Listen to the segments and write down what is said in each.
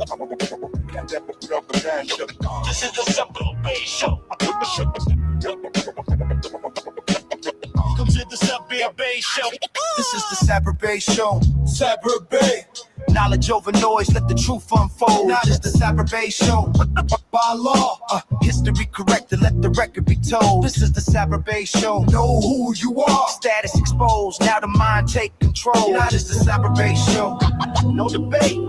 This is the Sabir Bey Show. Welcome to the Sabir Bey Show. This is the Sabir Bey Show. Sabir Bey. Knowledge over noise, let the truth unfold. Now this the Sabir Bey Show. By law, history corrected, let the record be told. This is the Sabir Bey Show. Know who you are. Status exposed, now the mind take control. Now this the Sabir Bey Show. No debate.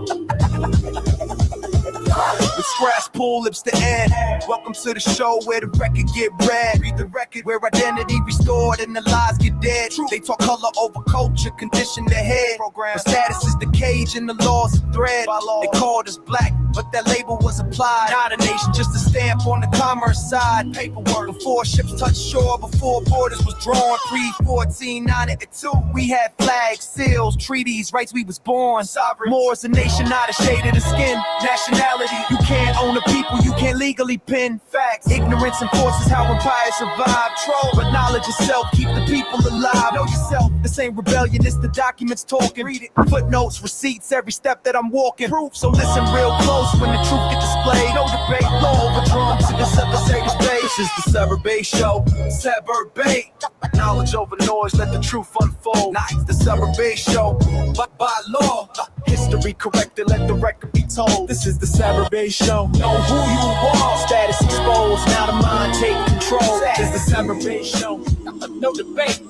With scratch pull lips to end. Welcome to the show where the record get read. Read the record where identity restored and the lies get dead. They talk color over culture, condition their head. But status is the cage and the laws of thread. They called us black, but that label was applied. Not a nation, just a stamp on the commerce side. Paperwork before ships touched shore, before borders was drawn. Pre-14, 982, we had flags, seals, treaties, rights we was born. Sovereign. More is a nation, not a shade of the skin. Nationality, you can't own the people, you can't legally pin. Facts, ignorance enforces how empires survive. Troll, but knowledge itself keep the people alive. Know yourself, this ain't rebellion, it's the documents talking. Read it, footnotes, receipts, every step that I'm walking. Proof, so listen real close when the truth get displayed. No debate, law overdrawn to the Sabir Bey. This is the Sabir Bey Show. Sabir Bey. Knowledge over noise, let the truth unfold. Now it's the Sabir Bey Show. But by law, history corrected, let the record be told. This is the Sabir Bey Show. Know who you are. Status exposed, now the mind take control. This is the Sabir Bey Show. No debate.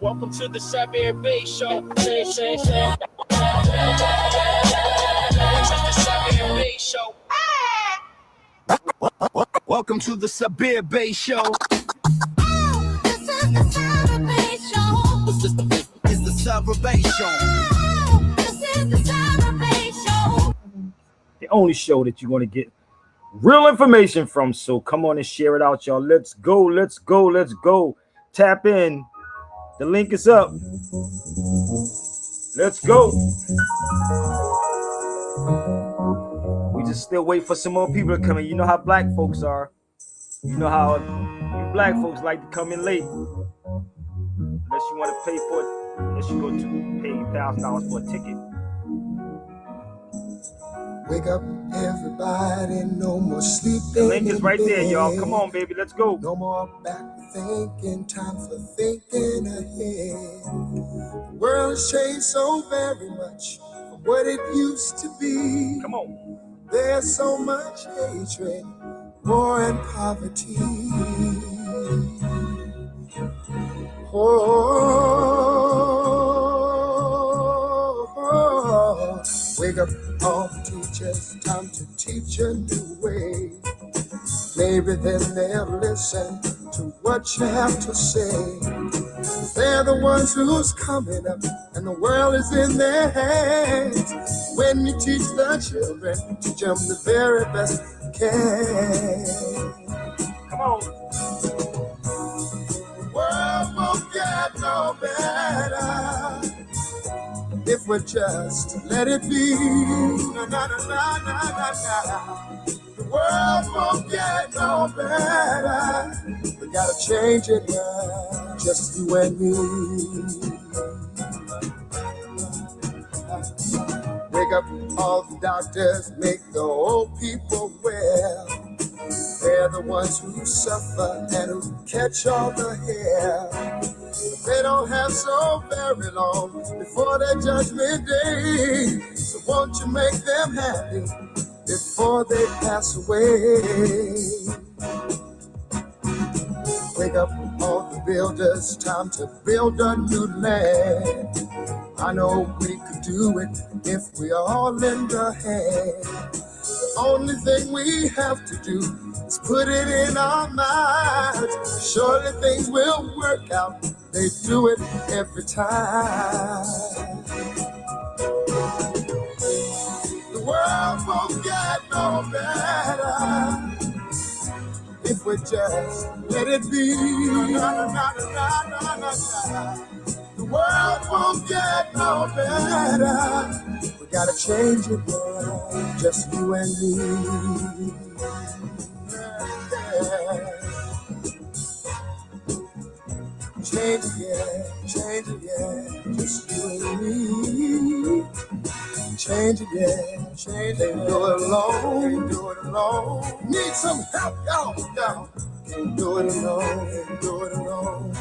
Welcome to the Sabir Bey Show. Say. This is the Sabir Bey Show. Welcome to the Sabir Bey Show. This is the Sabir Bey Show. This is the Sabir Bey Show. This is the Sabir Bey Show. The only show that you're going to get real information from. So come on and share it out, y'all. Let's go. Tap in. The link is up. Let's go. We just still wait for some more people to come in. You know how black folks are. You know how you black folks like to come in late. Unless you want to pay for it. Unless you go to pay $1,000 for a ticket. Wake up, everybody, no more sleeping. The link is right there, y'all. Come on, baby, let's go. No more back thinking, time for thinking ahead. The world has changed so very much from what it used to be. Come on. There's so much hatred, war and poverty. Wake up, all the teachers, time to teach a new way. Maybe then they'll listen to what you have to say. They're the ones who's coming up, and the world is in their hands. When you teach the children, teach them the very best you can. Come on. The world won't get no better if we just let it be. The world won't get no better. We gotta change it now, just you and me. Wake up, all the doctors, make the old people well. They're the ones who suffer and who catch all the hair. They don't have so very long before their judgment day. So won't you make them happy before they pass away? Wake up, all the builders, time to build a new land. I know we could do it if we all lend a hand. The only thing we have to do is put it in our minds. Surely things will work out. They do it every time. The world won't get no better if we just let it be. The world won't get no better. We gotta change it, boy, just you and me. Yeah. Change it, yeah, change it, yeah. just you and me. Change it, yeah. Change it. Can't do it alone. Can't do it alone. Need some help, y'all. Can't do it alone. Can't do it alone.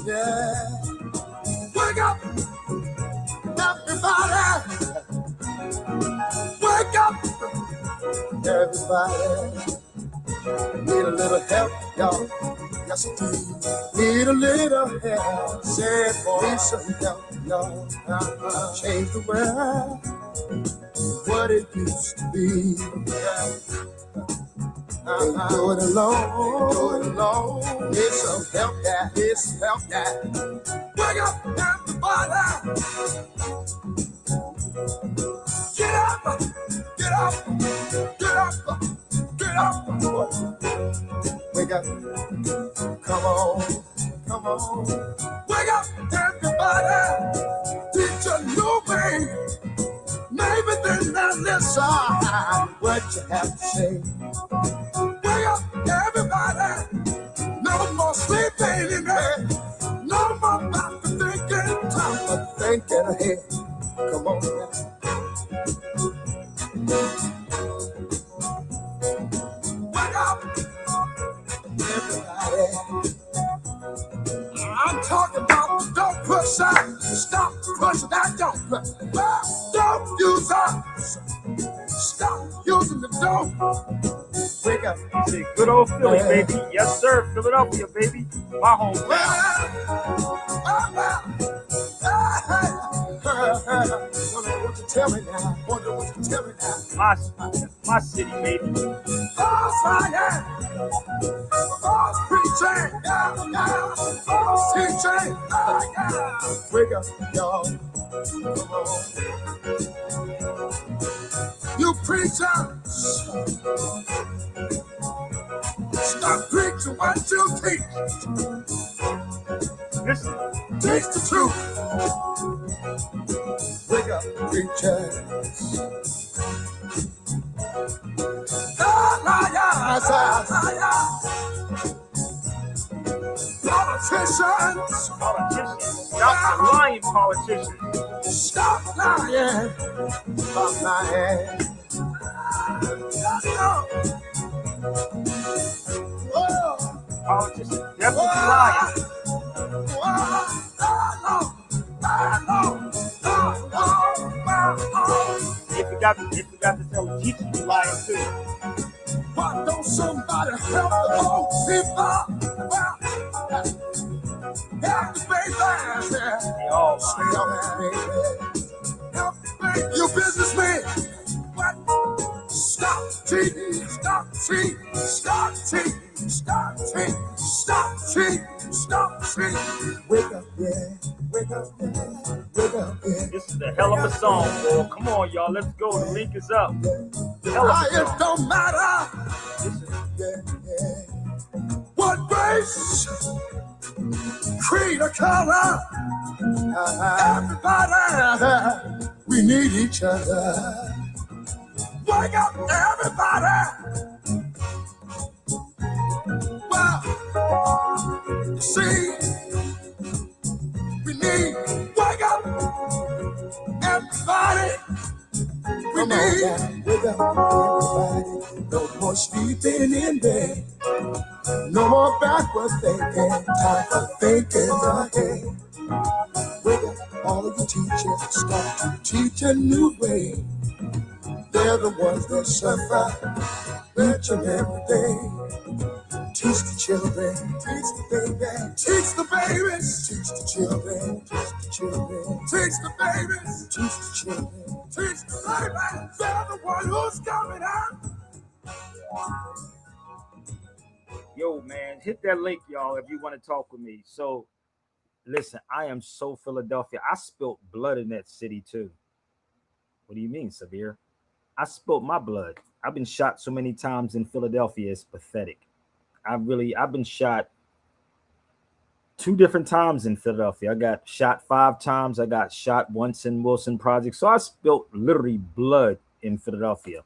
Yeah. Wake up, everybody. Wake up, everybody. Need a little help, y'all. Yes, I do. Need a little help. Say it, boy. Need some help, y'all. Change the world. What it used to be. Can't do it alone. Do it alone. Need some help, that. Need some help, that. Wake up, everybody. Get up, get up, get up, get up. Wake up, come on, come on. Wake up, everybody. Teach a new way. Maybe then not listen what you have to say. Wake up, everybody. No more sleeping in bed. No more about to thinking. Time for thinking ahead. Come on now. Wake up, everybody. I'm talking about don't push out. Stop pushing that. Don't push. Don't use us. Stop using the dope. Wake up. Say, good old Philly, baby. Yes, sir. Philadelphia, baby. My hometown. What you tell me now? Wonder what you tell me now? My city, baby. False fire. False preaching. False teaching. Wake up, y'all. Come on. You preachers. Stop preaching what you teach. Listen. Teach the truth. Wake up, preachers. Politicians. Politicians. Stop the lying, politicians. Stop lying. Stop lying. Politicians definitely lying. If you got to tell the teacher, you lying too. Why don't somebody help the old people? Help the baby. They all Stay on baby. Help the baby. You businessman. What? Stop cheating. Stop cheating. Stop cheating. Stop cheating. Stop cheating. Stop cheating. Wake up, yeah. Wake up, yeah. Wake up, yeah. This is a hell of a song, boy. Come on, y'all. Let's go. The link is up. Hell of a It song. don't matter. Listen. What race, creed, or color, everybody, we need each other. Wake up, everybody. Well, see, we need, wake up, everybody. We need, wake up, everybody. No more sleeping in bed. No more backward thinking. Time for thinking ahead. Wake up, all of the teachers. Start to teach a new way. They're the ones that suffer each and every day. Teach the children, teach the baby, teach the babies, teach the children, teach the children, teach the babies, teach the children, teach the babies. They're the one who's coming out. Yo, man, hit that link, y'all, if you want to talk with me. So, listen, I am so Philadelphia. I spilt blood in that city, too. What do you mean, Sabir? I spilt my blood. I've been shot so many times in Philadelphia, it's pathetic. I've been shot 2 different times in Philadelphia. I got shot 5 times. I got shot once in Wilson Project. So I spilt literally blood in Philadelphia.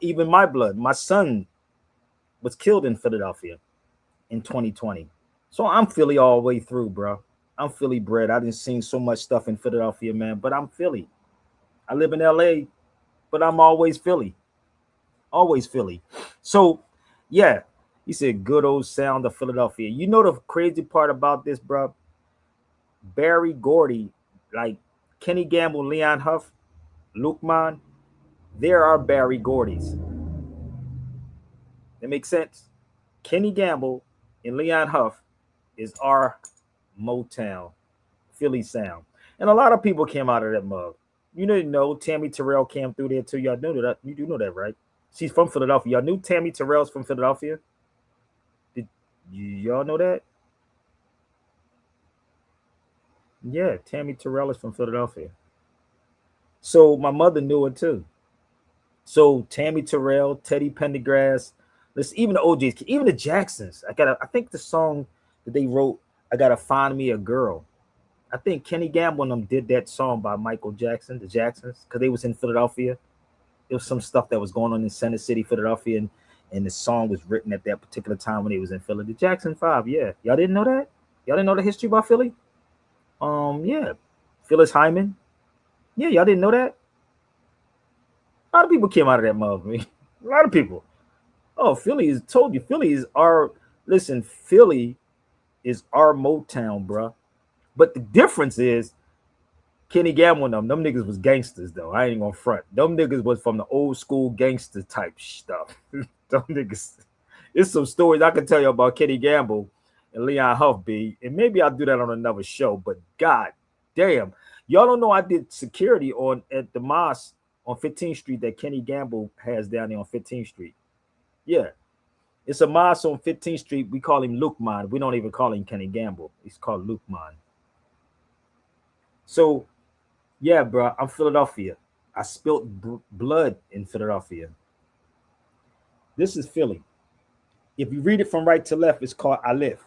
Even my blood. My son was killed in Philadelphia in 2020. So I'm Philly all the way through, bro. I'm Philly bred. I didn't seen so much stuff in Philadelphia, man. But I'm Philly. I live in LA, but I'm always Philly. Always Philly. So, yeah, he said, good old sound of Philadelphia. You know the crazy part about this, bro? Barry Gordy, like Kenny Gamble, Leon Huff, Lukeman, there are Barry Gordys. That makes sense? Kenny Gamble and Leon Huff is our Motown, Philly sound. And a lot of people came out of that mug. You didn't know Tammy Terrell came through there too. Y'all knew that. You do know that, right? She's from Philadelphia. Y'all knew Tammy Terrell's from Philadelphia? Did y'all know that? Yeah, Tammy Terrell is from Philadelphia. So my mother knew it too. So Tammy Terrell, Teddy Pendergrass, listen, even the OJs, even the Jacksons. I think the song that they wrote, I gotta find me a girl. I think Kenny Gamble and them did that song by Michael Jackson, the Jacksons, because they was in Philadelphia. There was some stuff that was going on in Center City, Philadelphia, and the song was written at that particular time when they was in Philly. The Jackson Five, yeah. Y'all didn't know that? Y'all didn't know the history about Philly? Yeah. Phyllis Hyman. Yeah, y'all didn't know that? A lot of people came out of that mother. A lot of people. Oh, Philly is told you. Philly is our listen. Philly is our Motown, bro. But the difference is Kenny Gamble and them niggas was gangsters though. I ain't gonna front. Them niggas was from the old school gangster type stuff. Them niggas. There's some stories I can tell you about Kenny Gamble and Leon Huff B. And maybe I'll do that on another show. But god damn, y'all don't know I did security on at the mosque on 15th Street that Kenny Gamble has down there on 15th Street. Yeah. It's a mosque on 15th Street. We call him Lukeman. We don't even call him Kenny Gamble. He's called Lukeman. So, yeah, bro, I'm Philadelphia. I spilt blood in Philadelphia. This is Philly. If you read it from right to left, it's called Aleph.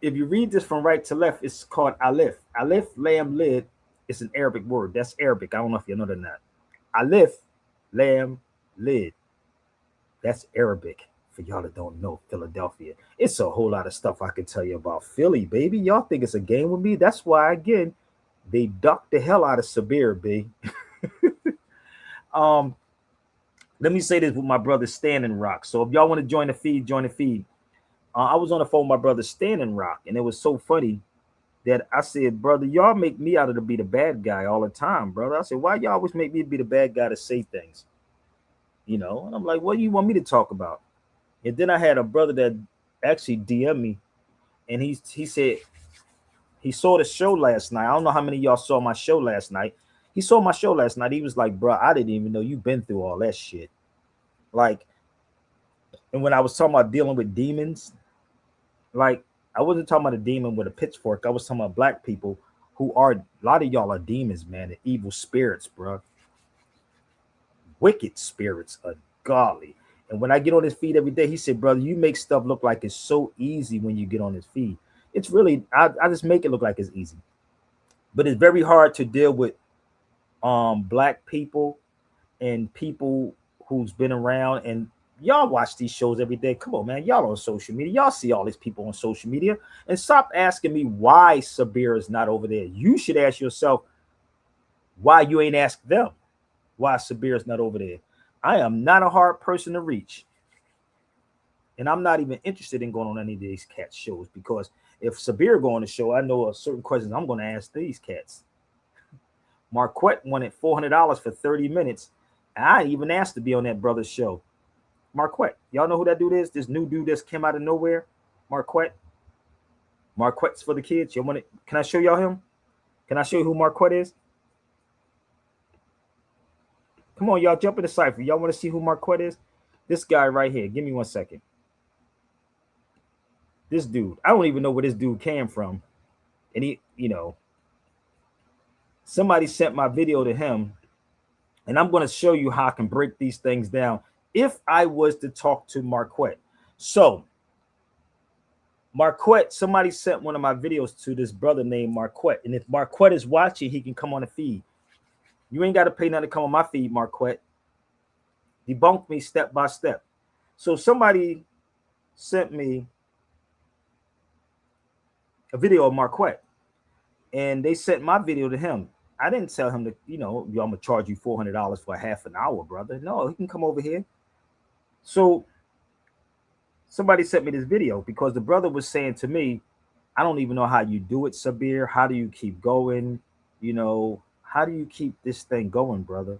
If you read this from right to left, it's called Aleph. Aleph, lamb, lid. It's an Arabic word. That's Arabic. I don't know if you know that or not. Aleph, lamb, lid. That's Arabic. For y'all that don't know Philadelphia, it's a whole lot of stuff I can tell you about Philly, baby. Y'all think it's a game with me? That's why, again, they ducked the hell out of Sabir Bey. um, let me say this with my brother Standing Rock. So if y'all want to join the feed, join the feed. I was on the phone with my brother Standing Rock, and it was so funny that I said, brother, y'all make me out to be the bad guy all the time, brother. I said, why y'all always make me be the bad guy to say things? You know, and I'm like, what do you want me to talk about? And then I had a brother that actually DM me, and he said he saw the show last night. I don't know how many of y'all saw my show last night. He saw my show last night. He was like, bro, I didn't even know you've been through all that shit. Like, and when I was talking about dealing with demons, like, I wasn't talking about a demon with a pitchfork. I was talking about black people who are, a lot of y'all are demons, man, and evil spirits, bro. Wicked spirits, ungodly. And when I get on his feed every day, he said, brother, you make stuff look like it's so easy when you get on his feed. It's really, I just make it look like it's easy. But it's very hard to deal with black people and people who's been around. And y'all watch these shows every day. Come on, man. Y'all on social media. Y'all see all these people on social media. And stop asking me why Sabir is not over there. You should ask yourself why you ain't asked them why Sabir is not over there. I am not a hard person to reach. And I'm not even interested in going on any of these cat shows, because if Sabir go on the show, I know a certain questions I'm going to ask these cats. Marquette wanted $400 for 30 minutes. And I even asked to be on that brother's show. Marquette. Y'all know who that dude is? This new dude that's came out of nowhere? Marquette. Marquette's for the kids. You want it? Can I show y'all him? Can I show you who Marquette is? Come on, y'all, jump in the cipher. Y'all want to see who Marquette is? This guy right here. Give me 1 second. This dude. I don't even know where this dude came from. And he, you know, somebody sent my video to him. And I'm going to show you how I can break these things down if I was to talk to Marquette. So, Marquette, somebody sent one of my videos to this brother named Marquette. And if Marquette is watching, he can come on the feed. You ain't got to pay nothing to come on my feed, Marquette. Debunk me step by step. So somebody sent me a video of Marquette, and they sent my video to him. I didn't tell him that, I'm gonna charge you $400 for a half an hour, brother. No, he can come over here. So somebody sent me this video because the brother was saying to me, I don't even know how you do it, Sabir. How do you keep going? How do you keep this thing going, brother?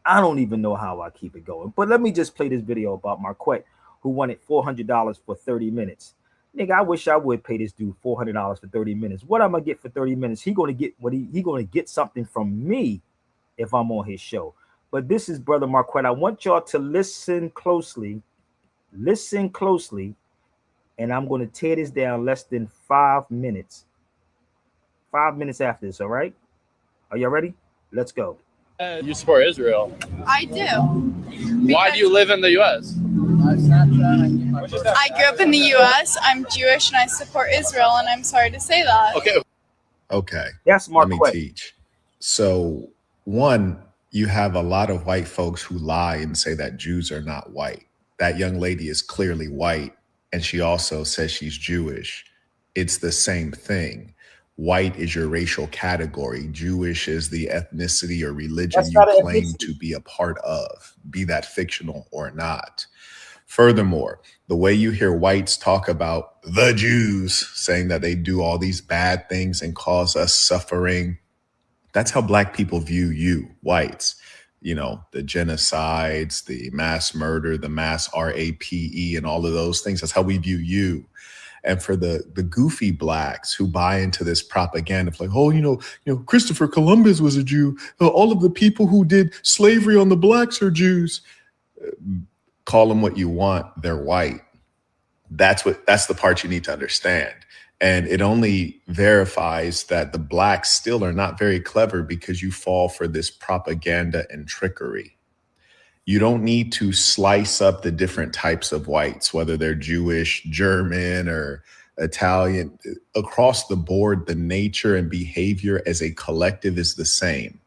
I don't even know how I keep it going. But let me just play this video about Marquette, who wanted $400 for 30 minutes. Nigga, I wish I would pay this dude $400 for 30 minutes. What I'm gonna get for 30 minutes? He gonna get what he gonna get something from me if I'm on his show. But this is Brother Marquette. I want y'all to listen closely. Listen closely, and I'm gonna tear this down less than 5 minutes. 5 minutes after this, all right? Are y'all ready? Let's go. You support Israel. I do. Why do you live in the U.S.? I grew up in the U.S. I'm Jewish and I support Israel, and I'm sorry to say that. Okay. That's Let Marquette. me teach. So, one, you have a lot of white folks who lie and say that Jews are not white. That young lady is clearly white, and she also says she's Jewish. It's the same thing. White is your racial category. Jewish is the ethnicity or religion That's you not an claim ethnicity. to be a part of, be that fictional or not. Furthermore, the way you hear whites talk about the Jews, saying that they do all these bad things and cause us suffering, that's how Black people view you, whites. The genocides, the mass murder, the mass RAPE, and all of those things. That's how we view you. And for the goofy Blacks who buy into this propaganda of like, Christopher Columbus was a Jew. All of the people who did slavery on the Blacks are Jews. Call them what you want. They're white. That's the part you need to understand. And it only verifies that the Blacks still are not very clever because you fall for this propaganda and trickery. You don't need to slice up the different types of whites, whether they're Jewish, German, or Italian. Across the board, the nature and behavior as a collective is the same.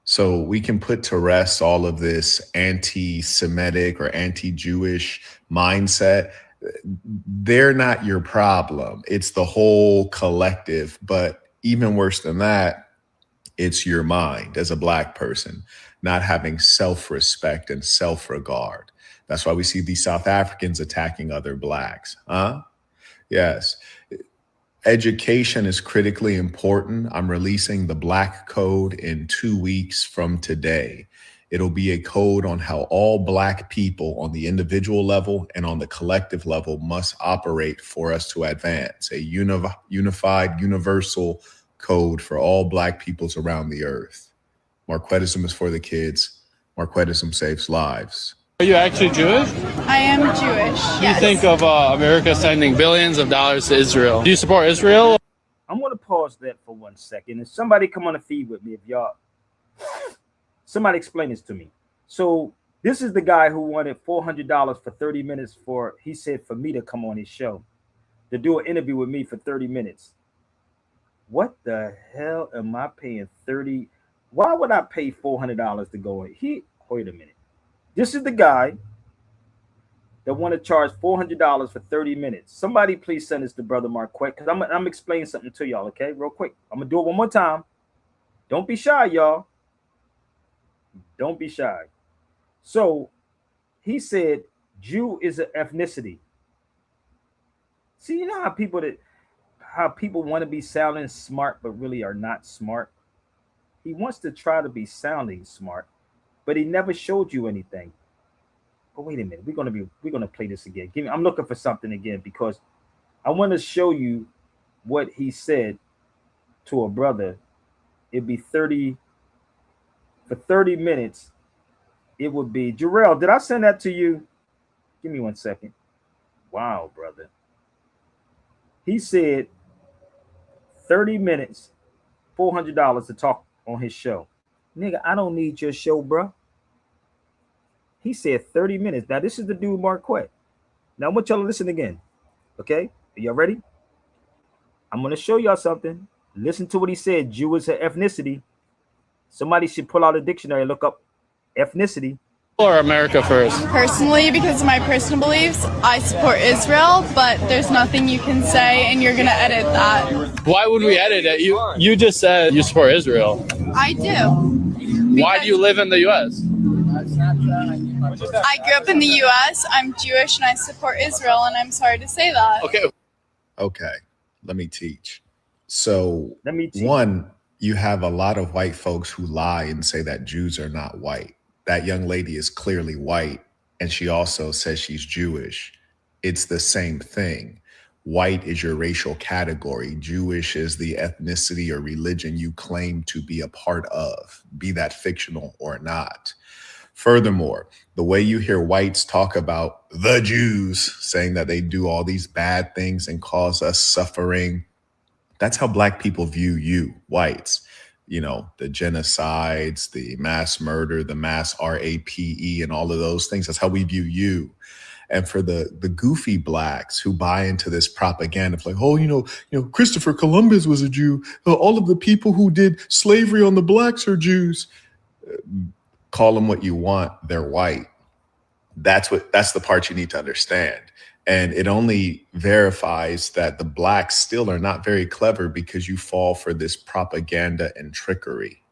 So we can put to rest all of this anti-Semitic or anti-Jewish mindset. They're not your problem. It's the whole collective. But even worse than that, it's your mind as a Black person, not having self-respect and self-regard. That's why we see these South Africans attacking other Blacks. Yes. Education is critically important. I'm releasing the Black Code in 2 weeks from today. It'll be a code on how all Black people on the individual level and on the collective level must operate for us to advance. A unified, universal code for all Black peoples around the earth. Marquettism is for the kids. Marquettism saves lives. Are you actually Jewish? I am Jewish. What do you think of America sending billions of dollars to Israel? Do you support Israel? I'm going to pause that for 1 second. And somebody come on the feed with me if y'all. Somebody explain this to me. So this is the guy who wanted $400 for 30 minutes he said for me to come on his show, to do an interview with me for 30 minutes. What the hell am I paying 30? Why would I pay $400 to go in? Wait a minute. This is the guy that want to charge $400 for 30 minutes. Somebody please send this to Brother Marquette, because I'm explaining something to y'all, okay? Real quick. I'm going to do it one more time. Don't be shy, y'all. Don't be shy. So he said Jew is an ethnicity. See, you know how people want to be sounding smart but really are not smart? He wants to try to be sounding smart, but he never showed you anything. But wait a minute, we're gonna play this again. I'm looking for something again because I want to show you what he said to a brother. It'd be 30 for 30 minutes. It would be Jarrell. Did I send that to you? Give me 1 second. Wow, brother. He said 30 minutes, $400 to talk on his show. Nigga, I don't need your show, bro. He said 30 minutes. Now, this is the dude Marquette. Now, I want y'all to listen again. Okay? Are y'all ready? I'm going to show y'all something. Listen to what he said. Jew is an ethnicity. Somebody should pull out a dictionary and look up ethnicity. or America first? Personally, because of my personal beliefs, I support Israel, but there's nothing you can say and you're going to edit that. Why would we edit it? You just said you support Israel. I do. Why do you live in the U.S.? I grew up in the U.S., I'm Jewish, and I support Israel, and I'm sorry to say that. Okay, let me teach. So, Let me teach. one, you have a lot of white folks who lie and say that Jews are not white. That young lady is clearly white, and she also says she's Jewish. It's the same thing. White is your racial category. Jewish is the ethnicity or religion you claim to be a part of, be that fictional or not. Furthermore, the way you hear whites talk about the Jews, saying that they do all these bad things and cause us suffering, that's how Black people view you, whites. You know, the genocides, the mass murder, the mass RAPE, and all of those things. That's how we view you. And for the goofy Blacks who buy into this propaganda of like, oh, you know, Christopher Columbus was a Jew. All of the people who did slavery on the Blacks are Jews. Call them what you want. They're white. That's the part you need to understand. And it only verifies that the Blacks still are not very clever because you fall for this propaganda and trickery.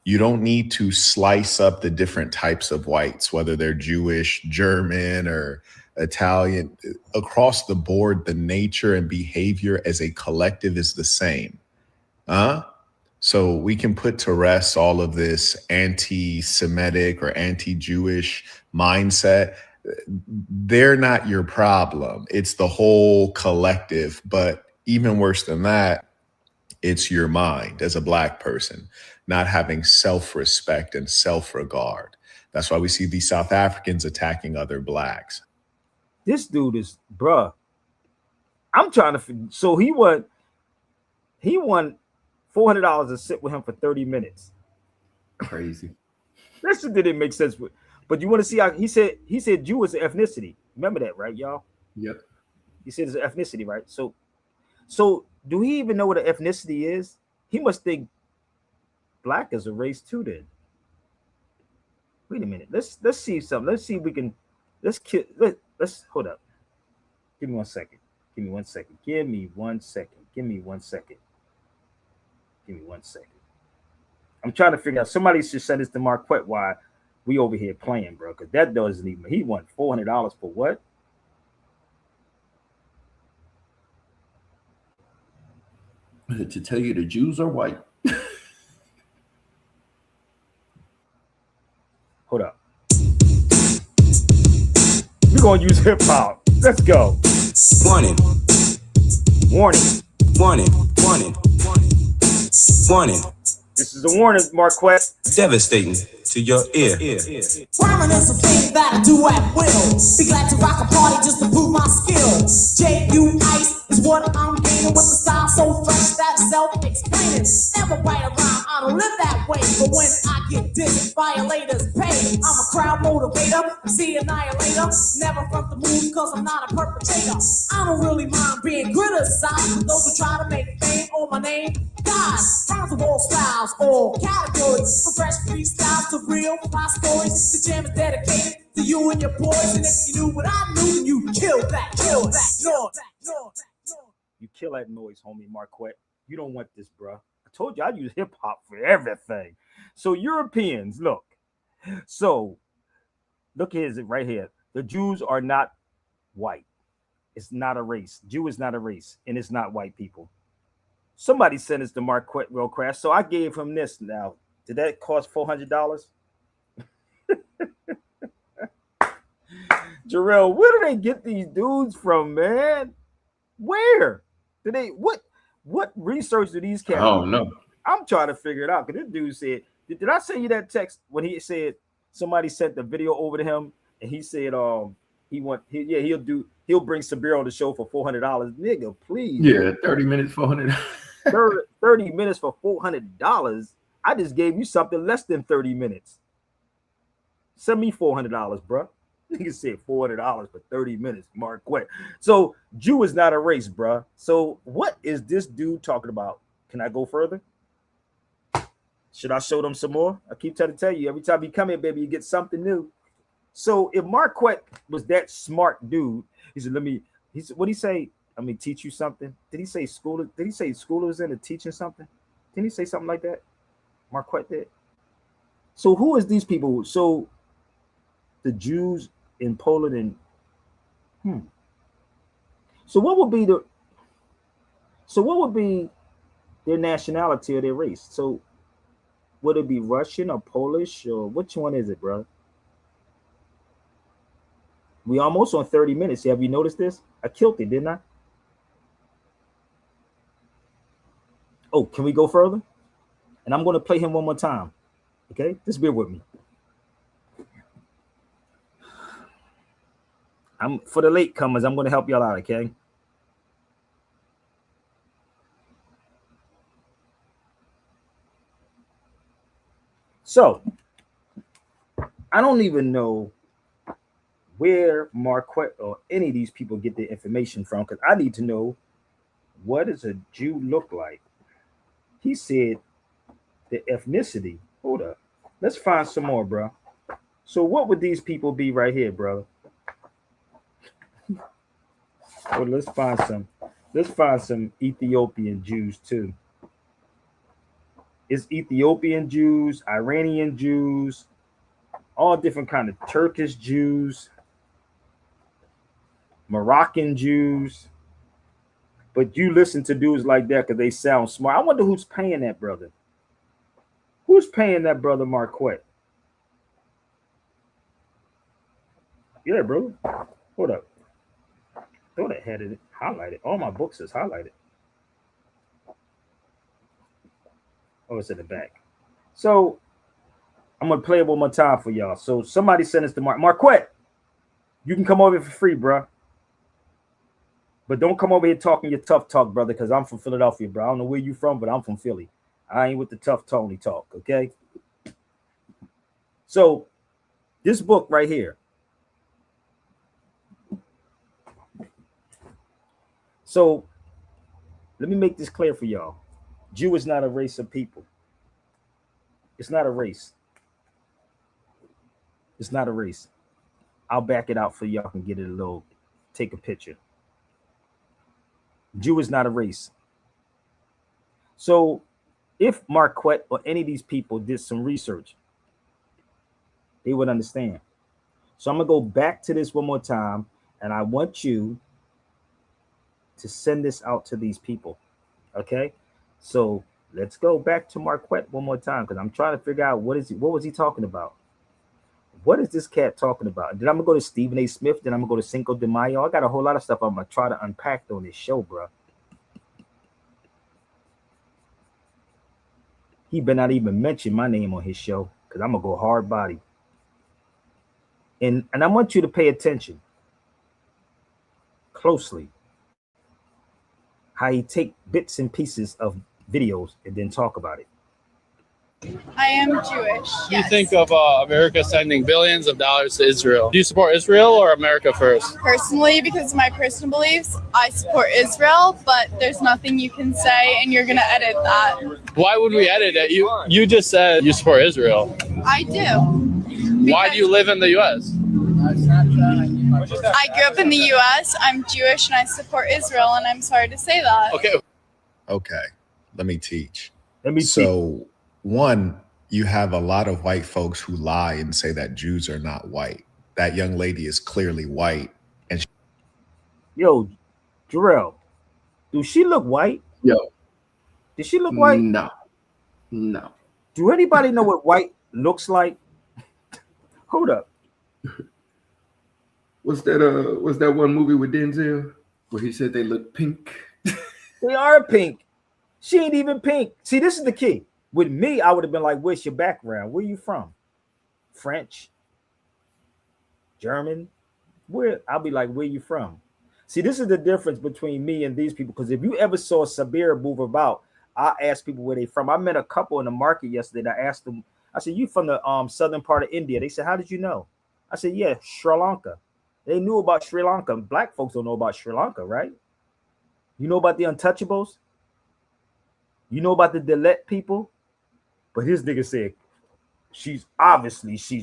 You don't need to slice up the different types of whites, whether they're Jewish, German, or Italian. Across the board, the nature and behavior as a collective is the same. So we can put to rest all of this anti-Semitic or anti-Jewish mindset. They're not your problem. It's the whole collective. But even worse than that, it's your mind as a Black person, not having self-respect and self-regard. That's why we see these South Africans attacking other Blacks. This dude is, bruh. I'm trying to. So he won $400 to sit with him for 30 minutes. Crazy. That shit didn't make sense. But you want to see how he said Jew is an ethnicity. Remember that, right, y'all? Yep. He said it's an ethnicity, right? So do he even know what an ethnicity is? He must think Black is a race too. Then wait a minute. Let's see something. Let's see if we can. Let's hold up. Give me 1 second. Give me 1 second. Give me 1 second. Give me 1 second. Give me 1 second. I'm trying to figure out. Somebody should send this to Marquette while we over here playing, bro. Because that doesn't even. He won $400 for what? To tell you the Jews are white. Hold up. We're gonna use hip hop. Let's go. Warning. Warning. Warning. Warning. Warning. This is a warning, Marquette. Devastating to your ear. Rhyming is a thing that I do at will. Be glad to rock a party just to prove my skill. J.U. Ice is what I'm gaining with the style so fresh that self-explaining. Never write a rhyme, I don't live that way. But when I get dissed, violators pay. I'm a crowd motivator, MC annihilator. Never front the move cause I'm not a perpetrator. I don't really mind being criticized for those who try to make fame on my name. God, rhymes of all styles, all categories. From fresh freestyles to real fly stories. The jam is dedicated to you and your boys. And if you knew what I knew, then you kill that noise. You kill that noise, homie Marquette. You don't want this, bro. I told you I use hip hop for everything. So Europeans, look. So look here's it right here. The Jews are not white. It's not a race. Jew is not a race, and it's not white people. Somebody sent us to Marquette real crash, so I gave him this. Now, did that cost $400? Jarrell, where do they get these dudes from, man? Where do they? What research do these cats? Oh no, I'm trying to figure it out. Because this dude said, did I send you that text when he said somebody sent the video over to him and he said he'll bring Sabir on the show for $400. Nigga, please. Yeah, 30 minutes, $400. 30 minutes for $400. I just gave you something less than 30 minutes. Send me $400, bro. Nigga said $400 for 30 minutes, Marquette. So Jew is not a race, bro. So what is this dude talking about? Can I go further? Should I show them some more? I keep trying to tell you, every time you come here, baby, you get something new. So if Marquette was that smart dude, he said, he said, what did he say? Let me teach you something. Did he say school? Did he say school was into teaching something? Didn't he say something like that? Marquette did. So who is these people? So the Jews in Poland and So what would be their nationality or their race? So would it be Russian or Polish or which one is it, bro? We almost on 30 minutes. Have you noticed this? I killed it, didn't I? Oh, can we go further? And I'm going to play him one more time. Okay, just bear with me. I'm for the latecomers. I'm going to help y'all out. Okay. So I don't even know where Marquette or any of these people get their information from because I need to know what does a Jew look like. He said the ethnicity. Hold up. Let's find some more, bro. So what would these people be right here, bro? Well, let's find some Ethiopian Jews too. It's Ethiopian Jews, Iranian Jews, all different kind of Turkish Jews, Moroccan Jews. But you listen to dudes like that because they sound smart. I wonder who's paying that brother. Who's paying that brother Marquette? Yeah, bro. Hold up. Thought I had it highlighted. All my books is highlighted. Oh, it's in the back. So I'm gonna play it one more time for y'all. So somebody sent us to Marquette. You can come over for free, bro. But don't come over here talking your tough talk, brother, because I'm from Philadelphia, bro. I don't know where you from, but I'm from Philly. I ain't with the tough Tony talk, okay? So this book right here. So let me make this clear for y'all. Jew is not a race of people. It's not a race. It's not a race. I'll back it out for y'all can get it a little, take a picture. Jew is not a race. So if Marquette or any of these people did some research, they would understand. So I'm going to go back to this one more time, and I want you to send this out to these people, okay? So let's go back to Marquette one more time because I'm trying to figure out what was he talking about? What is this cat talking about? Then I'm going to go to Stephen A. Smith, then I'm going to go to Cinco de Mayo. I got a whole lot of stuff I'm going to try to unpack on this show, bro. He better not even mention my name on his show because I'm going to go hard body. And I want you to pay attention closely how he take bits and pieces of videos and then talk about it. I am Jewish. Do you think of America sending billions of dollars to Israel? Do you support Israel or America first? Personally, because of my personal beliefs, I support Israel, but there's nothing you can say and you're going to edit that. Why would we edit it? You just said you support Israel. I do. Why do you live in the U.S.? I grew up in the U.S., I'm Jewish, and I support Israel, and I'm sorry to say that. Okay, let me teach. So, one, you have a lot of white folks who lie and say that Jews are not white. That young lady is clearly white. And yo, Jarrell, do she look white? Yo. Does she look white? No. Do anybody know what white looks like? Hold up. What's that one movie with Denzel where he said they look pink? They are pink. She ain't even pink. See, this is the key. With me, I would have been like, where's your background? Where you from? French? German? Where? I'll be like, where you from? See, this is the difference between me and these people. Because if you ever saw Sabir move about, I ask people where they from. I met a couple in the market yesterday. And I asked them, I said, you from the southern part of India? They said, how did you know? I said, yeah, Sri Lanka. They knew about Sri Lanka. Black folks don't know about Sri Lanka, right? You know about the untouchables? You know about the Dalit people? But his nigga said, She's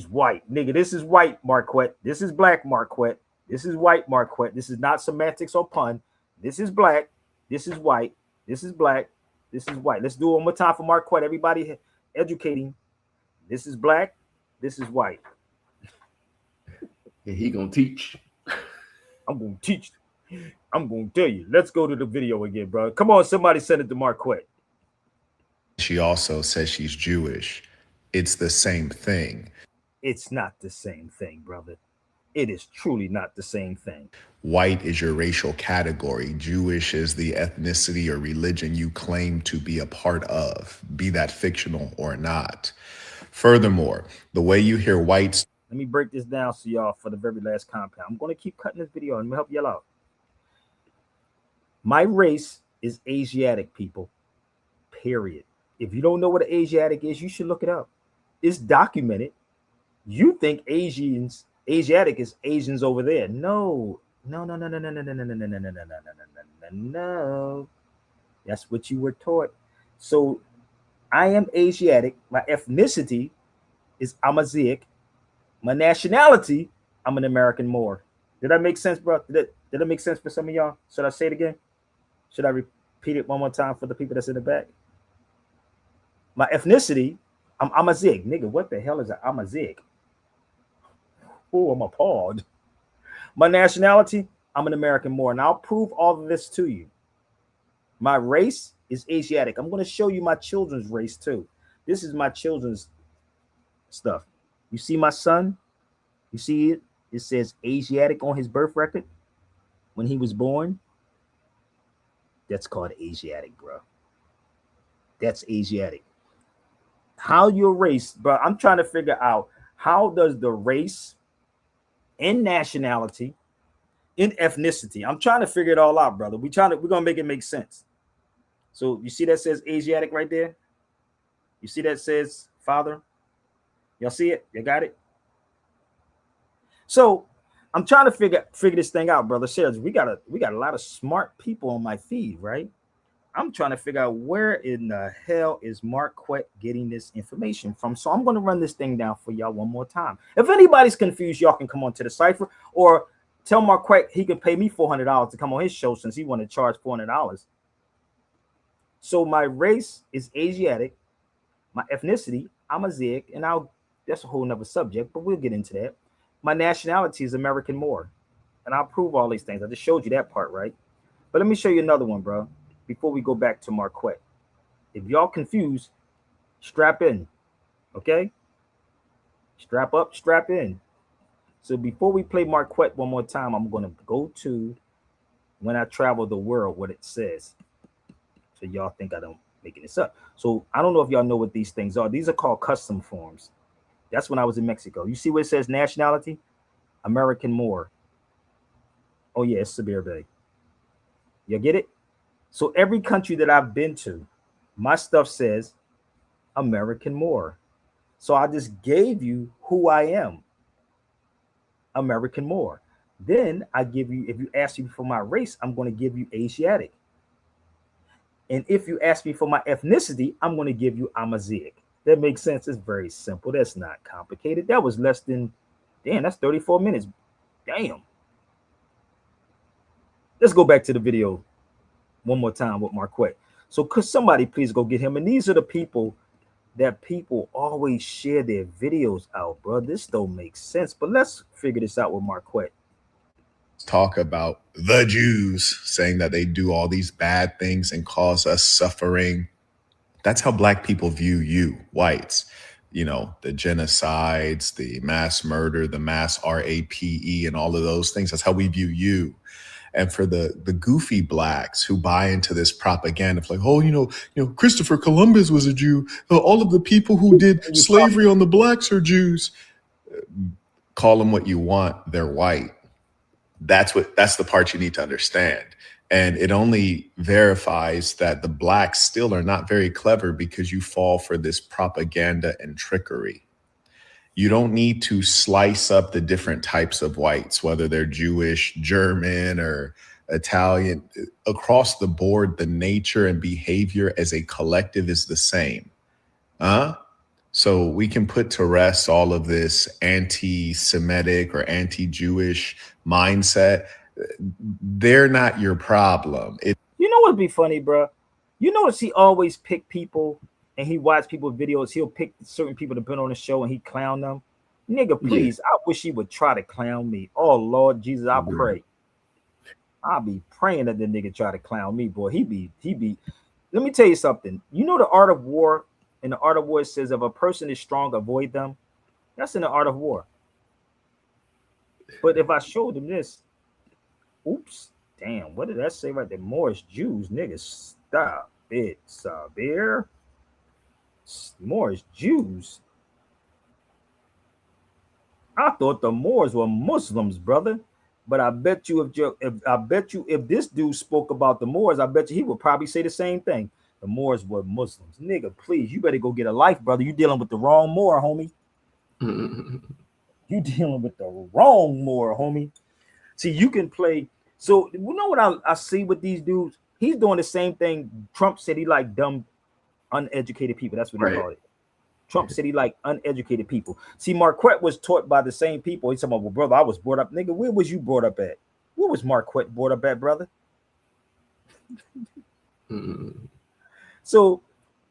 white. Nigga, this is white, Marquette. This is black, Marquette. This is white, Marquette. This is not semantics or pun. This is black. This is white. This is black. This is white. Let's do it one more time for Marquette. Everybody educating. This is black. This is white. And he gonna teach. I'm gonna teach. I'm gonna tell you. Let's go to the video again, bro. Come on, somebody send it to Marquette. She also says she's Jewish. It's the same thing. It's not the same thing, brother. It is truly not the same thing. White is your racial category. Jewish is the ethnicity or religion you claim to be a part of, be that fictional or not. Furthermore, the way you hear whites. Let me break this down so y'all for the very last compound. I'm going to keep cutting this video and help y'all out. My race is Asiatic, people. Period. If you don't know what an Asiatic is, you should look it up. It's documented. You think Asiatic is Asians over there. No. That's what you were taught. So I am Asiatic. My ethnicity is Amazigh. My nationality, I'm an American Moor. Did that make sense, bro? Did that make sense for some of y'all? Should I say it again? Should I repeat it one more time for the people that's in the back? My ethnicity, I'm Amazigh. Nigga, what the hell is an Amazigh? Oh, I'm appalled. My nationality, I'm an American Moor. And I'll prove all of this to you. My race is Asiatic. I'm going to show you my children's race too. This is my children's stuff. You see my son? You see it? It says Asiatic on his birth record when he was born. That's called Asiatic, bro. That's Asiatic. How your race, bro? I'm trying to figure out how does the race in nationality, in ethnicity. I'm trying to figure it all out, brother. We're gonna make it make sense. So you see that says Asiatic right there? You see that says father? Y'all see it? You got it? So I'm trying to figure this thing out, brother. Seriously, we got a lot of smart people on my feed, right? I'm trying to figure out where in the hell is Marquette getting this information from. So I'm going to run this thing down for y'all one more time. If anybody's confused, y'all can come on to the cipher or tell Marquette he can pay me $400 to come on his show since he want to charge $400. So my race is Asiatic. My ethnicity, I'm Amazigh, and that's a whole nother subject, but we'll get into that. My nationality is American Moor, and I'll prove all these things. I just showed you that part, right? But let me show you another one, bro, before we go back to Marquette. If y'all confused, strap in, okay? Strap up, strap in. So before we play Marquette one more time, I'm going to go to When I Travel the World, what it says. So y'all think I don't making this up. So I don't know if y'all know what these things are. These are called custom forms. That's when I was in Mexico. You see where it says nationality? American Moor. Oh yeah, it's Sabir Bey. You get it? So every country that I've been to, my stuff says American Moor. So I just gave you who I am. American Moor. Then I give you, if you ask me for my race, I'm going to give you Asiatic. And if you ask me for my ethnicity, I'm going to give you Amazigh. That makes sense. It's very simple. That's not complicated. That was less than, damn, that's 34 minutes. Damn. Let's go back to the video one more time with Marquette. So could somebody please go get him? And these are the people that people always share their videos out, bro. This don't make sense, but let's figure this out with Marquette. Talk about the Jews, saying that they do all these bad things and cause us suffering. That's how Black people view you, whites. You know, the genocides, the mass murder, the mass RAPE, and all of those things. That's how we view you. And for the goofy Blacks who buy into this propaganda of like, oh, you know, Christopher Columbus was a Jew. All of the people who did slavery on the Blacks are Jews. Call them what you want. They're white. That's the part you need to understand. And it only verifies that the Blacks still are not very clever because you fall for this propaganda and trickery. You don't need to slice up the different types of whites, whether they're Jewish, German, or Italian. Across the board, the nature and behavior as a collective is the same. So we can put to rest all of this anti-Semitic or anti-Jewish mindset. They're not your problem. You know what'd be funny, bro? You notice he always pick people and he watch people's videos. He'll pick certain people to put on the show and he clown them. Nigga, please, I wish he would try to clown me. Oh Lord Jesus, I pray. I'll be praying that the nigga try to clown me, boy. He be. Let me tell you something. You know the art of war. In the art of war, it says if a person is strong, avoid them. That's in the art of war. But if I showed him this, oops, damn, what did that say right there? Moorish Jews, niggas, stop it, Sabir. Moorish Jews. I thought the Moors were Muslims, brother. But I bet you if this dude spoke about the Moors, I bet you he would probably say the same thing. The Moors were Muslims. Nigga, please, you better go get a life, brother. You dealing with the wrong Moor, homie. You dealing with the wrong Moor, homie. See, you can play. So you know what I see with these dudes? He's doing the same thing. Trump said he like dumb, uneducated people. That's what he called it. Trump said he like uneducated people. See, Marquette was taught by the same people. He's talking about, well, brother, I was brought up. Nigga, where was you brought up at? Where was Marquette brought up at, brother? So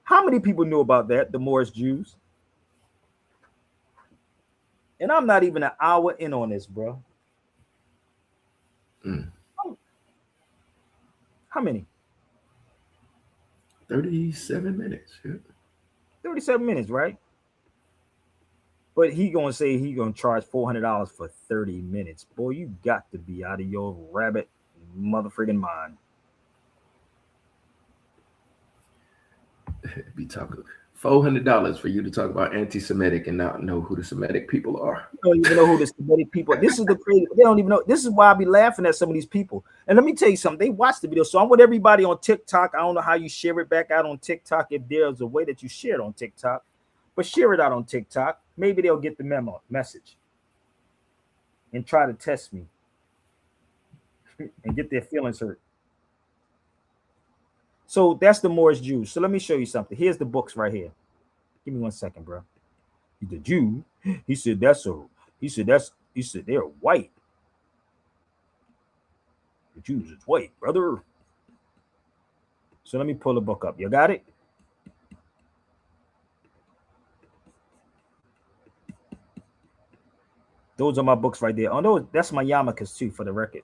how many people knew about that, the Moorish Jews? And I'm not even an hour in on this, bro. How many? 37 minutes. Yeah. 37 minutes, right? But he gonna say he gonna charge $400 for 30 minutes. Boy, you got to be out of your rabbit motherfucking mind. Be talking $400 for you to talk about anti-Semitic and not know who the Semitic people are. You don't even know who the Semitic people are. This is the crazy. They don't even know. This is why I be laughing at some of these people. And let me tell you something. They watch the video. So I'm with everybody on TikTok. I don't know how you share it back out on TikTok. If there's a way that you share it on TikTok, but share it out on TikTok. Maybe they'll get the message and try to test me and get their feelings hurt. So that's the Moorish Jews. So let me show you something. Here's the books right here. Give me 1 second, bro. The Jew, he said they're white. The Jews is white, brother. So let me pull the book up. You got it? Those are my books right there. Oh no, that's my yarmulkes too, for the record.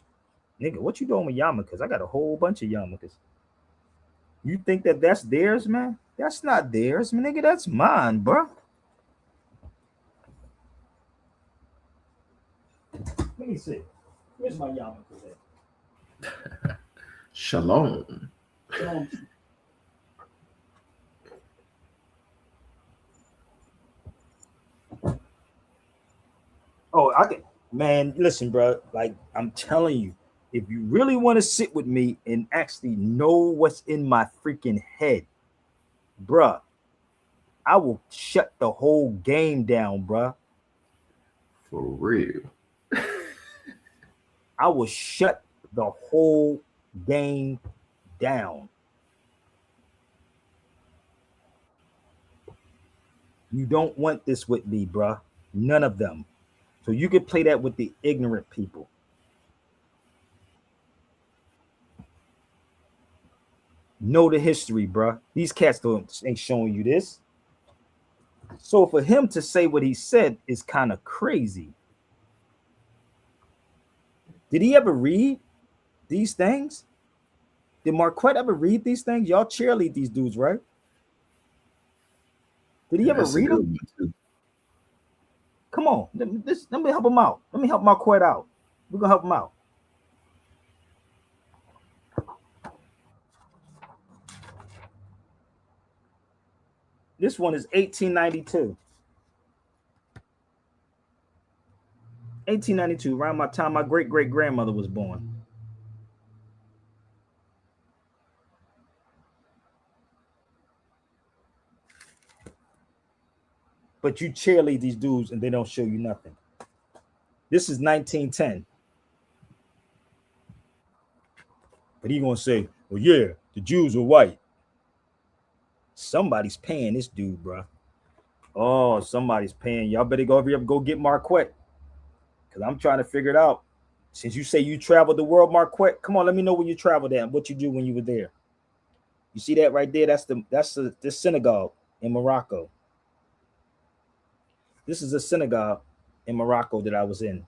Nigga, what you doing with yarmulkes? I got a whole bunch of yarmulkes. You think that that's theirs, man? That's not theirs, man. Nigga, that's mine, bro. Let me see. Where's my yarmulkes at? Shalom. Oh, I can, man. Listen, bro. Like I'm telling you, if you really want to sit with me and actually know what's in my freaking head, bruh, I will shut the whole game down, bruh. For real. I will shut the whole game down. You don't want this with me, bruh. None of them. So you can play that with the ignorant people. Know the history, bruh. These cats ain't showing you this. So for him to say what he said is kind of crazy. Did he ever read these things? Did Marquette ever read these things? Y'all cheerlead these dudes, right? Did he ever read them? Come on, let me help him out. Let me help Marquette out. We're gonna help him out. This one is 1892. 1892, around my time my great-great-grandmother was born. But you cheerlead these dudes and they don't show you nothing. This is 1910. But he gonna say, well, yeah, the Jews were white. Somebody's paying this dude, bro. Oh, somebody's paying. Y'all better go get Marquette. Because I'm trying to figure it out. Since you say you traveled the world, Marquette, come on, let me know where you traveled at and what you do when you were there. You see that right there? That's the synagogue in Morocco. This is a synagogue in Morocco that I was in.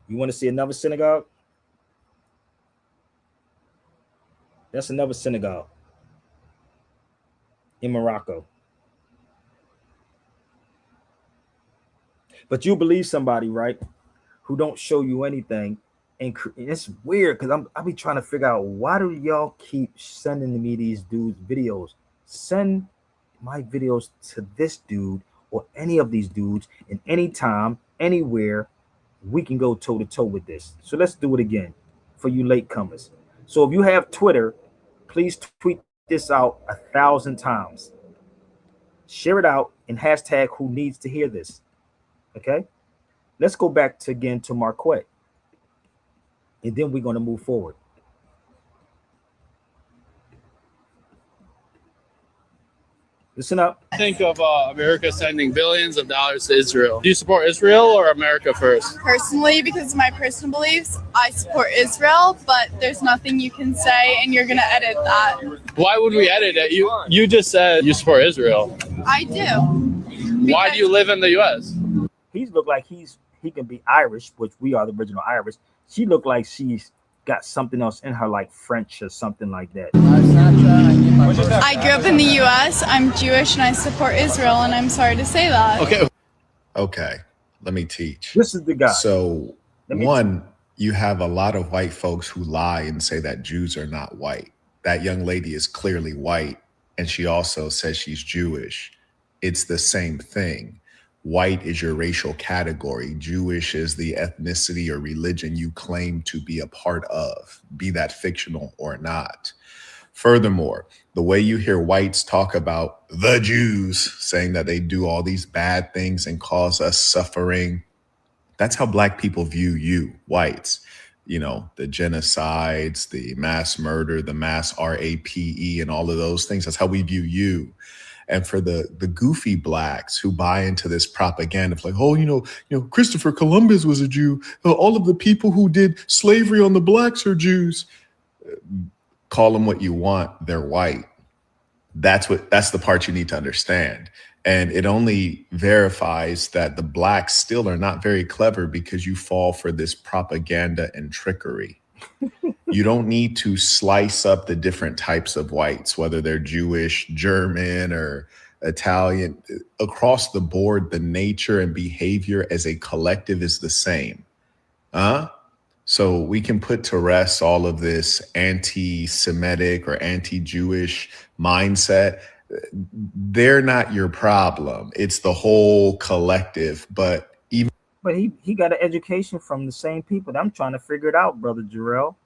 You want to see another synagogue? That's another synagogue in Morocco. But you believe somebody, right, who don't show you anything. And it's weird because I be trying to figure out, why do y'all keep sending me these dudes videos? Send my videos to this dude or any of these dudes, and anytime, anywhere, we can go toe to toe with this. So let's do it again for you latecomers. So if you have Twitter, please tweet this out 1,000 times. Share it out and hashtag who needs to hear this. Okay, let's go back to Marquette, and then we're going to move forward. Listen up. Think of America sending billions of dollars to Israel. Do you support Israel or America first? Personally, because of my personal beliefs, I support Israel, but there's nothing you can say and you're going to edit that. Why would we edit it? You just said you support Israel. I do. Why do you live in the U.S.? He look like he can be Irish, which we are the original Irish. She looked like she's got something else in her, like French or something like that. I grew up in the U.S. I'm Jewish and I support Israel, and I'm sorry to say that. Okay, let me teach. This is the guy. So one, you have a lot of white folks who lie and say that Jews are not white. That young lady is clearly white, and she also says she's Jewish. It's the same thing. White is your racial category. Jewish is the ethnicity or religion you claim to be a part of, be that fictional or not. Furthermore, the way you hear whites talk about the Jews, saying that they do all these bad things and cause us suffering, that's how Black people view you, whites. You know, the genocides, the mass murder, the mass RAPE, and all of those things. That's how we view you. And for the goofy Blacks who buy into this propaganda of like, oh, you know, Christopher Columbus was a Jew. All of the people who did slavery on the Blacks are Jews. Call them what you want. They're white. That's the part you need to understand. And it only verifies that the Blacks still are not very clever because you fall for this propaganda and trickery. You don't need to slice up the different types of whites, whether they're Jewish, German, or Italian. Across the board, the nature and behavior as a collective is the same. So we can put to rest all of this anti-Semitic or anti-Jewish mindset. They're not your problem. It's the whole collective. But he got an education from the same people. I'm trying to figure it out, Brother Jarrell.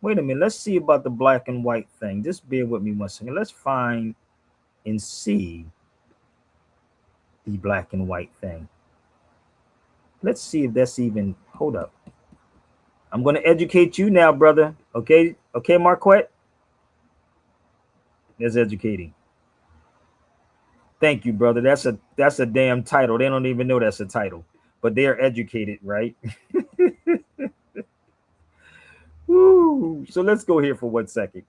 Wait a minute. Let's see about the black and white thing. Just bear with me one second. Let's find and see the black and white thing. Let's see if that's even, hold up. I'm going to educate you now, brother. Okay, Marquette? That's educating. Thank you, brother. That's a damn title. They don't even know that's a title, but they're educated, right? Woo. So let's go here for 1 second.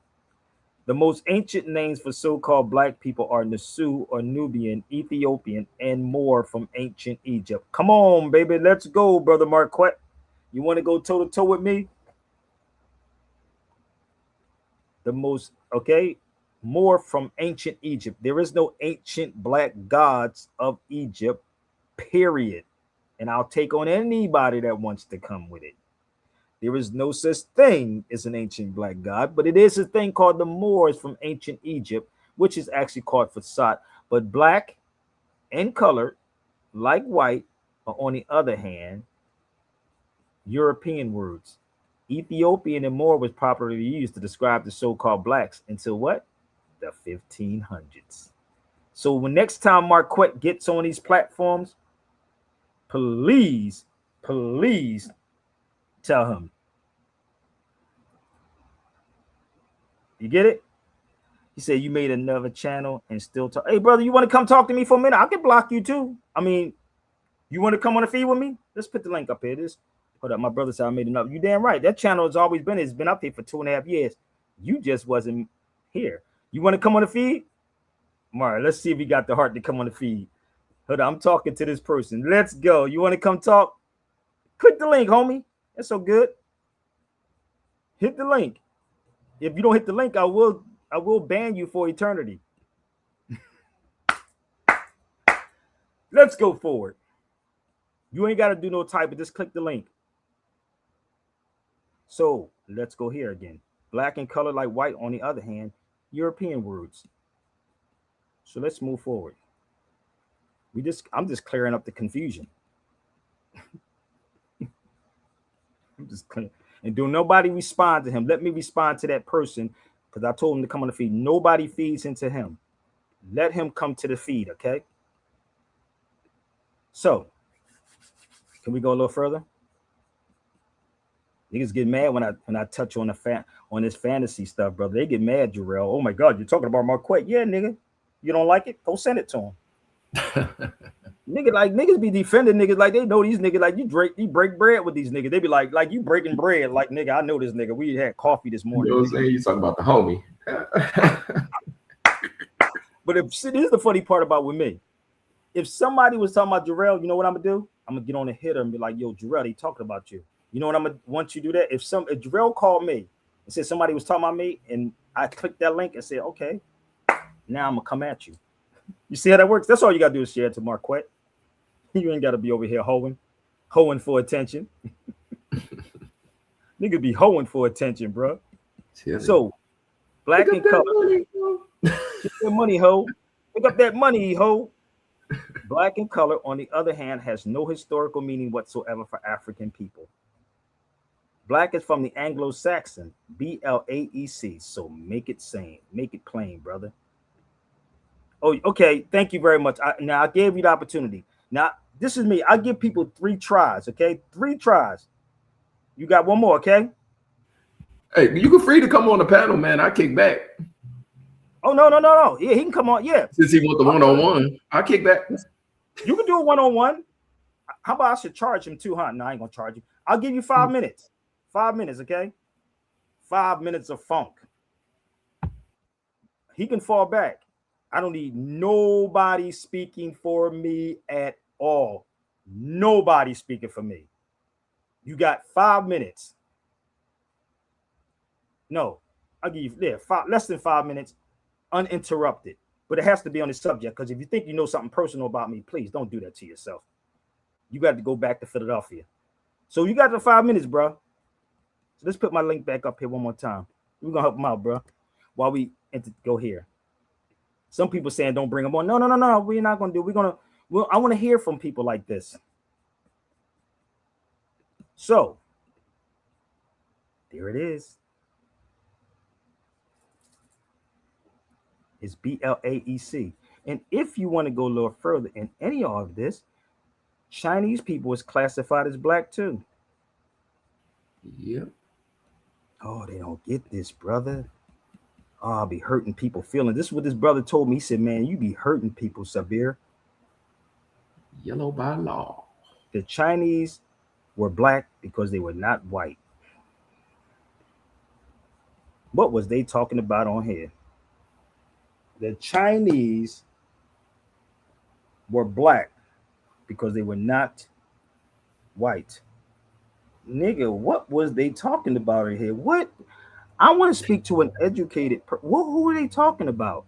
The most ancient names for so-called Black people are Nasu or Nubian, Ethiopian, and more from ancient Egypt. Come on, baby. Let's go, brother Marquette. You want to go toe-to-toe with me? The most, more from ancient Egypt. There is no ancient Black gods of Egypt, period. And I'll take on anybody that wants to come with it. There is no such thing as an ancient Black god, but it is a thing called the Moors from ancient Egypt, which is actually called Fasad. But Black and colored, like white, are on the other hand, European words. Ethiopian and Moor was popularly used to describe the so-called Blacks until what? The 1500s. So when next time Marquette gets on these platforms, please tell him. You get it? He said you made another channel and still talk. Hey, brother, you want to come talk to me for a minute? I can block you too. I mean, you want to come on the feed with me? Let's put the link up here. Hold up. My brother said I made another. You damn right. That channel has always been. It's been up here for 2.5 years. You just wasn't here. You want to come on the feed? All right. Let's see if he got the heart to come on the feed. Hold on. I'm talking to this person. Let's go. You want to come talk? Click the link, homie. That's so good. Hit the link. If you don't hit the link, I will ban you for eternity. Let's go forward. You ain't got to do no type, but just click the link. So let's go here again. Black and color like white, on the other hand, European words. So let's move forward. I'm just clearing up the confusion. I'm just clearing. And do nobody respond to him. Let me respond to that person, because I told him to come on the feed. Nobody feeds into him. Let him come to the feed, okay? So, can we go a little further? Niggas get mad when I touch on this fantasy stuff, brother. They get mad, Jarrell. Oh my God, you're talking about Marquette. Yeah, nigga. You don't like it? Go send it to him. Niggas be defending niggas like they know these niggas, like you break bread with these niggas. They be like you breaking bread, like nigga, I know this nigga. We had coffee this morning. You know what I'm saying? You talking about the homie. But this is the funny part about with me. If somebody was talking about Jarrell, you know what I'm gonna do? I'm gonna get on the hitter and be like, yo, Jarrell, they talking about you. You know what I'm gonna want you to do that? If Jarrell called me and said somebody was talking about me, and I clicked that link and said, okay, now I'm gonna come at you. You see how that works? That's all you gotta do is share it to Marquette. You ain't gotta be over here hoeing for attention. Nigga be hoeing for attention, bro. So, black and color. Get that money, ho. Pick up that money, ho. Black and color, on the other hand, has no historical meaning whatsoever for African people. Black is from the Anglo-Saxon, B-L-A-E-C. So make it plain, brother. Oh, okay. Thank you very much. Now I gave you the opportunity. Now this is me. I give people 3 tries. Okay, 3 tries. You got one more. Okay. Hey, you can free to come on the panel, man. I kick back. Oh no. Yeah, he can come on. Yeah. Since he want the one-on-one, I kick back. You can do a one-on-one. How about I should charge him too, huh? No, I ain't gonna charge you. I'll give you 5 minutes. 5 minutes, okay? 5 minutes of funk. He can fall back. I don't need nobody speaking for me at all. Nobody speaking for me. You got 5 minutes. No, I'll give you less than 5 minutes, uninterrupted. But it has to be on the subject, because if you think you know something personal about me, please don't do that to yourself. You got to go back to Philadelphia. So you got the 5 minutes, bro. So let's put my link back up here one more time. We're gonna help him out, bro. While we go here. Some people saying don't bring them on. No. We're not gonna do. I want to hear from people like this. So there it is. It's B-L-A-E-C. And if you want to go a little further in any of this, Chinese people is classified as black too. Yep. Oh, they don't get this, brother. Oh, I'll be hurting people feeling. This is what this brother told me. He said, man, you be hurting people, Sabir. Yellow by law. The Chinese were black because they were not white. What was they talking about on here? The Chinese were black because they were not white. Nigga, what was they talking about in here? What? I want to speak to an educated person. Who are they talking about?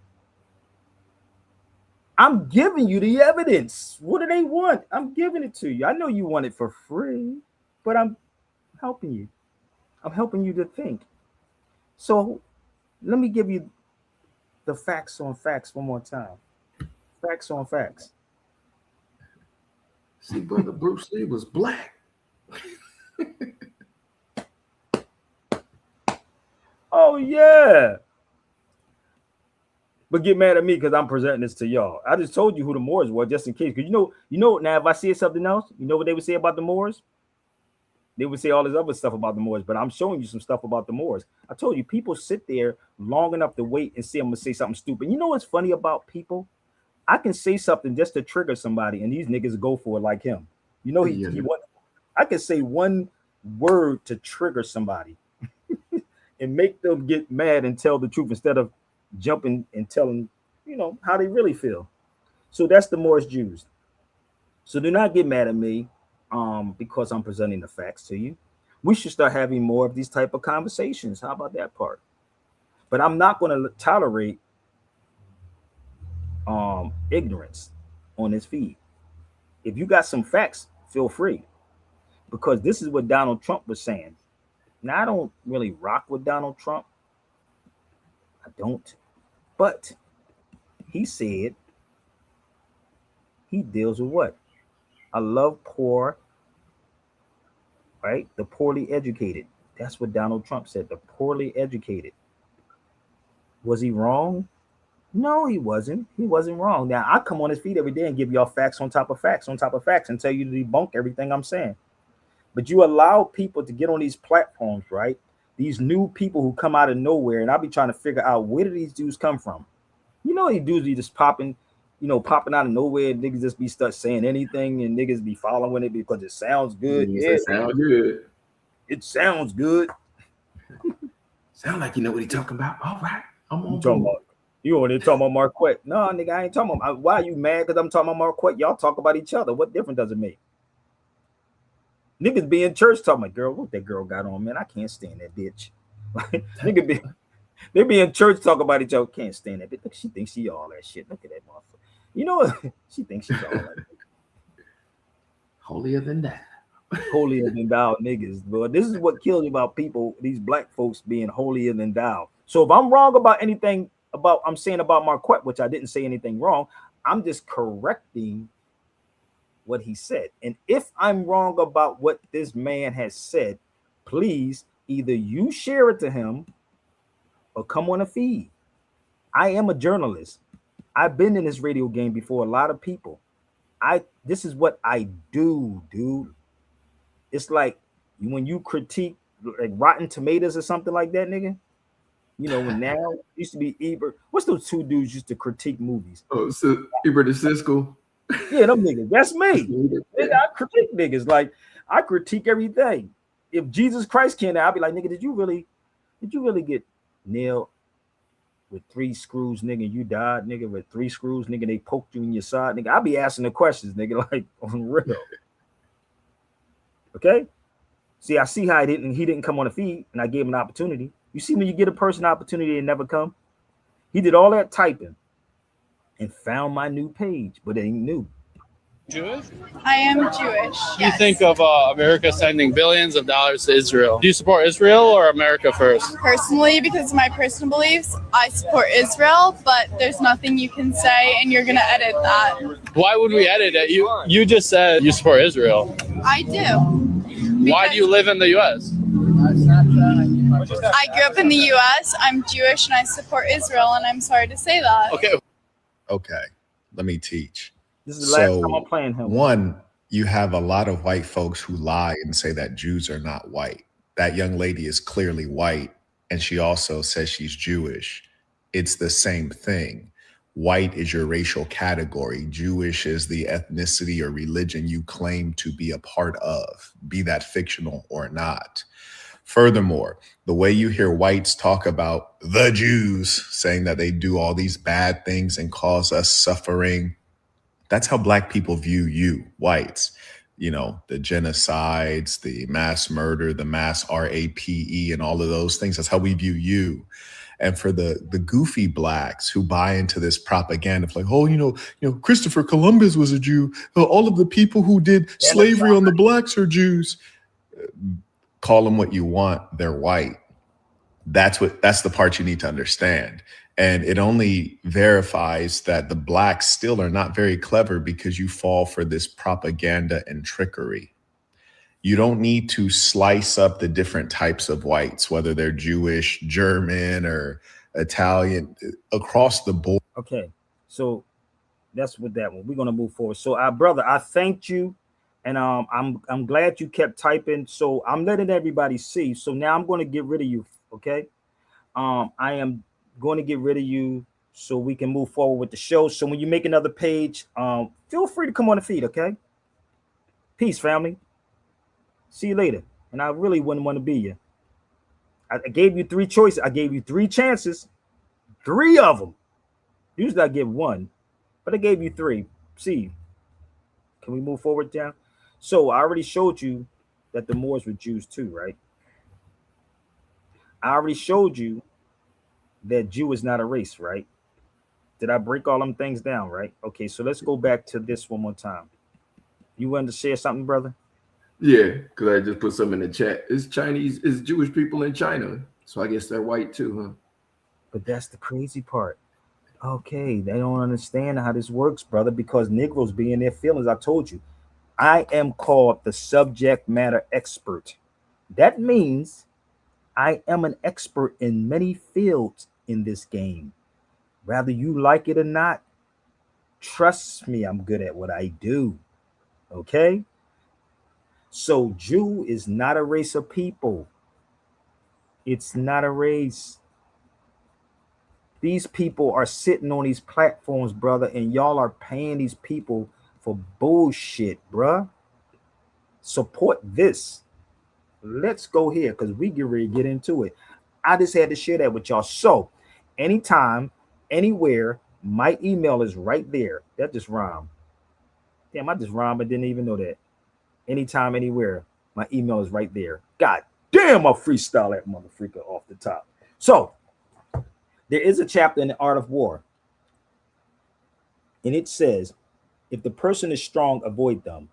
I'm giving you the evidence. What do they want? I'm giving it to you. I know you want it for free, but I'm helping you. I'm helping you to think. So let me give you the facts on facts one more time. Facts on facts. See, brother Bruce Lee was black. Oh yeah. But get mad at me because I'm presenting this to y'all. I just told you who the Moors were just in case. Because you know, now if I say something else, you know what they would say about the Moors? They would say all this other stuff about the Moors, but I'm showing you some stuff about the Moors. I told you, people sit there long enough to wait and see I'm gonna say something stupid. You know what's funny about people? I can say something just to trigger somebody, and these niggas go for it like him. You know, I can say one word to trigger somebody and make them get mad and tell the truth instead of jumping and telling, you know, how they really feel. So that's the Moorish Jews. So do not get mad at me because I'm presenting the facts to you. We should start having more of these type of conversations. How about that part? But I'm not going to tolerate ignorance on this feed. If you got some facts, feel free, because this is what Donald Trump was saying. Now, I don't really rock with Donald Trump. I don't. But he said he deals with what? I love poor, right? The poorly educated. That's what Donald Trump said, the poorly educated. Was he wrong? No, he wasn't. He wasn't wrong. Now, I come on his feed every day and give y'all facts on top of facts on top of facts and tell you to debunk everything I'm saying. But you allow people to get on these platforms, right? These new people who come out of nowhere, and I'll be trying to figure out, where do these dudes come from? You know, these dudes be just popping out of nowhere. Niggas just be start saying anything, and niggas be following it because it sounds good. Yeah, it sounds good. It sounds good. Sound like you know what he's talking about. All right, I'm on board. You only talking about Marquette. No, nigga, I ain't talking about. Why are you mad because I'm talking about Marquette? Y'all talk about each other. What difference does it make? Niggas be in church talking about, girl, what that girl got on, man. I can't stand that bitch. Like, they be in church talking about each other. Can't stand that bitch. Look, she thinks she all that shit. Look at that motherfucker. You know what? She thinks she's all that. Holier than that. Holier than thou niggas. But this is what kills me about people, these black folks being holier than thou. So if I'm wrong about anything I'm saying about Marquette, which I didn't say anything wrong, I'm just correcting what he said. And if I'm wrong about what this man has said, please either you share it to him or come on a feed. I am a journalist. I've been in this radio game before a lot of people. This is what I do, dude. It's like when you critique like Rotten Tomatoes or something like that, nigga. You know, when now used to be Ebert. What's those two dudes used to critique movies? Oh, so Ebert and Siskel. Yeah, them niggas. That's me. Nigga, I critique niggas. Like, I critique everything. If Jesus Christ came out, I'd be like, nigga, did you really get nailed with 3 screws, nigga? You died, nigga, with 3 screws, nigga. They poked you in your side, nigga. I'll be asking the questions, nigga, like on real. Okay. See, I see how he didn't come on the feed, and I gave him an opportunity. You see, when you get a person an opportunity, they never come. He did all that typing and found my new page, but it ain't new. Jewish? I am Jewish. What do you think of America sending billions of dollars to Israel? Do you support Israel or America first? Personally, because of my personal beliefs, I support Israel, but there's nothing you can say, and you're going to edit that. Why would we edit it? You just said you support Israel. I do. Why do you live in the U.S.? I grew up in the U.S., I'm Jewish, and I support Israel, and I'm sorry to say that. Okay, let me teach. This is the last time I'm playing him. One, you have a lot of white folks who lie and say that Jews are not white. That young lady is clearly white, and she also says she's Jewish. It's the same thing. White is your racial category. Jewish is the ethnicity or religion you claim to be a part of, be that fictional or not. Furthermore, the way you hear whites talk about the Jews, saying that they do all these bad things and cause us suffering, that's how Black people view you, whites. You know, the genocides, the mass murder, the mass RAPE, and all of those things. That's how we view you. And for the goofy Blacks who buy into this propaganda of like, oh, you know, Christopher Columbus was a Jew. All of the people who did slavery on the Blacks are Jews. Call them what you want. They're white. That's the part you need to understand. And it only verifies that the Blacks still are not very clever because you fall for this propaganda and trickery. You don't need to slice up the different types of whites, whether they're Jewish, German, or Italian, across the board. Okay, so that's with that one. We're going to move forward. So, our brother, I thanked you And I'm glad you kept typing. So I'm letting everybody see. So now I'm going to get rid of you. Okay. I am going to get rid of you so we can move forward with the show. So when you make another page, feel free to come on the feed. Okay. Peace, family. See you later. And I really wouldn't want to be you. I gave you 3 choices. I gave you 3 chances. 3 of them. Usually I give 1, but I gave you 3. See, can we move forward down? So I already showed you that the Moors were Jews too, right? I already showed you that Jew is not a race, right? Did I break all them things down, right? Okay, so let's go back to this one more time. You wanted to share something, brother? Yeah, because I just put some in the chat. It's Jewish people in China. So I guess they're white too, huh? But that's the crazy part. Okay, they don't understand how this works, brother, because Negroes be in their feelings. I told you, I am called the subject matter expert. That means I am an expert in many fields in this game. Whether you like it or not, trust me, I'm good at what I do. Okay? So, Jew is not a race of people. It's not a race. These people are sitting on these platforms, brother, and y'all are paying these people for bullshit, bruh. Support this. Let's go here because we get ready to get into it. I just had to share that with y'all. So, anytime, anywhere, my email is right there. That just rhymed. Damn, I just rhymed, but didn't even know that. Anytime, anywhere, my email is right there. God damn, I freestyle that motherfucker off the top. So, there is a chapter in the Art of War, and it says, if the person is strong, avoid them.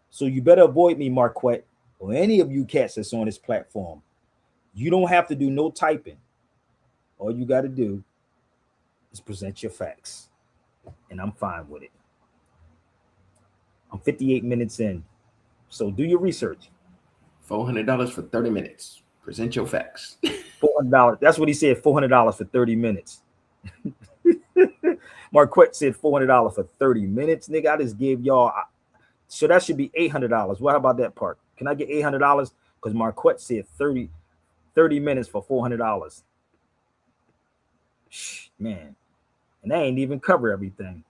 So you better avoid me, Marquette, or any of you cats that's on this platform. You don't have to do no typing. All you got to do is present your facts, and I'm fine with it. I'm 58 minutes in, so do your research. $400 for 30 minutes. Present your facts. $400. That's what he said. $400 for 30 minutes. Marquette said $400 for 30 minutes. Nigga, I just gave y'all. So that should be $800. What about that part? Can I get $800? Because Marquette said 30 minutes for $400. Man, and that ain't even cover everything.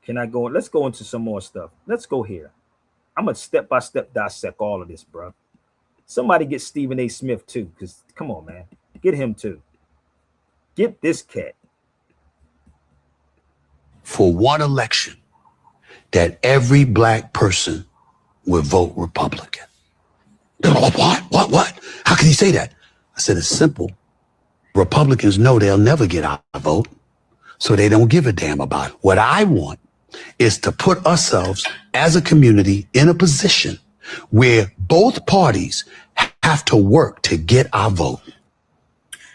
Can I go? Let's go into some more stuff. Let's go here. I'm gonna step by step dissect all of this, bro. Somebody get Stephen A. Smith too, because come on, man, get him too. Get this cat. For one election, that every black person would vote Republican. They're like, what? How can you say that? I said, it's simple. Republicans know they'll never get our vote, so they don't give a damn about it. What I want is to put ourselves as a community in a position where both parties have to work to get our vote.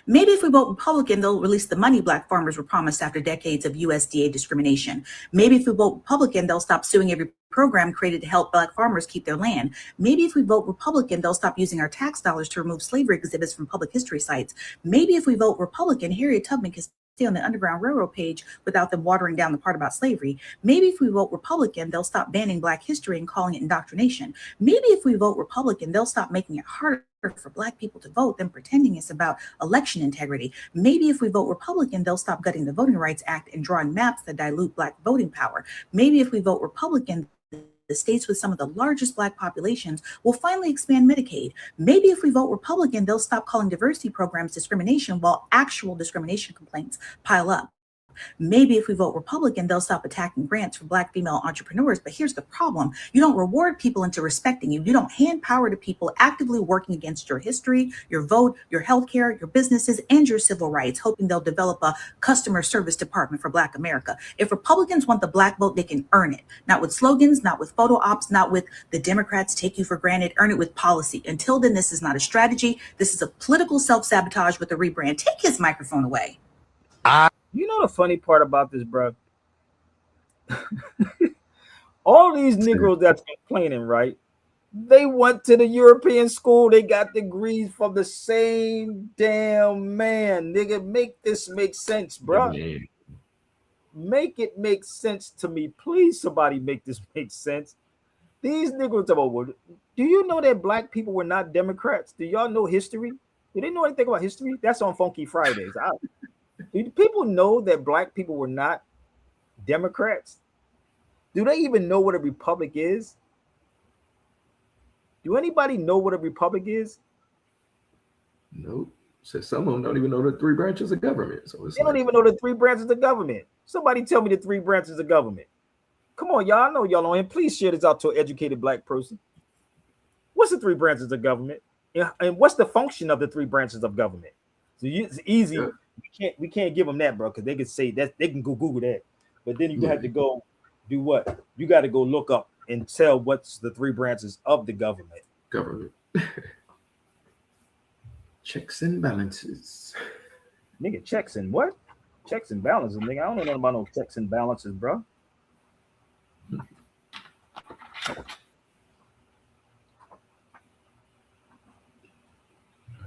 Maybe if we vote Republican, they'll release the money black farmers were promised after decades of USDA discrimination. Maybe if we vote Republican, they'll stop suing every program created to help black farmers keep their land. Maybe if we vote Republican, they'll stop using our tax dollars to remove slavery exhibits from public history sites. Maybe if we vote Republican, Harriet Tubman can stay on the Underground Railroad page without them watering down the part about slavery. Maybe if we vote Republican, they'll stop banning black history and calling it indoctrination. Maybe if we vote Republican, they'll stop making it harder for black people to vote than pretending it's about election integrity. Maybe if we vote Republican, they'll stop gutting the Voting Rights Act and drawing maps that dilute black voting power. Maybe if we vote Republican, the states with some of the largest black populations will finally expand Medicaid. Maybe if we vote Republican, they'll stop calling diversity programs discrimination while actual discrimination complaints pile up. Maybe if we vote Republican, they'll stop attacking grants for black female entrepreneurs. But here's the problem. You don't reward people into respecting you. You don't hand power to people actively working against your history, your vote, your healthcare, your businesses, and your civil rights, hoping they'll develop a customer service department for Black America. If Republicans want the black vote, they can earn it. Not with slogans, not with photo ops, not with the Democrats take you for granted. Earn it with policy. Until then, this is not a strategy. This is a political self-sabotage with a rebrand. Take his microphone away. You know the funny part about this, bro? All these Negroes that's complaining, right? They went to the European school. They got degrees from the same damn man. Nigga, make this make sense, bro. Make it make sense to me. Please, somebody make this make sense. These niggas talk about, do you know that black people were not Democrats? Do y'all know history? Do they know anything about history? That's on Funky Fridays. Do people know that black people were not Democrats? Do they even know what a republic is? Do anybody know what a republic is? Nope. So some of them don't even know the three branches of government. So they don't even know the three branches of government. Somebody tell me the three branches of government. Come on, y'all. I know y'all on here. Please share this out to an educated black person. What's the three branches of government? And what's the function of the three branches of government? So it's easy. Yeah. We can't give them that, bro, because they can say that they can go Google that. But then you have to go do what? You got to go look up and tell what's the three branches of the government. Checks and balances. Nigga, checks and what? Checks and balances, nigga. I don't know nothing about no checks and balances, bro.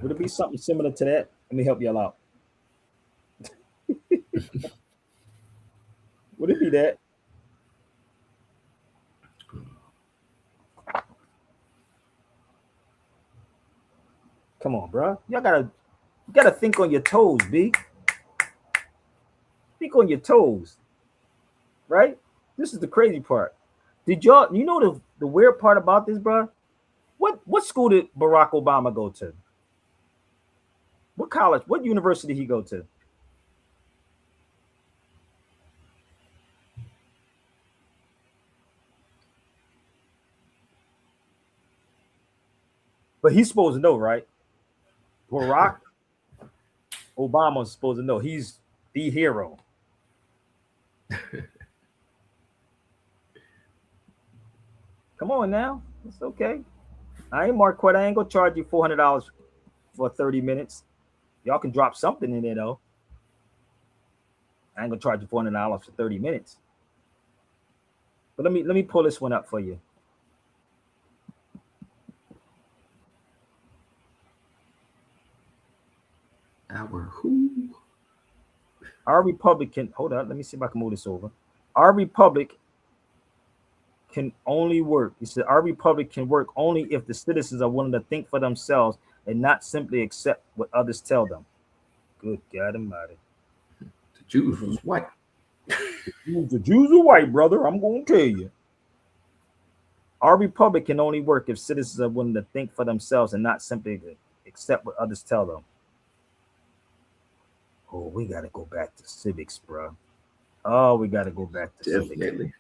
Would it be something similar to that? Let me help y'all out. Would it be that? Come on, bro. Y'all gotta think on your toes, B. Think on your toes, right? This is the crazy part. Did y'all, you know the weird part about this, bro? What school did Barack Obama go to? What college? What university did he go to? But he's supposed to know, right? Barack Obama's supposed to know. He's the hero. Come on now. It's okay. I ain't Marquette. I ain't gonna charge you $400 for 30 minutes. Y'all can drop something in there though. I ain't gonna charge you $400 for 30 minutes. But let me pull this one up for you. Our republic can hold on. Let me see if I can move this over. Our republic can only work. He said our republic can work only if the citizens are willing to think for themselves and not simply accept what others tell them. Good God Almighty. The Jews was white. The Jews are white, brother. I'm going to tell you. Our republic can only work if citizens are willing to think for themselves and not simply accept what others tell them. Oh, we got to go back to civics, bro. Oh, we got to go back to civics.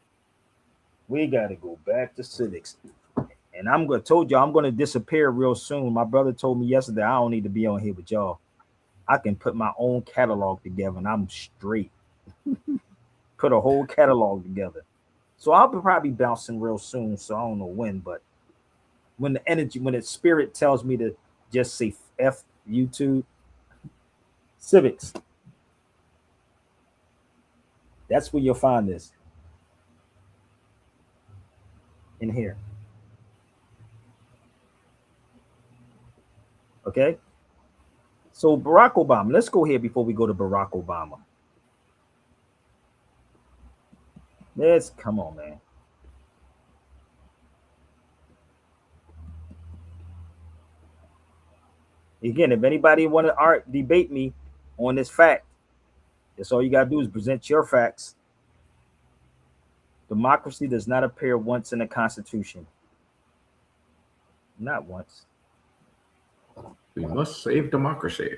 We got to go back to civics. And told y'all I'm going to disappear real soon. My brother told me yesterday I don't need to be on here with y'all. I can put my own catalog together and I'm straight. Put a whole catalog together. So I'll probably be bouncing real soon. So I don't know when, but when the spirit tells me to just say F YouTube, civics. That's where you'll find this. In here. Okay. So Barack Obama, let's go here before we go to Barack Obama. Come on, man. Again, if anybody want to debate me on this fact, that's all you got to do is present your facts. Democracy does not appear once in the Constitution. Not once. We must save democracy.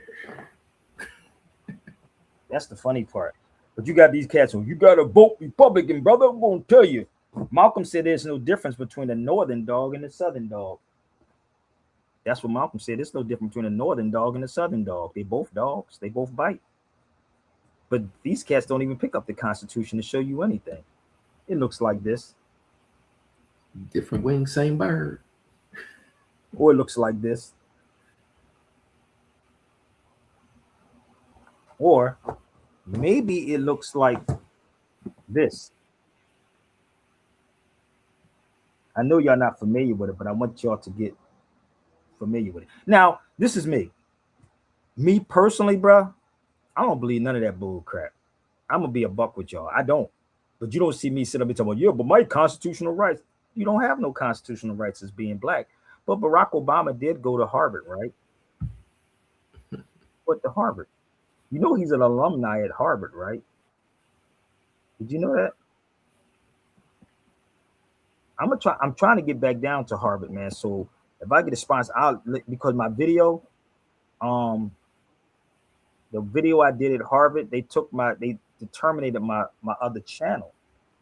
That's the funny part. But you got these cats who you got to vote Republican, brother. I'm going to tell you. Malcolm said there's no difference between the northern dog and the southern dog. That's what Malcolm said. There's no difference between a northern dog and a southern dog. They both dogs. They both bite. But these cats don't even pick up the Constitution to show you anything. It looks like this. Different wings, same bird. Or it looks like this. Or maybe it looks like this. I know y'all not familiar with it, but I want y'all to get familiar with it. Now, this is me. Me personally, bro, I don't believe none of that bull crap. I'm gonna be a buck with y'all. I don't, but you don't see me sit up and talk about, yeah, but my constitutional rights. You don't have no constitutional rights as being black. But Barack Obama did go to Harvard, right? What to Harvard? You know he's an alumni at Harvard, right? Did you know that? I'm trying to get back down to Harvard, man. So if I get a sponsor, because my video, um, the video I did at Harvard, they terminated my other channel,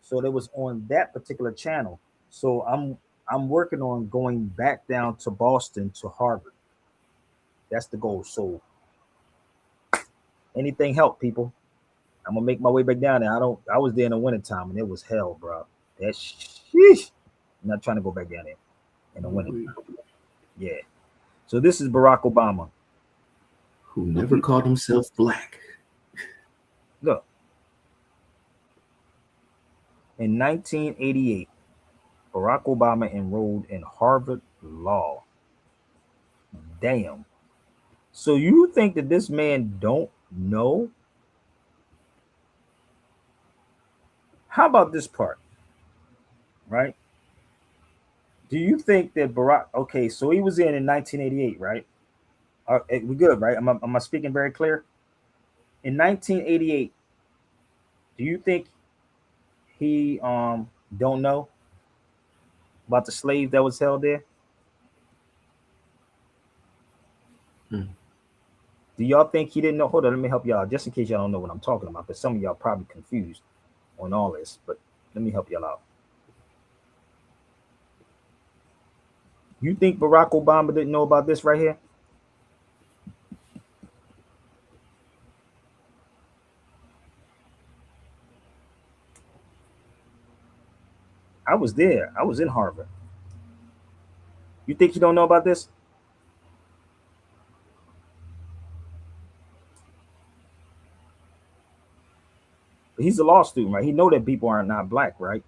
so it was on that particular channel. So I'm working on going back down to Boston to Harvard. That's the goal. So anything help, people. I'm gonna make my way back down there. I was there in the wintertime and it was hell, bro. Sheesh. I'm not trying to go back down there in the winter. Yeah. So this is Barack Obama, who never called himself black. Look. In 1988, Barack Obama enrolled in Harvard Law. Damn. So you think that this man don't know? How about this part? Right? Do you think that Barack, okay, so he was in 1988, right? We good, right? Am I speaking very clear? In 1988, do you think he don't know about the slave that was held there? Do y'all think he didn't know? Hold on, let me help y'all, just in case y'all don't know what I'm talking about, because some of y'all probably confused on all this, but let me help y'all out. You think Barack Obama didn't know about this right here? I was there. I was in Harvard. You think he don't know about this? He's a law student, right? He know that people are not black, right?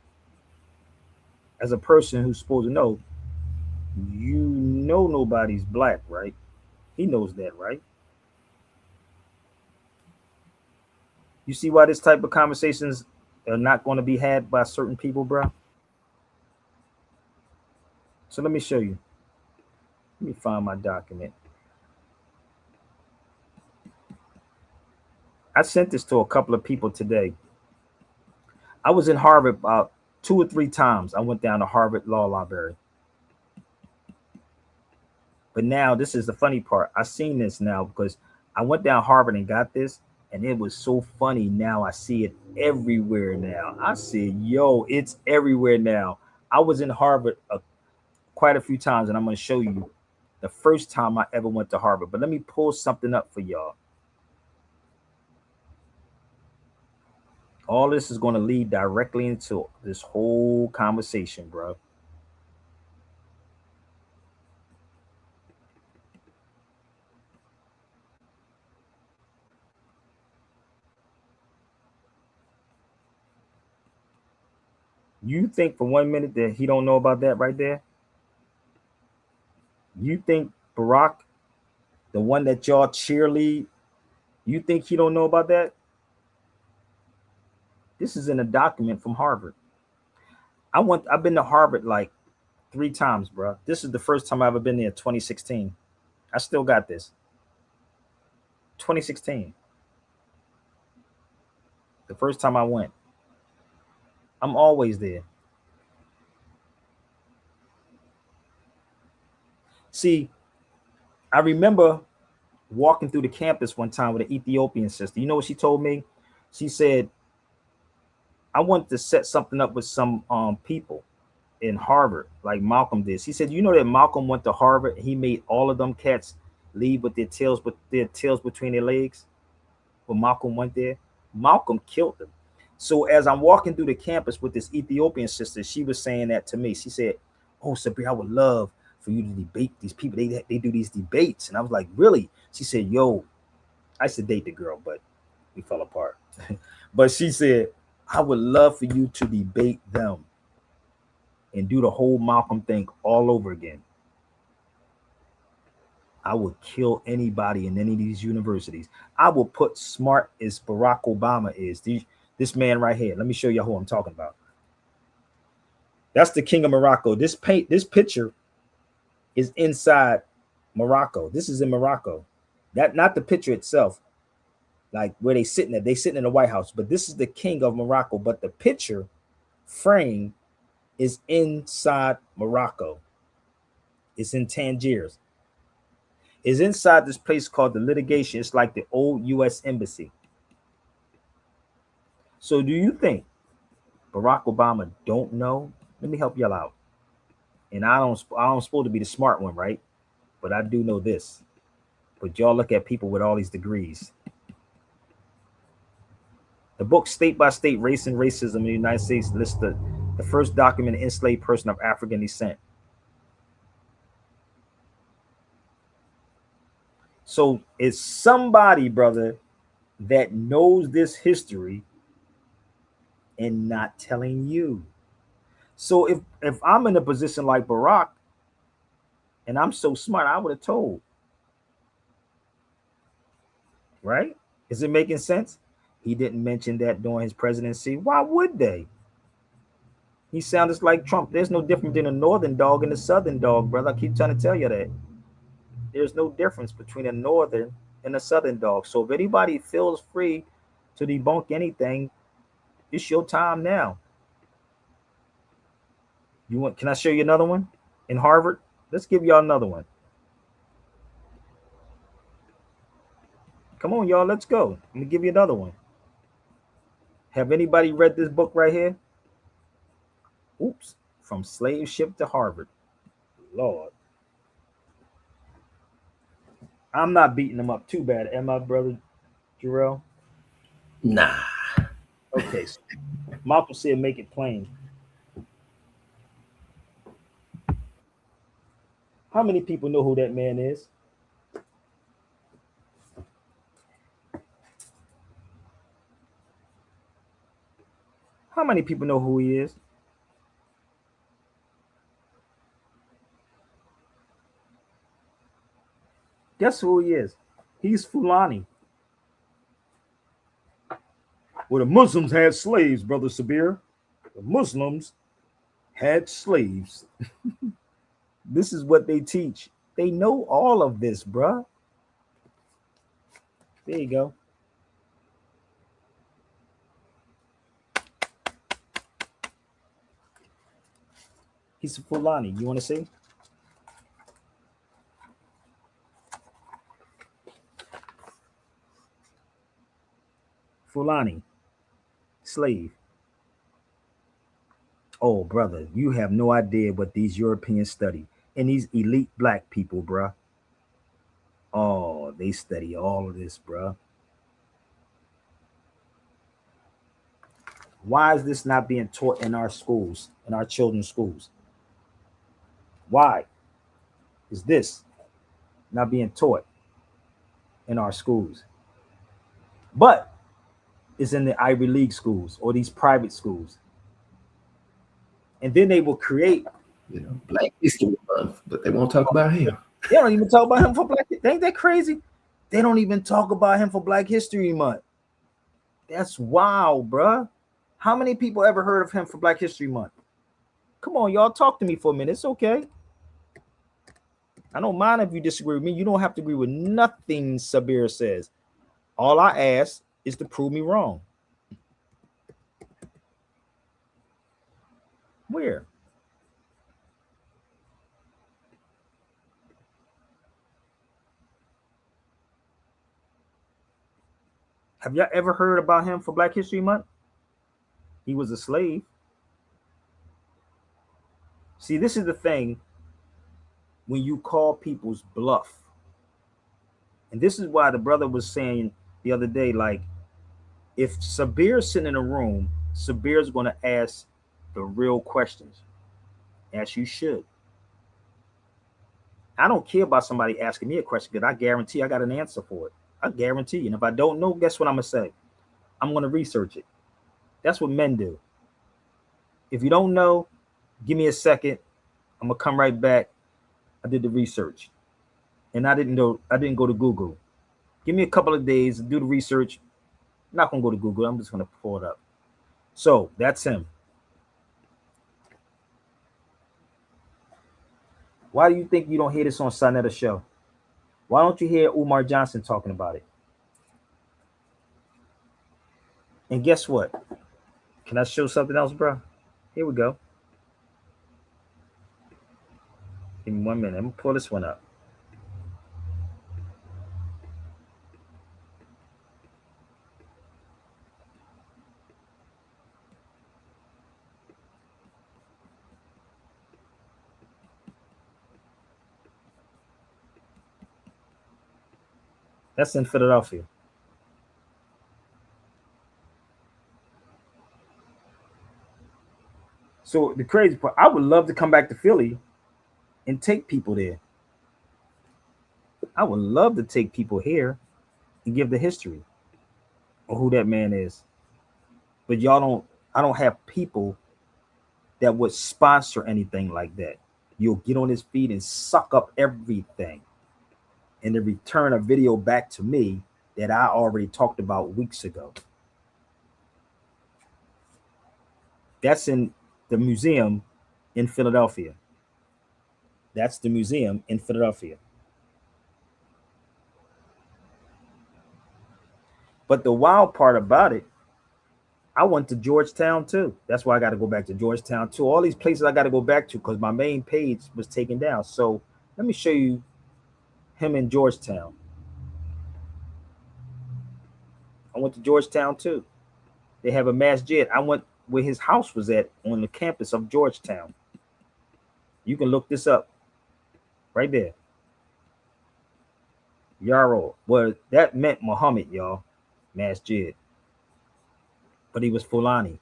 As a person who's supposed to know, you know nobody's black, right? He knows that, right? You see why this type of conversations are not going to be had by certain people, bro? So let me show you. Let me find my document. I sent this to a couple of people today. I was in Harvard about 2 or 3 times. I went down to Harvard Law Library. But now this is the funny part. I seen this now because I went down Harvard and got this, and it was so funny. Now I see it everywhere now. I said, yo, it's everywhere now. I was in Harvard quite a few times, and I'm going to show you the first time I ever went to Harvard. But let me pull something up for y'all. All this is going to lead directly into this whole conversation, bro. You think for 1 minute that he don't know about that right there? You think Barack, the one that y'all cheerlead, you think he don't know about that? This is in a document from Harvard. I've been to Harvard like 3 times, bro. This is the first time I've ever been there, 2016. I still got this. 2016. The first time I went. I'm always there. See, I remember walking through the campus one time with an Ethiopian sister. You know what she told me? She said, I want to set something up with some people in Harvard, like Malcolm did. She said, you know that Malcolm went to Harvard. He made all of them cats leave with their tails between their legs. When Malcolm went there, Malcolm killed them. So as I'm walking through the campus with this Ethiopian sister, she was saying that to me. She said, oh, Sabir, I would love for you to debate these people. They do these debates. And I was like, really? She said, yo, I used to date the girl, but we fell apart. But she said, I would love for you to debate them and do the whole Malcolm thing all over again. I would kill anybody in any of these universities. I will put smart as Barack Obama is. This man right here. Let me show you who I'm talking about. That's the king of Morocco. This picture is inside Morocco. This is in Morocco. That not the picture itself, like where they sitting at. They sitting in the White House, but this is the king of Morocco. But the picture frame is inside Morocco. It's in Tangiers. It's inside this place called the Litigation. It's like the old U.S. Embassy. So do you think Barack Obama don't know? Let me help y'all out. And I don't supposed to be the smart one, right? But I do know this. But y'all look at people with all these degrees. The book State by State, Race and Racism in the United States lists the first documented enslaved person of African descent. So it's somebody, brother, that knows this history and not telling you. So if I'm in a position like Barack and I'm so smart, I would have told. Right? Is it making sense? He didn't mention that during his presidency. Why would they? He sounds like Trump. There's no difference between a northern dog and a southern dog, brother. I keep trying to tell you that. There's no difference between a northern and a southern dog. So if anybody feels free to debunk anything, it's your time now. Can I show you another one in Harvard? Let's give y'all another one. Come on, y'all, let's go. Let me give you another one. Have anybody read this book right here? Oops, From Slave Ship to Harvard. Lord. I'm not beating them up too bad, am I, brother Jarrell? Nah. Okay, so Malcolm said make it plain. How many people know who that man is? How many people know who he is? Guess who he is? He's Fulani. Well, the Muslims had slaves, brother Sabir. The Muslims had slaves. This is what they teach. They know all of this, bruh. There you go. He's a Fulani. You want to see? Fulani, slave. Oh, brother, you have no idea what these Europeans study. And these elite black people, bruh. Oh, they study all of this, bruh. Why is this not being taught in our schools, in our children's schools? Why is this not being taught in our schools? But it's in the Ivy League schools or these private schools. And then they will create, Black History Month, but they won't talk about him. They don't even talk about him for Black. Ain't that crazy? They don't even talk about him for Black History Month. That's wild, bruh. How many people ever heard of him for Black History Month? Come on, y'all, talk to me for a minute. It's okay. I don't mind if you disagree with me. You don't have to agree with nothing Sabir says. All I ask is to prove me wrong. Where? Have y'all ever heard about him for Black History Month? He was a slave. See, this is the thing when you call people's bluff. And this is why the brother was saying the other day, like, if Sabir's sitting in a room, Sabir's going to ask the real questions, as you should. I don't care about somebody asking me a question because I guarantee I got an answer for it. I guarantee. And if I don't know, guess what I'm going to say? I'm going to research it. That's what men do. If you don't know, give me a second. I'm going to come right back. I did the research. and I didn't go to Google. Give me a couple of days to do the research. I'm not gonna go to Google. I'm just gonna pull it up. So that's him. Why do you think you don't hear this on Sonetta Show? Why don't you hear Umar Johnson talking about it? And guess what? Can I show something else, bro? Here we go. Give me 1 minute. I'm gonna pull this one up. That's in Philadelphia. So the crazy part, I would love to come back to Philly and take people there. I would love to take people here and give the history of who that man is. But I don't have people that would sponsor anything like that. You'll get on his feed and suck up everything and then return a video back to me that I already talked about weeks ago. That's in the museum in Philadelphia. That's the museum in Philadelphia. But the wild part about it, I went to Georgetown too. That's why I got to go back to Georgetown too. All these places I got to go back to because my main page was taken down. So let me show you him in Georgetown. I went to Georgetown too. They have a masjid. I went where his house was at on the campus of Georgetown. You can look this up right there. Yarrow. Well, that meant Muhammad, y'all. Masjid. But he was Fulani.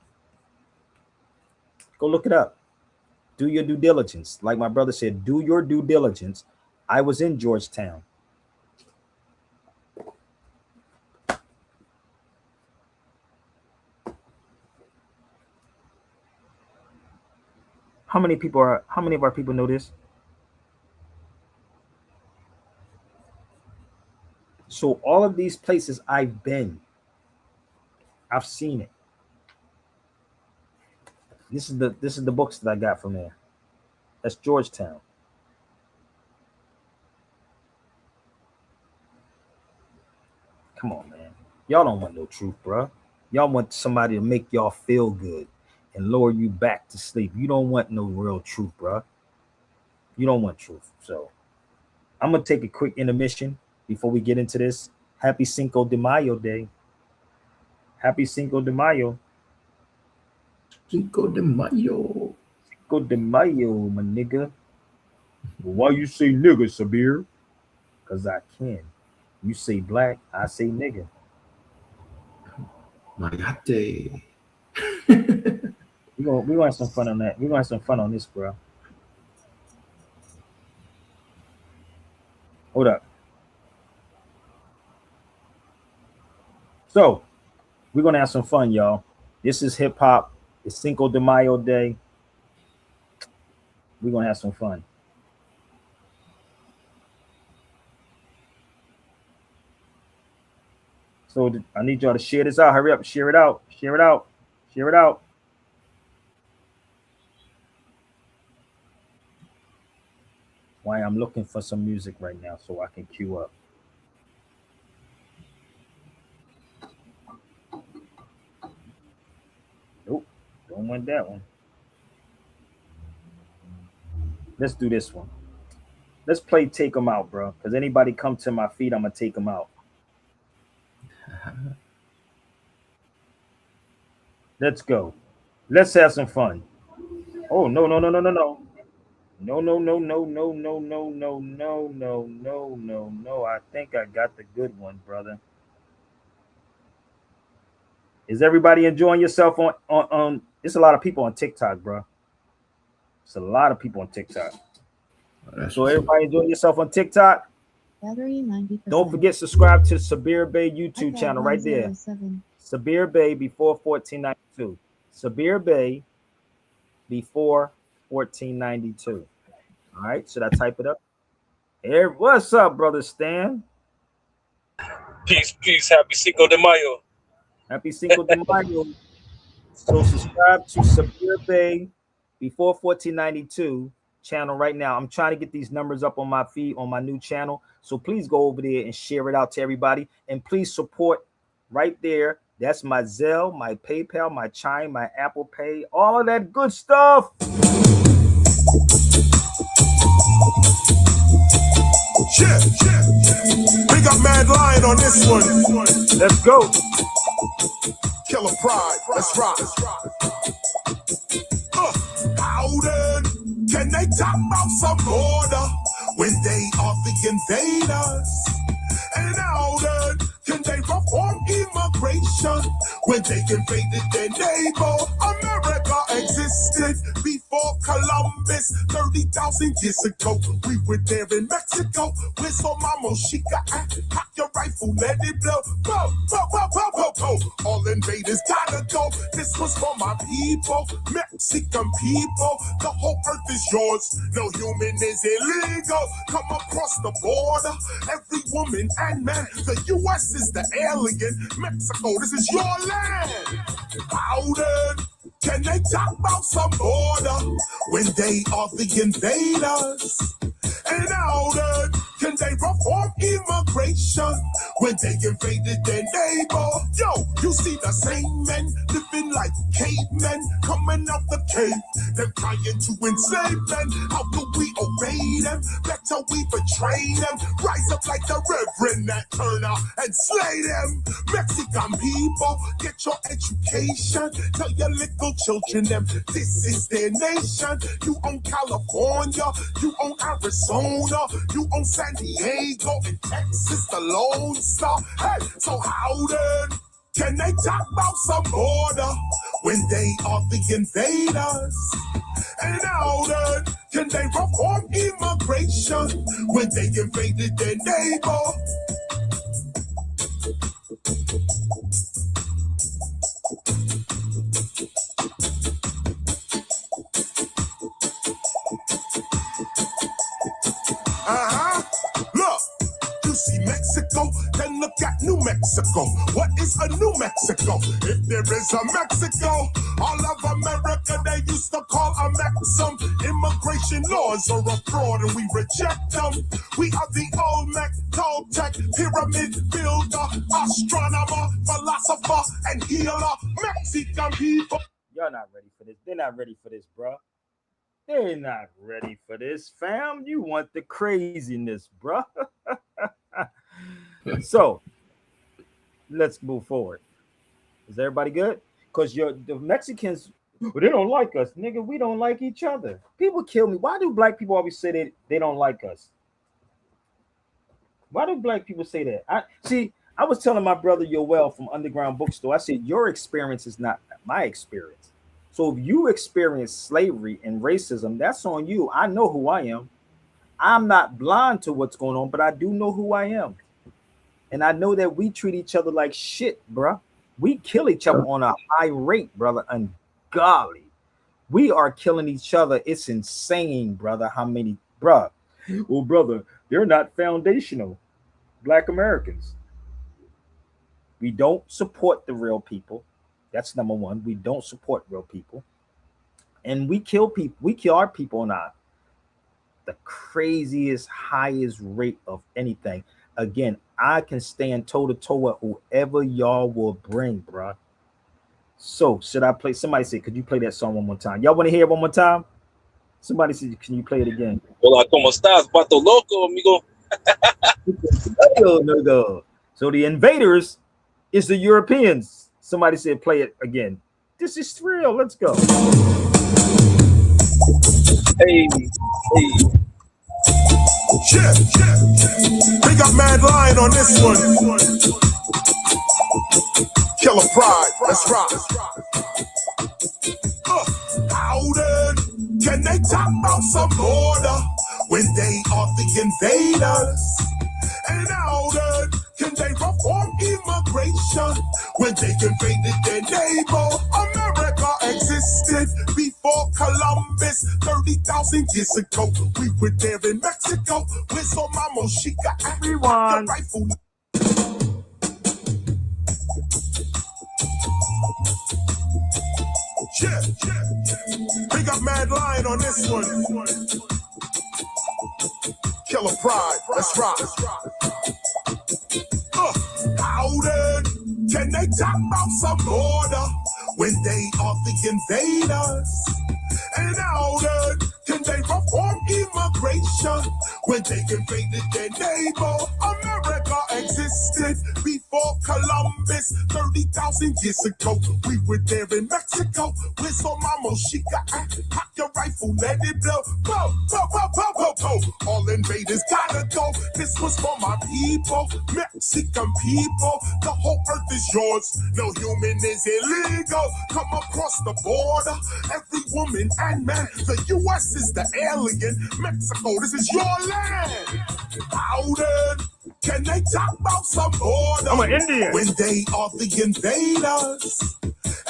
Go look it up. Do your due diligence. Like my brother said, do your due diligence. I was in Georgetown. How many of our people know this? So all of these places I've been, I've seen it. This is the books that I got from there. That's Georgetown. Come on, man. Y'all don't want no truth, bro. Y'all want somebody to make y'all feel good and lower you back to sleep. You don't want no real truth, bro. You don't want truth. So I'm gonna take a quick intermission before we get into this. Happy Cinco de Mayo day. Happy Cinco de Mayo. Cinco de Mayo. Cinco de Mayo, my nigga. Well, why you say nigga, Sabir? Because I can. You say black, I say nigga. Mayate. We're gonna have some fun on that. We're gonna have some fun on this, bro. Hold up. So we're gonna have some fun, y'all. This is hip hop. It's Cinco de Mayo day. We're gonna have some fun. So I need y'all to share this out. Hurry up, share it out, share it out, share it out. Why I'm looking for some music right now so I can queue up. Nope, don't want that one. Let's do this one. Let's play Take Them Out, bro. Because anybody come to my feet, I'm going to take them out. Let's go. Let's have some fun. Oh, no, no, no, no, no, no. No, no, no, no, no, no, no, no, no, no, no, no, no. I think I got the good one, brother. Is everybody enjoying yourself on it's a lot of people on TikTok, bro. It's a lot of people on TikTok. So everybody enjoying yourself on TikTok? Battery 90%. Don't forget subscribe to Sabir Bey YouTube channel right there. Sabir Bey before 1492. Sabir Bey before 1492. All right, should I type it up? Hey, what's up, brother Stan? Peace, peace. Happy Cinco de Mayo. Happy Cinco de Mayo. So subscribe to Sabir Bey before 1492 channel right now. I'm trying to get these numbers up on my feed on my new channel. So please go over there and share it out to everybody. And please support right there. That's my Zelle, my PayPal, my Chime, my Apple Pay, all of that good stuff. Yeah. Big up Mad Lion on this one. Let's go. Killer Pride. Let's rock. How then can they talk about some border when they are the invaders? And how then can they reform immigration when they invaded their neighbor? America existed before Columbus 30,000 years ago. We were there in Mexico. Where's your mama Chica at? Cock your rifle, let it blow. Go, go, go, go, go, go. All invaders gotta go. This was for my people, Mexican people. The whole earth is yours. No human is illegal. Come across the border. Every woman and man. The U.S. is the alien. Mexico, this is your land. How then can they talk about some border when they are the invaders? And how then can they reform immigration when they invaded their neighbor? Yo, you see the same men living like cavemen coming out the cave. They're trying to enslave men. How do we obey them? Better we betray them. Rise up like the Reverend Nat Turner and slay them. Mexican people, get your education. Tell your little children them this is their nation. You own California, you own Arizona, you own San Diego, and Texas, the Lone Star. Hey, so how then can they talk about some border when they are the invaders? And how then can they reform immigration when they invaded their neighbor? Look, you see Mexico, then look at New Mexico. What is a New Mexico? If there is a Mexico, all of America they used to call a maxim. Immigration laws are a fraud and we reject them. We are the Olmec, Toltec, pyramid builder, astronomer, philosopher, and healer. Mexican people. Y'all not ready for this. They're not ready for this, bro. They're not ready for this, fam. You want the craziness, bro. So, let's move forward. Is everybody good? Because the Mexicans, well, they don't like us. Nigga, we don't like each other. People kill me. Why do black people always say they don't like us? Why do black people say that? I was telling my brother Yoel from Underground Bookstore, I said, your experience is not my experience. So if you experience slavery and racism, that's on you. I know who I am. I'm not blind to what's going on, but I do know who I am. And I know that we treat each other like shit, bro. We kill each other on a high rate, brother. And golly, we are killing each other. It's insane, brother. How many, bro? Well, brother, they're not foundational. Black Americans. We don't support the real people. That's number one. We don't support real people. And we kill people. We kill our people on the craziest, highest rate of anything. Again, I can stand toe-to-toe with whoever y'all will bring, bro. So, should I play? Somebody said, could you play that song one more time? Y'all want to hear it one more time? Somebody said, can you play it again? Hola, ¿cómo estás, vato loco, amigo? So the invaders is the Europeans. Somebody said, play it again. This is real. Let's go. Hey. Yeah. Big up Mad Lion on this one. Killer Pride. Let's rock. How then can they talk about some border when they are the invaders? And how then can they reform immigration when they invaded their neighbor? America existed before before Columbus, 30,000 years ago. We were there in Mexico. With some mama, she got everyone. Rifle. Yeah. Big up Mad Lion on this one. Killer Pride, let's rock. How then can they talk about some border when they are the invaders? And how then can they reform immigration when they invaded their neighbor? America existed before Columbus, 30,000 years ago. We were there in Mexico with some mama, she got pop your rifle, let it blow. Go, go, go, go, go, go. All invaders gotta go. This was for my people, Mexican people. The whole earth is yours. No human is illegal. Come across the border, every woman and man. The U.S. is the alien. Mexico, this is your land. How then can they talk about some border? I'm an Indian. When they are the invaders?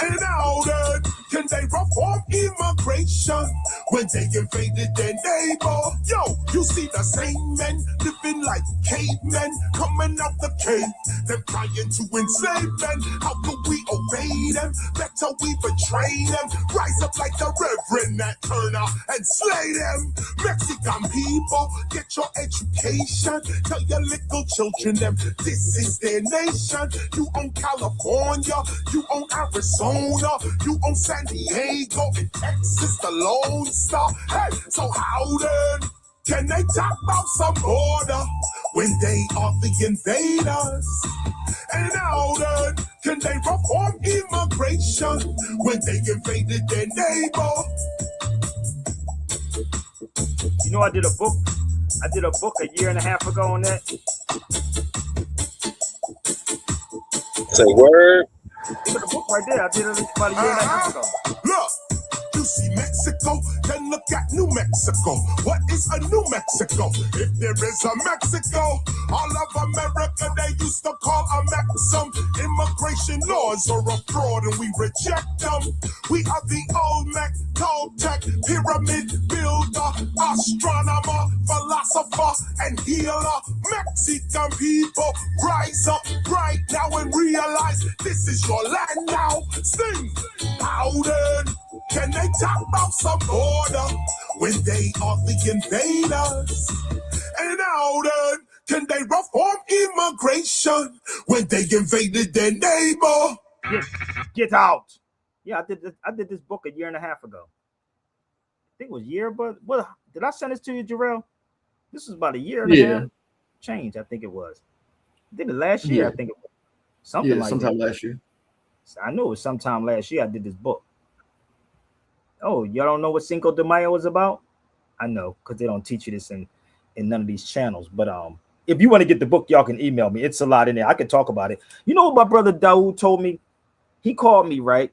And how then can they reform immigration when they invaded their neighbor? Yo, you see the same men living like cavemen coming out the cave. Them trying to enslave men. How can we obey them? Better we betray them. Rise up like the Reverend Nat Turner and slay them. Mexican people, get your education. Tell your little children them this is their nation. You own California, you own Arizona, you own San Diego, and Texas, the Lone Star. Hey, so how then can they talk about some border when they are the invaders? And how then can they reform immigration when they invaded their neighbor? You know, I did a book a year and a half ago on that. Say word. Look at the book right there. I did it about a year and a half ago. Look, you see Mexico, then look at New Mexico. What is a New Mexico? If there is a Mexico, all of America they used to call a maxim. Immigration laws are a fraud and we reject them. We are the Olmec, Toltec, pyramid builder, astronomer, philosopher, and healer. Mexican people, rise up right now and realize this is your land now. Sing, how then can they talk about some border when they are the invaders? And how then can they reform immigration when they invaded their neighbor? Get out. Yeah, I did this book a year and a half ago. I think it was a year, but what did I send this to you, Jarrell? This was about a year and a half. Change, I think it was. I did it last year, I think it was. Something like sometime that. last year. I know it was sometime last year I did this book. Oh, y'all don't know what Cinco de Mayo is about? I know, because they don't teach you this in none of these channels. But if you want to get the book, y'all can email me. It's a lot in there. I could talk about it. You know what my brother Daoud told me? He called me, right?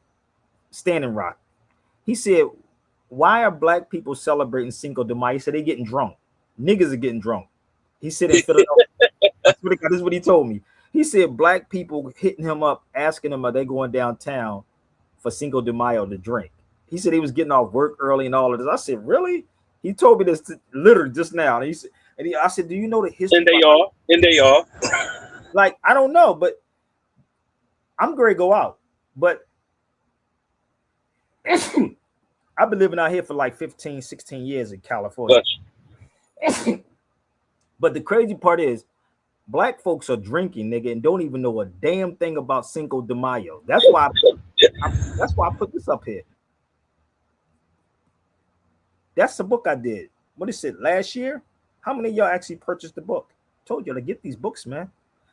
Standing Rock. He said, why are black people celebrating Cinco de Mayo? He said they're getting drunk. Niggas are getting drunk. He said in Philadelphia. This is what he told me. He said black people hitting him up, asking him, are they going downtown for Cinco de Mayo to drink? He said he was getting off work early and all of this. I said, really? He told me this literally just now. And I said, do you know the history? And they are. Like, I don't know, but I'm going to go out. But I've been living out here for like 15, 16 years in California. But the crazy part is, black folks are drinking, nigga, and don't even know a damn thing about Cinco de Mayo. That's why I put this up here. That's the book I did. What is it, last year? How many of y'all actually purchased the book? Told you to get these books, man.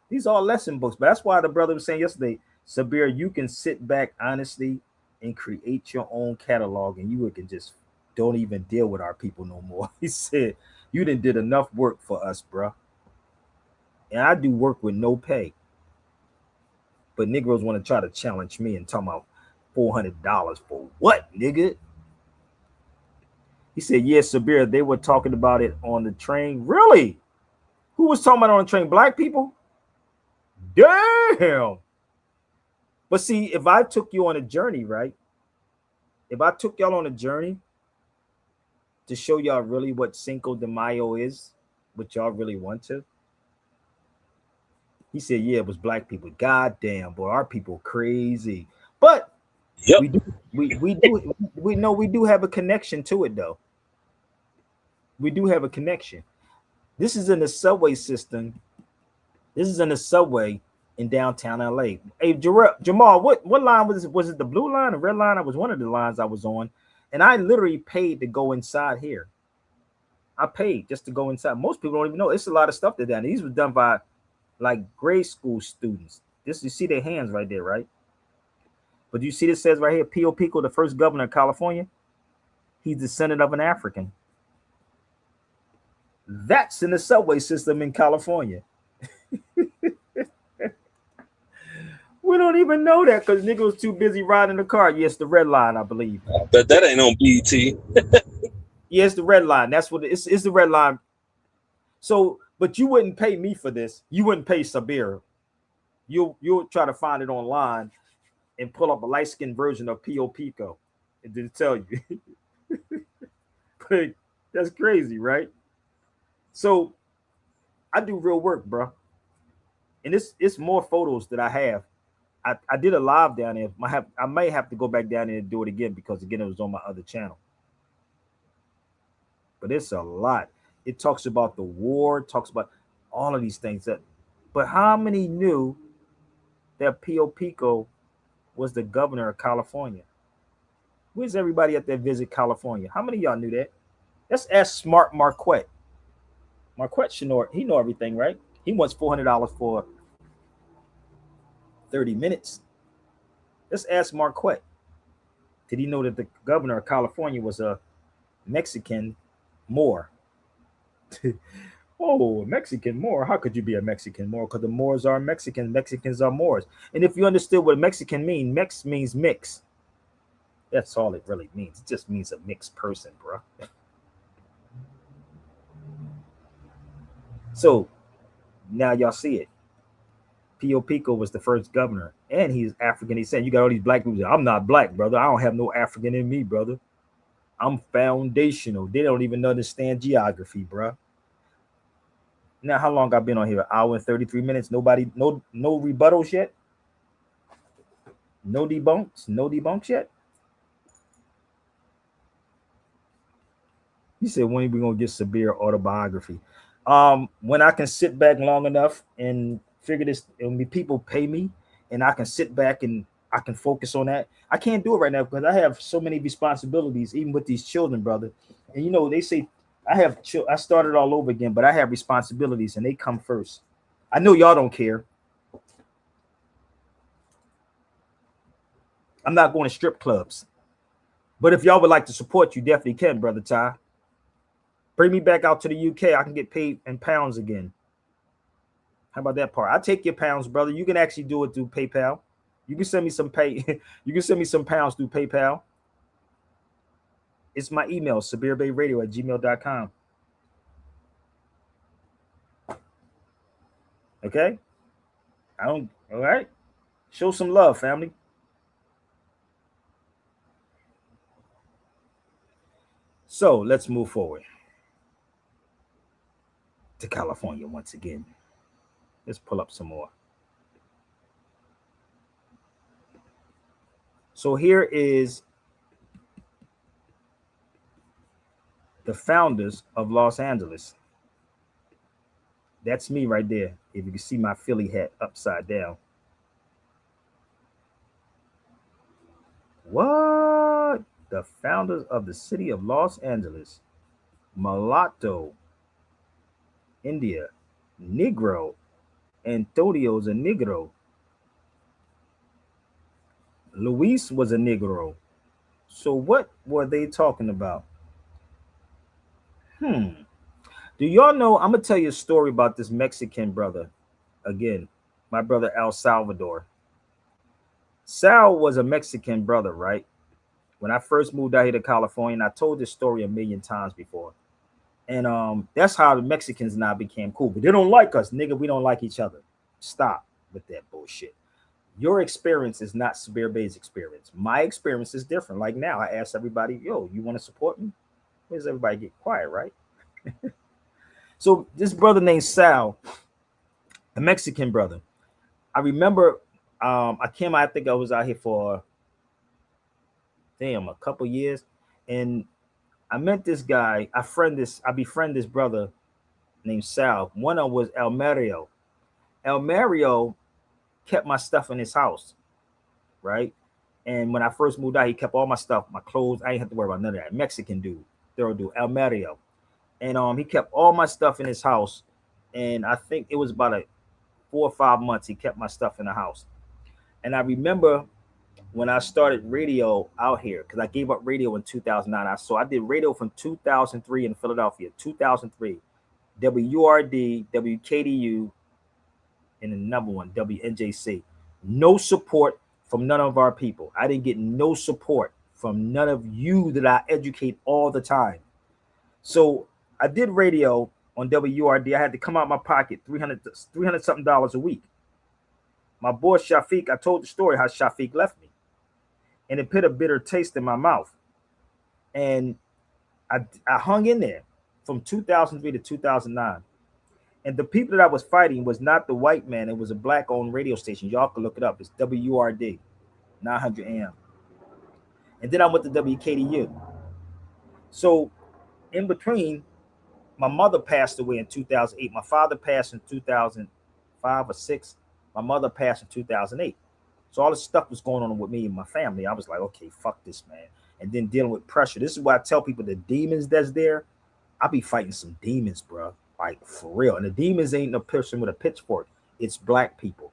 These are all lesson books. But that's why the brother was saying yesterday, Sabir, you can sit back honestly and create your own catalog, and you can just don't even deal with our people no more. He said, you done did enough work for us, bro. And I do work with no pay. But Negroes want to try to challenge me and talk about $400 for what, nigga? He said, yes, Sabir, they were talking about it on the train. Really? Who was talking about it on the train? Black people? Damn. But see, if I took you on a journey, right? if I took y'all on a journey to show y'all really what Cinco de Mayo is, what y'all really want to. He said, yeah, it was black people. God damn, boy, our people crazy. But Yep. we know we do have a connection to it though. We do have a connection. This is in the subway system. This is in the subway in downtown LA. Hey, Jamal, what line was it? Was it the blue line, the red line? I was one of the lines I was on, and I literally paid to go inside here. I paid just to go inside. Most people don't even know. It's a lot of stuff that done. These were done by like grade school students. This, you see their hands right there, right? But you see this says right here, Pio Pico, the first governor of California. He's descendant of an African. That's in the subway system in California. We don't even know that because nigga was too busy riding the car. Yes, the red line, I believe. But that ain't on BET. Yes, the red line. That's what it's the red line. So, but you wouldn't pay me for this. You wouldn't pay Sabir. You'll try to find it online and pull up a light-skinned version of Pio Pico. It didn't tell you. But that's crazy, right? So I do real work, bro. And it's more photos that I have. I did a live down there. I might have to go back down there and do it again because again it was on my other channel. But it's a lot. It talks about the war, talks about all of these things. But how many knew that Pio Pico was the governor of California? Where's everybody at that visit California? How many of y'all knew that? Let's ask Smart Marquette. Marquette should know. He know everything, right? He wants $400 for 30 minutes. Let's ask Marquette. Did he know that the governor of California was a Mexican Moor? Oh, a Mexican Moor. How could you be a Mexican Moor? Because the Moors are Mexicans. Mexicans are Moors. And if you understood what Mexican means, Mex means mix. That's all it really means. It just means a mixed person, bro. So now y'all see it. Pio Pico was the first governor, and he's African. He said, "You got all these black people. I'm not black, brother. I don't have no African in me, brother. I'm foundational." They don't even understand geography, bro. Now, how long I've been on here? An hour and 33 minutes. Nobody, no rebuttals yet. No debunks yet. He said, "When are we gonna get Sabir autobiography?" When I can sit back long enough and figure this, and people pay me, and I can sit back and I can focus on that. I can't do it right now because I have so many responsibilities, even with these children, brother. And you know, they say I started all over again, but I have responsibilities and they come first. I know y'all don't care. I'm not going to strip clubs, but if y'all would like to support, you definitely can, brother Ty. Bring me back out to the UK. I can get paid in pounds again. How about that part? I'll take your pounds, brother. You can actually do it through PayPal. You can send me some you can send me some pounds through PayPal. It's my email, SabirBeyRadio@gmail.com. Okay? All right? Show some love, family. So let's move forward to California once again. Let's pull up some more. So here is the founders of Los Angeles. That's me right there. If you can see my Philly hat upside down. What? The founders of the city of Los Angeles. Mulatto, India, Negro, Antonio's a Negro. Luis was a Negro. So what were they talking about? Do y'all know? I'm gonna tell you a story about this Mexican brother. Again, my brother El Salvador. Sal was a Mexican brother, right? When I first moved out here to California, and I told this story a million times before. And that's how the Mexicans and I became cool. But they don't like us, nigga. We don't like each other. Stop with that bullshit. Your experience is not Sabir Bey's experience. My experience is different. Like now, I ask everybody, yo, you want to support me? Where's everybody get quiet, right? So this brother named Sal, a Mexican brother. I remember I came out, I think I was out here for a couple years, and I met this guy. I befriend this brother named Sal. One of them was El Mario. El Mario kept my stuff in his house, right? And when I first moved out, he kept all my stuff, my clothes. I didn't have to worry about none of that. Mexican dude, thorough dude, El Mario. And he kept all my stuff in his house. And I think it was about 4 or 5 months he kept my stuff in the house. And I remember when I started radio out here, because I gave up radio in 2009. So I did radio from 2003 in Philadelphia, 2003, WRD, WKDU, and another one, WNJC. No support from none of our people. I didn't get no support from none of you that I educate all the time. So I did radio on WRD. I had to come out my pocket $300 something a week. My boy Shafiq, I told the story how Shafiq left me, and it put a bitter taste in my mouth. And I hung in there from 2003 to 2009. And the people that I was fighting was not the white man. It was a black-owned radio station. Y'all can look it up. It's WRD, 900 AM. And then I went to WKDU. So in between, my mother passed away in 2008. My father passed in 2005 or 6. My mother passed in 2008. So all this stuff was going on with me and my family. I was like, okay, fuck this, man. And then dealing with pressure. This is why I tell people the demons that's there, I be fighting some demons, bro. Like, for real. And the demons ain't no person with a pitchfork. It's black people.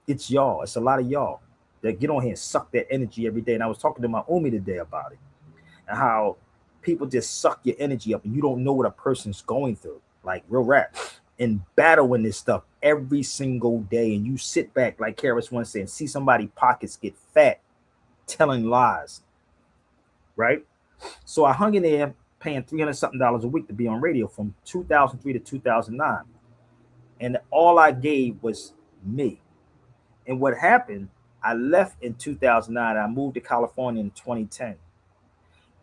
It's y'all. It's a lot of y'all that get on here and suck that energy every day. And I was talking to my Umi today about it. And how people just suck your energy up and you don't know what a person's going through. Like, real rap. And battling this stuff every single day. And you sit back, like Karis once said, and see somebody's pockets get fat telling lies. Right? So I hung in there paying $300 something a week to be on radio from 2003 to 2009. And all I gave was me. And what happened, I left in 2009. I moved to California in 2010.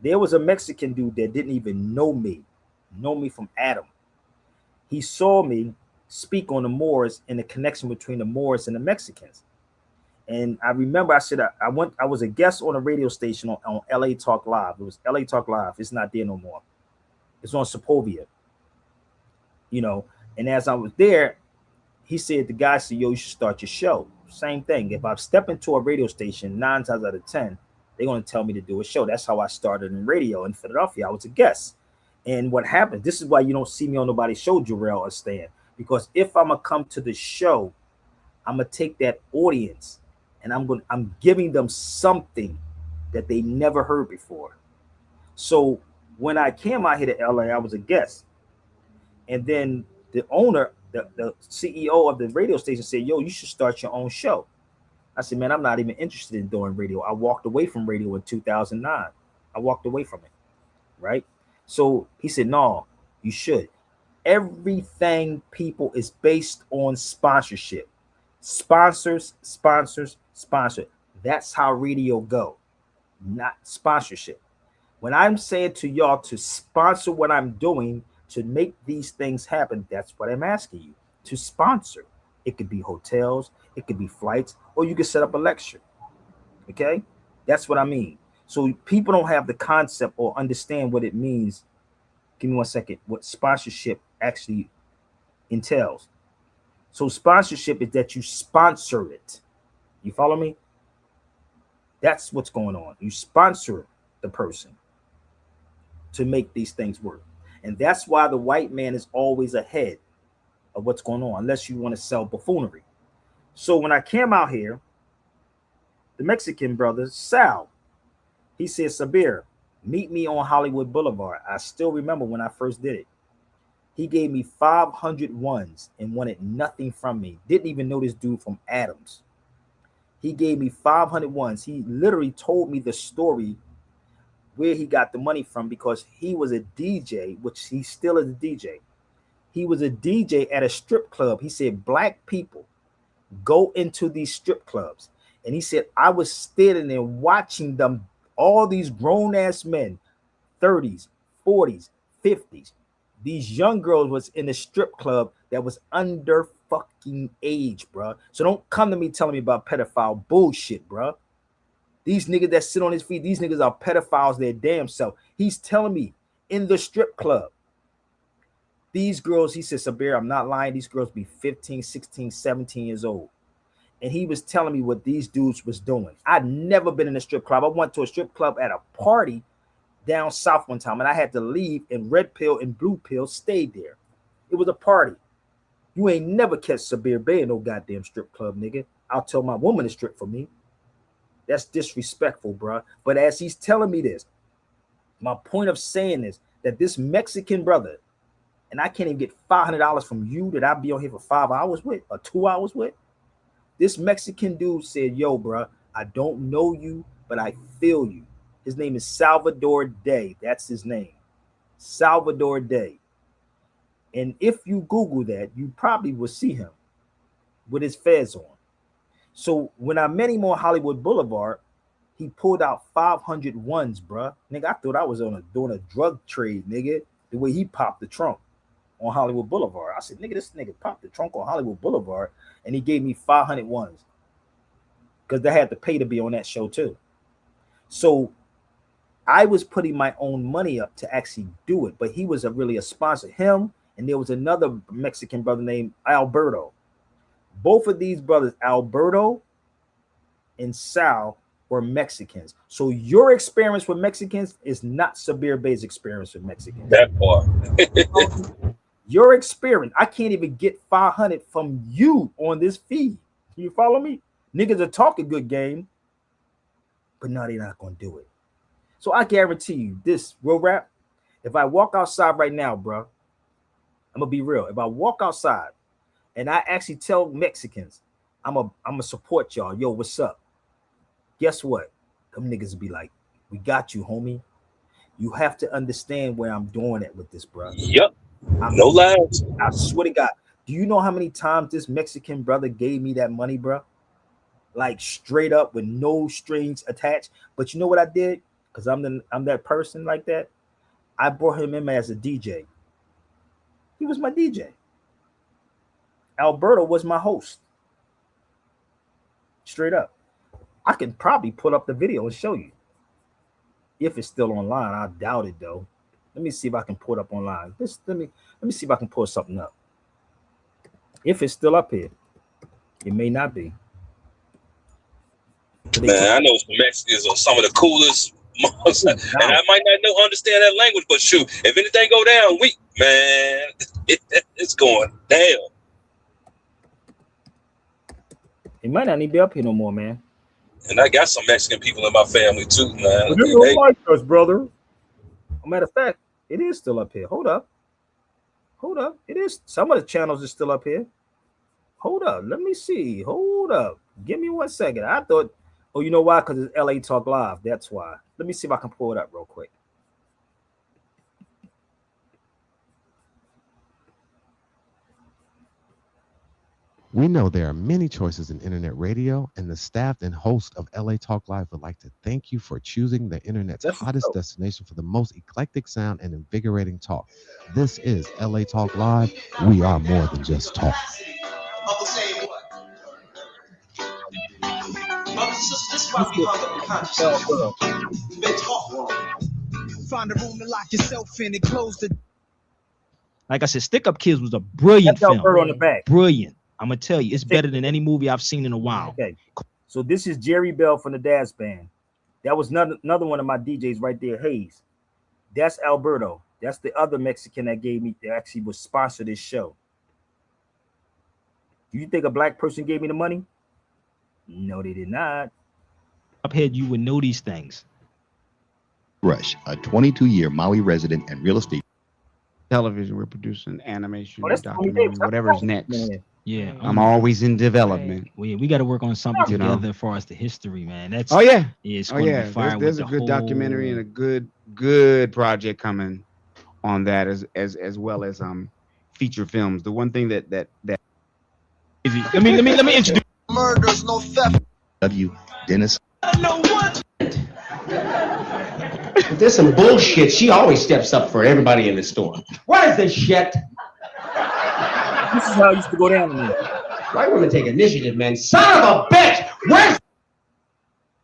There was a Mexican dude that didn't even know me from Adam. He saw me speak on the Moors and the connection between the Moors and the Mexicans. And I remember I said I was a guest on a radio station on LA Talk Live. It was LA Talk Live. It's not there no more. It's on Sepulveda. And as I was there, he said, the guy said, yo, you should start your show. Same thing. If I step into a radio station, 9 times out of 10, they're going to tell me to do a show. That's how I started in radio in Philadelphia. I was a guest. And what happened, this is why you don't see me on nobody's show, Jarrell or Stan. Because if I'm going to come to the show, I'm going to take that audience and I'm giving them something that they never heard before. So when I came out here to LA, I was a guest. And then the owner, the CEO of the radio station said, yo, you should start your own show. I said, man, I'm not even interested in doing radio. I walked away from radio in 2009. I walked away from it, right? So he said, no, you should. Everything, people, is based on sponsorship. Sponsors. That's how radio go, not sponsorship. When I'm saying to y'all to sponsor what I'm doing to make these things happen, that's what I'm asking you to sponsor. It could be hotels, it could be flights, or you could set up a lecture. Okay? That's what I mean. So people don't have the concept or understand what it means. Give me 1 second. What sponsorship actually entails. So sponsorship is that you sponsor it. You follow me? That's what's going on. You sponsor the person to make these things work. And that's why the white man is always ahead of what's going on, unless you want to sell buffoonery. So when I came out here, the Mexican brother, Sal, he said, Sabir, meet me on Hollywood Boulevard. I still remember when I first did it. He gave me 500 ones and wanted nothing from me. Didn't even know this dude from Adams. He gave me 500 ones. He literally told me the story where he got the money from, because he was a DJ, which he still is a DJ. He was a DJ at a strip club. He said black people go into these strip clubs. And he said, I was standing there watching them, all these grown ass men, 30s, 40s, 50s. These young girls was in a strip club that was under fucking age, bro. So don't come to me telling me about pedophile bullshit, bro. These niggas that sit on his feet, these niggas are pedophiles their damn self. He's telling me in the strip club, these girls, he said, Sabir, I'm not lying, these girls be 15, 16, 17 years old. And he was telling me what these dudes was doing. I'd never been in a strip club. I went to a strip club at a party down south one time, and I had to leave, and red pill and blue pill stayed there. It was a party. You ain't never catch Sabir Bey in no goddamn strip club, nigga. I'll tell my woman to strip for me. That's disrespectful, bro. But as he's telling me this, my point of saying is that this Mexican brother, and I can't even get $500 from you that I'll be on here for 5 hours with or 2 hours with. This Mexican dude said, yo, bro, I don't know you, but I feel you. His name is Salvador Day. That's his name. Salvador Day. And if you Google that, you probably will see him with his fez on. So when I met him on Hollywood Boulevard, he pulled out 500 ones, bro. Nigga, I thought I was doing a drug trade, nigga, the way he popped the trunk on Hollywood Boulevard. I said, nigga, this nigga popped the trunk on Hollywood Boulevard, and he gave me 500 ones because they had to pay to be on that show too. So I was putting my own money up to actually do it, but he was really a sponsor. Him, and there was another Mexican brother named Alberto. Both of these brothers, Alberto and Sal, were Mexicans. So your experience with Mexicans is not Sabir Bey's experience with Mexicans. That part. Your experience, I can't even get 500 from you on this feed. You follow me? Niggas are talking good game, but no, they're not going to do it. So I guarantee you this, real rap, if I walk outside right now, bro, I'm going to be real. If I walk outside and I actually tell Mexicans, I'm a support y'all. Yo, what's up? Guess what? Them niggas will be like, we got you, homie. You have to understand where I'm doing it with this, bro. Yep. No lies. I swear to God. Do you know how many times this Mexican brother gave me that money, bro? Like straight up with no strings attached. But you know what I did? Because I'm that person like that. I brought him in as a DJ. He was my DJ. Alberto was my host. Straight up. I can probably put up the video and show you. If it's still online, I doubt it though. Let me see if I can pull it up online. Let me see if I can pull something up. If it's still up here, it may not be. Man, I know some Mexicans are some of the coolest, and I might not understand that language, but shoot, if anything go down weak, man, it's going down. It might not even be up here no more, man. And I got some Mexican people in my family too, man. You don't like us, brother. Matter of fact, it is still up here. Hold up. It is. Some of the channels are still up here. Hold up. Let me see. Hold up. Give me 1 second. I thought, oh, you know why? Because it's LA Talk Live. That's why. Let me see if I can pull it up real quick. We know there are many choices in internet radio, and the staff and host of LA Talk Live would like to thank you for choosing the internet's hottest destination for the most eclectic sound and invigorating talk. This is LA Talk Live. We are more than just talk. Find a room to lock yourself in and close the. Like I said, Stick Up Kids was a brilliant film. On the back. Brilliant. I'm gonna tell you, it's better than any movie I've seen in a while. Okay, so this is Jerry Bell from the Daz Band. That was another one of my DJs right there, Hayes. That's Alberto. That's the other Mexican that actually was sponsored this show. Do you think a black person gave me the money? No, they did not. Up here, you would know these things. Rush, a 22-year Maui resident and real estate. Television, we're producing animation, that's documentary, whatever's next. Yeah, I'm always in development. We got to work on something together as far as the history, man. That's It's going to be fire. There's a good documentary and a good project coming on that as well as feature films. The one thing that Let me introduce. Murders, no theft. W. Dennis. If there's some bullshit, she always steps up for everybody in the store. What is this shit? This is how it used to go down to me. White women take initiative, man. Son of a bitch! Where's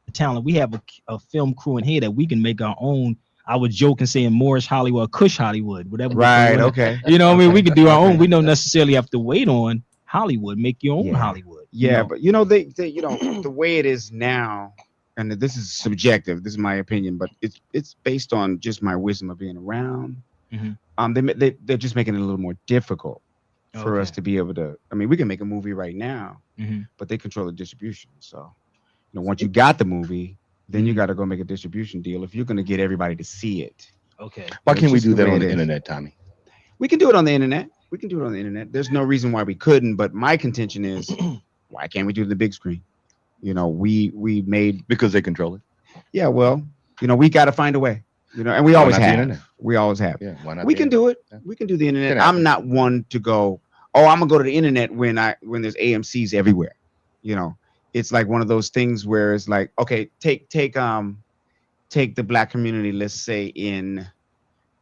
the talent? We have a film crew in here that we can make our own. I was joking saying Moorish Hollywood, Kush Hollywood, whatever. Right. Okay. You know what I mean? We can do our own. We don't necessarily have to wait on Hollywood. Make your own Hollywood. Yeah, but you know they the way it is now, and this is subjective. This is my opinion, but it's based on just my wisdom of being around. They're just making it a little more difficult for us to be able to. I mean, we can make a movie right now, but they control the distribution. So, once you got the movie, then you got to go make a distribution deal if you're going to get everybody to see it. Okay. Why can't we do that on the internet, Tommy? We can do it on the internet. There's no reason why we couldn't. But my contention is, why can't we do the big screen? We made because they control it. Yeah, well, we got to find a way. And we always have. We always have. Yeah, why not? We can do it. Yeah. We can do the internet. I'm not one to go, I'm gonna go to the internet when there's AMCs everywhere. It's like one of those things where it's like, okay, take the black community, let's say in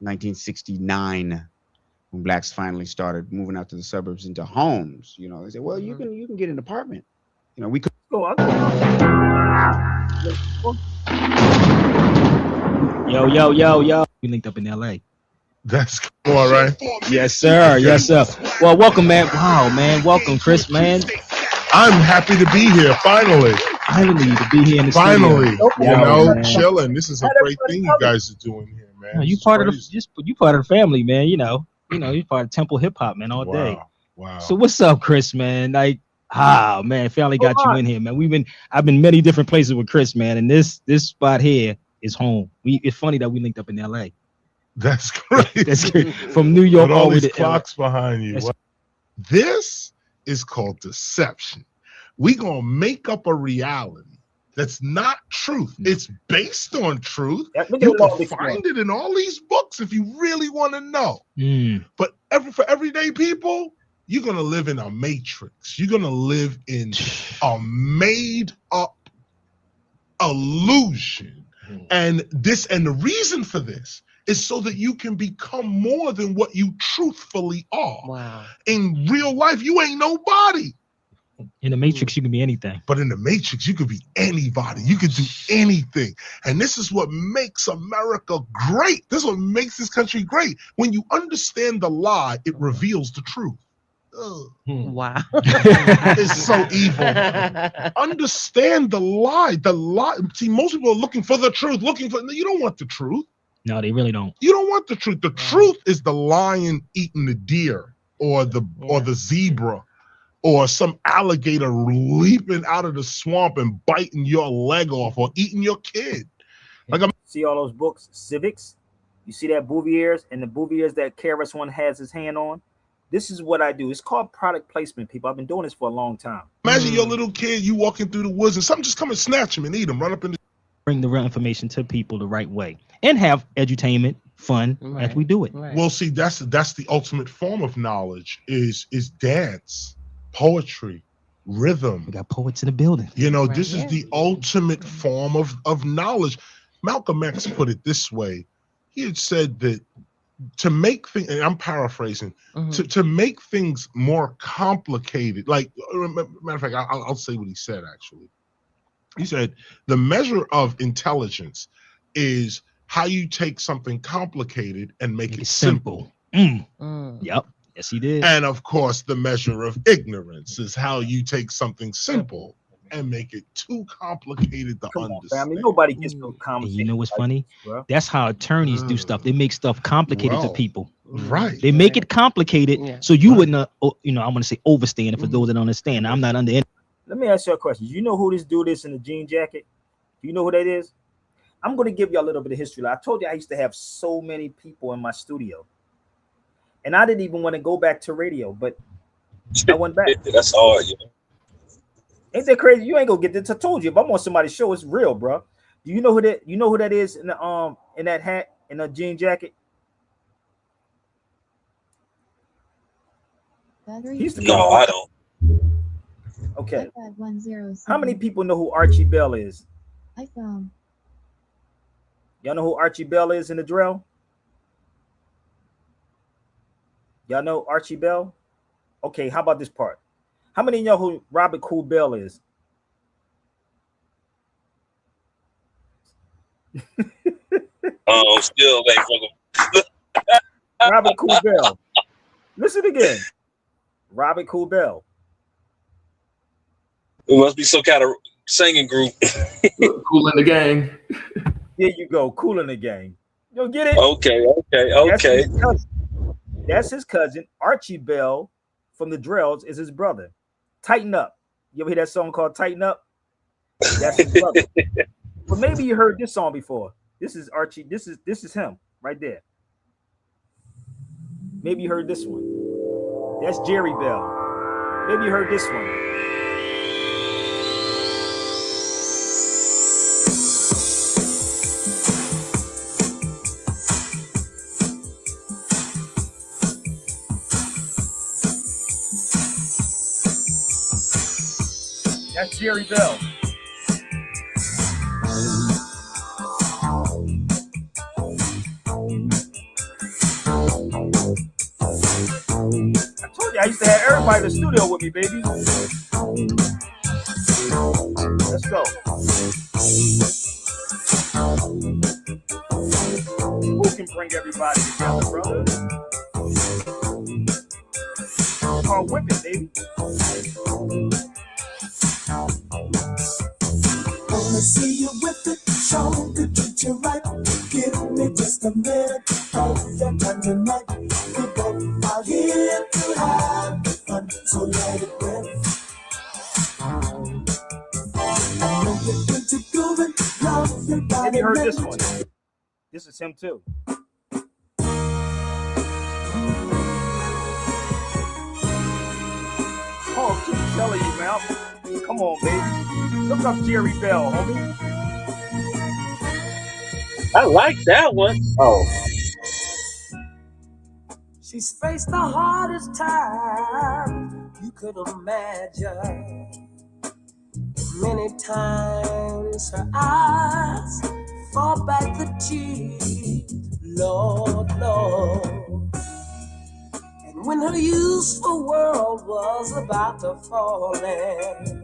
1969, when blacks finally started moving out to the suburbs into homes. They say, well, you can get an apartment. We could go. Yo. We linked up in LA. That's cool, all right. Yes, sir. Yes, sir. Well, welcome, man. Wow, man. Welcome, Chris, man. I'm happy to be here, finally. Finally, to be here in the finally, studio. Chilling. This is a great thing you guys are doing here, man. You part of the family, man. You're part of Temple Hip Hop, man, all day. Wow. So what's up, Chris, man? Man, family got you in here, man. I've been many different places with Chris, man, and this spot here is home. It's funny that we linked up in LA. That's great. That's great. From New York all these to clocks LA. Behind you. This is called deception. We gonna make up a reality that's not truth. It's based on truth. You can find it in all these books if you really want to know. But for everyday people, you're gonna live in a matrix. You're gonna live in a made up illusion. And the reason for this is so that you can become more than what you truthfully are. Wow. In real life, you ain't nobody. In the Matrix, you can be anything. But in the Matrix, you could be anybody. You could do anything. And this is what makes America great. This is what makes this country great. When you understand the lie, it reveals the truth. Wow. It's so evil. Understand the lie. The lie. See, most people are looking for the truth. You don't want the truth. No, they really don't. You don't want the truth. The truth is the lion eating the deer, or the zebra, or some alligator leaping out of the swamp and biting your leg off, or eating your kid. See all those books, civics. You see that Bouvier's and the Bouvier's that KRS-One has his hand on. This is what I do. It's called product placement, people. I've been doing this for a long time. Imagine your little kid, you walking through the woods and something just come and snatch him and eat him, run up in the... Bring the real information to people the right way and have edutainment, fun as we do it. Well, see, that's the ultimate form of knowledge is dance, poetry, rhythm. We got poets in the building. This is the ultimate form of knowledge. Malcolm X put it this way. He had said that to make things, and I'm paraphrasing, to make things more complicated, like, matter of fact, I'll say what he said, actually. He said, the measure of intelligence is how you take something complicated and make it simple. Yep. Yes, he did. And of course, the measure of ignorance is how you take something simple and make it too complicated to understand. Family, nobody gets no complicated. You know what's funny? That's how attorneys do stuff. They make stuff complicated to people. Right. They make it complicated so you wouldn't, I want to say overstand it for those that don't understand. I'm not under any. Let me ask you a question. You know who this dude is in the jean jacket? Do you know who that is? I'm going to give you a little bit of history. I told you I used to have so many people in my studio. And I didn't even want to go back to radio, but I went back. That's hard, Ain't that crazy? You ain't gonna get this. I told you, if I'm on somebody's show, it's real, bro. Do you know who that? You know who that is in the in that hat, in the jean jacket? No, I don't. Okay. How many people know who Archie Bell is? iPhone. Y'all know who Archie Bell is in the drill? Y'all know Archie Bell? Okay, how about this part? How many know who Robert Cool Bell is? Oh, still like Robert Cool Bell. Listen again. Robert Cool Bell. It must be some kind of singing group. Cool in the Gang. There you go. Cool in the Gang. You'll get it? Okay. That's his cousin. Archie Bell from the Drills is his brother. Tighten Up. You ever hear that song called Tighten Up? That's his brother. But maybe you heard this song before. This is Archie. This is him right there. Maybe you heard this one. That's Jerry Bell. Maybe you heard this one. That's Jerry Bell. I told you I used to have everybody in the studio with me, baby. Let's go. Who can bring everybody together, brother? It's called whipping, baby. Wanna see you with it, show could treat you right. Give me just a minute, hold your time tonight. We both are here to have fun, so let it rip. I know you're good to go and love your body. Have you heard this one? This is him too. Oh, keep telling you, man. Come on, baby. Look up Jerry Bell, homie. I like that one. Oh. She's faced the hardest time you could imagine. Many times her eyes fall back the tears, Lord, Lord. And when her useful world was about to fall in,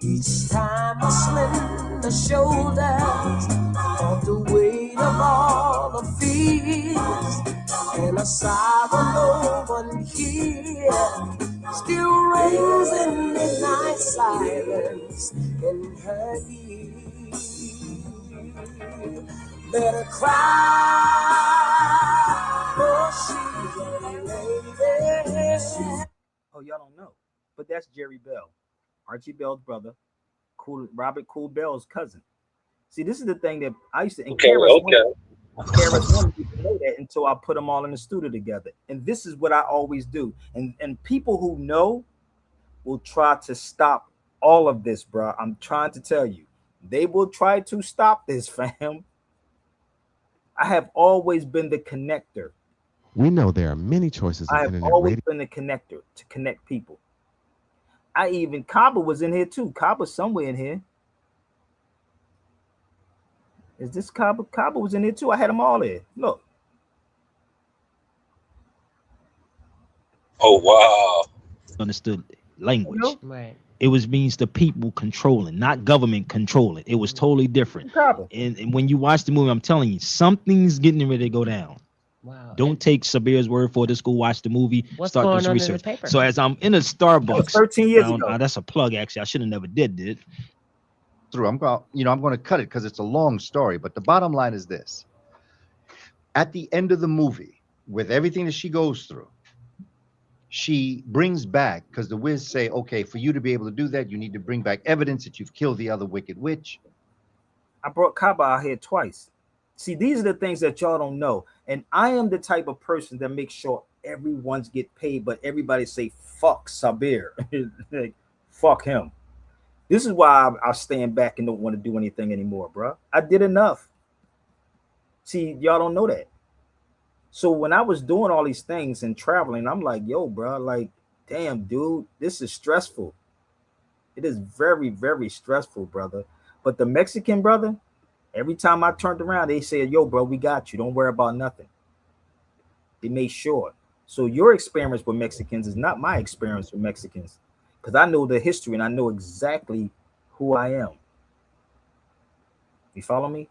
each time her slender shoulders felt the weight of all the fears, and a sorrow no one hears still rings in midnight silence in her ear. Let her cry, for she's a lady. Oh, y'all don't know, but that's Jerry Bell, Archie Bell's brother, Robert Cool Bell's cousin. See, this is the thing that I used to. KRS One didn't know that until I put them all in the studio together. And this is what I always do. And people who know will try to stop all of this, bro. I'm trying to tell you, they will try to stop this, fam. I have always been the connector. We know there are many choices in I have internet always radio. been the connector to connect people. Kaba was in here too. Kaba's somewhere in here. Is this Kaba? Kaba was in here too. I had them all there. Look. Oh, wow. Understood language. Right. It was means the people controlling, not government controlling. It was totally different. And when you watch the movie, I'm telling you, something's getting ready to go down. Wow. Don't take Sabir's word for it. Just go watch the movie. What's start going this on in research. the paper? So as I'm in a Starbucks, 13 years ago. that's a plug. Actually, I should have never did it. Through, I'm going to cut it because it's a long story. But the bottom line is this: at the end of the movie, with everything that she goes through, she brings back, because the Wiz say, okay, for you to be able to do that, you need to bring back evidence that you've killed the other wicked witch. I brought Kaba out here twice. See, these are the things that y'all don't know. And I am the type of person that makes sure everyone's get paid, but everybody say, fuck Sabir. Like, fuck him. This is why I stand back and don't want to do anything anymore, bro. I did enough. See, y'all don't know that. So when I was doing all these things and traveling, I'm like, yo, bro, like, Damn, dude, this is stressful. It is very, very stressful, brother. But the Mexican brother, every time I turned around, they said, "Yo, bro, we got you. Don't worry about nothing." They made sure. So your experience with Mexicans is not my experience with Mexicans, because I know the history and I know exactly who I am. You follow me?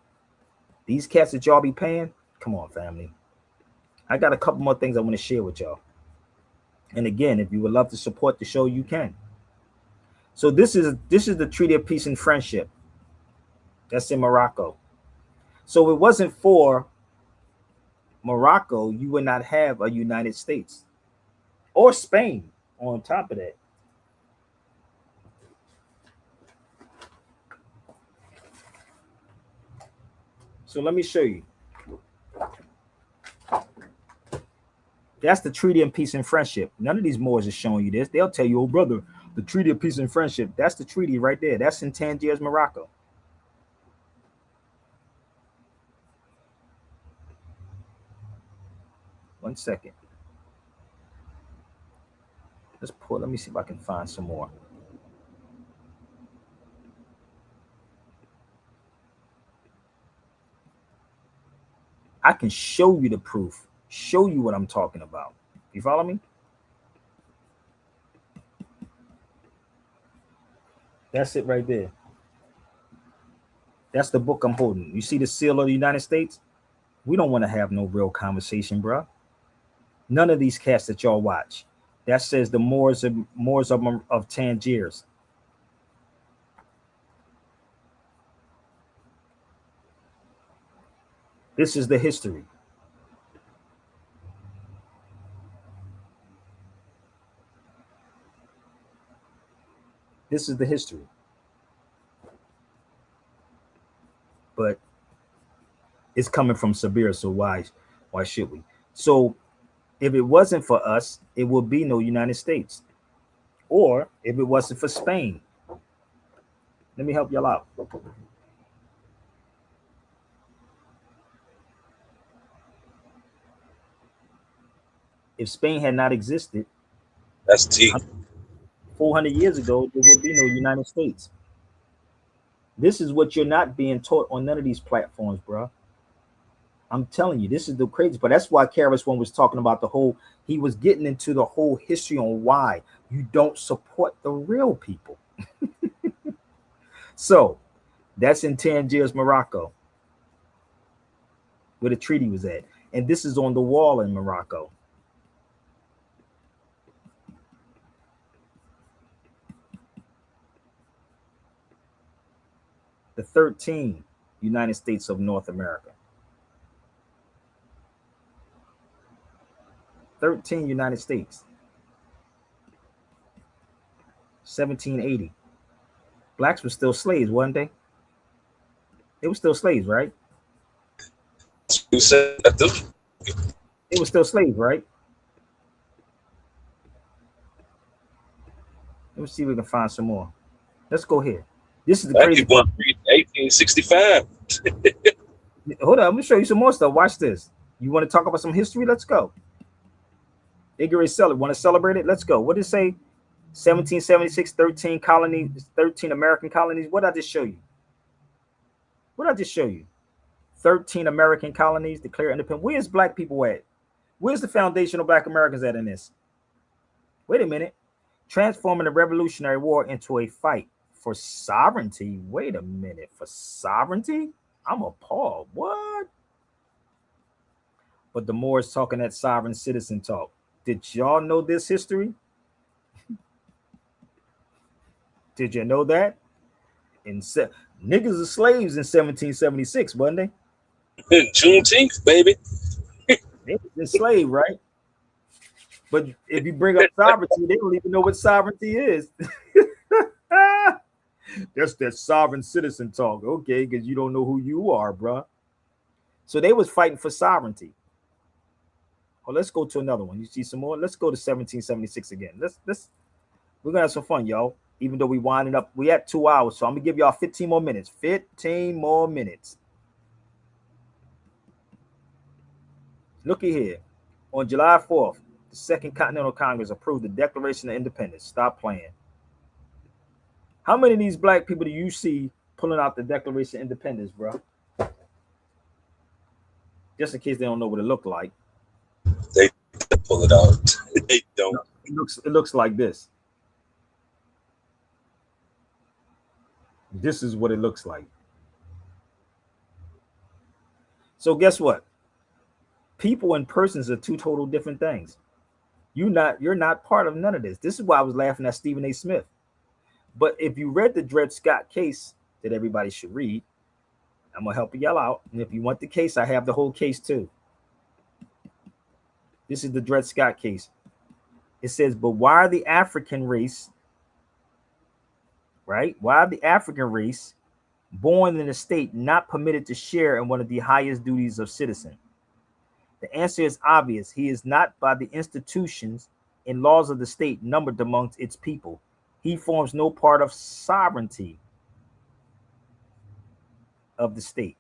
These cats that y'all be paying, come on, family. I got a couple more things I want to share with y'all. And again, if you would love to support the show, you can. So this is the Treaty of Peace and Friendship. That's in Morocco. So if it wasn't for Morocco, you would not have a United States or Spain on top of that. So let me show you. That's the Treaty of Peace and Friendship. None of these Moors are showing you this. They'll tell you, "Oh, brother, the Treaty of Peace and Friendship." That's the treaty right there. That's in Tangiers, Morocco. One second. Let me see if I can find some more. I can show you the proof, show you what I'm talking about. You follow me? That's it right there. That's the book I'm holding. You see the seal of the United States? We don't want to have no real conversation, bro. None of these cats that y'all watch. That says the Moors of Tangiers. This is the history. This is the history. But it's coming from Sabir, so why should we? So if it wasn't for us, it would be no United States. Or if it wasn't for Spain. Let me help y'all out. If Spain had not existed, That's T. 400 years ago, there would be no United States. This is what you're not being taught on none of these platforms, bro. I'm telling you, this is the crazy part. That's why Karis one was talking about he was getting into the whole history on why you don't support the real people. So that's in Tangiers, Morocco, where the treaty was at. And this is on the wall in Morocco. The 13 United States of North America. 13 United States. 1780. Blacks were still slaves, weren't they? They were still slaves, right? You said that They were still slaves, right? Let me see if we can find some more. Let's go here. This is the crazy part. 1865. Hold on, I'm gonna show you some more stuff. Watch this. You want to talk about some history? Let's go. Want to celebrate it? Let's go. What did it say? 1776, 13 colonies, 13 American colonies. What did I just show you? 13 American colonies declare independence. Where's black people at? Where's the foundation of black Americans at in this? Wait a minute. Transforming the Revolutionary War into a fight for sovereignty. Wait a minute. For sovereignty? I'm appalled. What? But the Moors talking that sovereign citizen talk. Did y'all know this history? Did you know that? Niggas are slaves in 1776, wasn't they? Juneteenth, baby. They was enslaved, right? But if you bring up sovereignty, they don't even know what sovereignty is. That's that sovereign citizen talk. Okay, because you don't know who you are, bro. So they was fighting for sovereignty. Well, let's go to another one. You see some more? Let's go to 1776 again. We're gonna have some fun, y'all. Even though we winding up, we at 2 hours, so I'm gonna give y'all 15 more minutes. 15 more minutes. Looky here. On July 4th, The Second Continental Congress approved the Declaration of Independence. Stop playing. How many of these black people do you see pulling out the Declaration of Independence, bro? Just in case they don't know what it looked like. They pull it out. They don't. It looks like this. This is what it looks like. So guess what? People and persons are two total different things. You're not part of none of this. This is why I was laughing at Stephen A. Smith. But if you read the Dred Scott case that everybody should read, I'm gonna help y'all out. And if you want the case, I have the whole case too. This is the Dred Scott case. It says, but why are the African race, right? Why are the African race born in a state not permitted to share in one of the highest duties of citizen? The answer is obvious. He is not by the institutions and laws of the state numbered amongst its people. He forms no part of sovereignty of the state.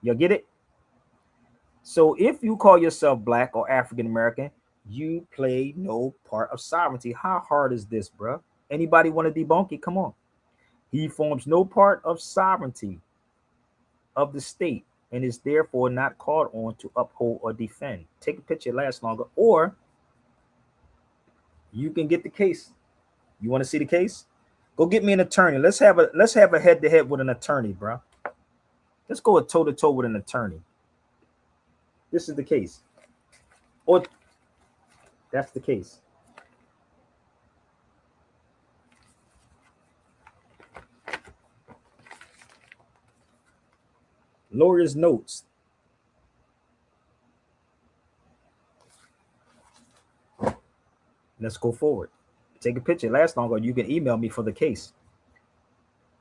You get it? So if you call yourself black or African American, you play no part of sovereignty. How hard is this, bro? Anybody want to debunk it? Come on. He forms no part of sovereignty of the state and is therefore not called on to uphold or defend. Take a picture, lasts longer, or you can get the case. You want to see the case? Go get me an attorney. Let's have a head-to-head with an attorney, bro. Let's go a toe-to-toe with an attorney. This is the case. Or that's the case. Lawyer's notes. Let's go forward. Take a picture. Last longer. You can email me for the case.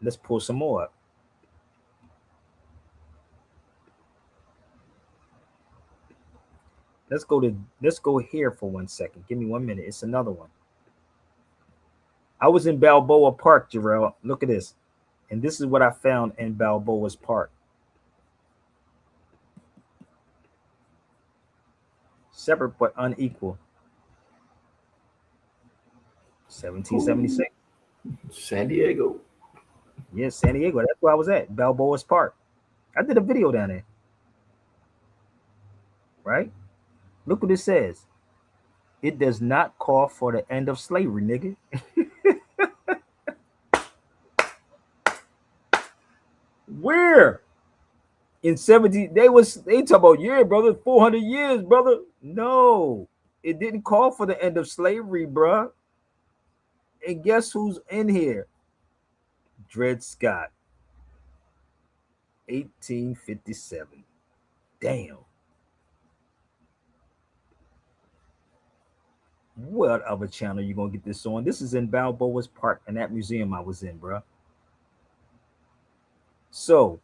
Let's pull some more up. Let's go here for 1 second. Give me 1 minute. It's another one. I was in Balboa Park, Jarrell. Look at this. And this is what I found in Balboa's Park. Separate but unequal. 1776. San Diego. Yes, San Diego. That's where I was at. Balboa's Park. I did a video down there. Right? Look what it says. It does not call for the end of slavery, nigga. Where? In 17, they talk about, yeah, brother, 400 years, brother. No, it didn't call for the end of slavery, bruh. And guess who's in here? Dred Scott. 1857. Damn. What other channel you gonna get this on? This is in Balboa's Park, and that museum I was in, bruh. So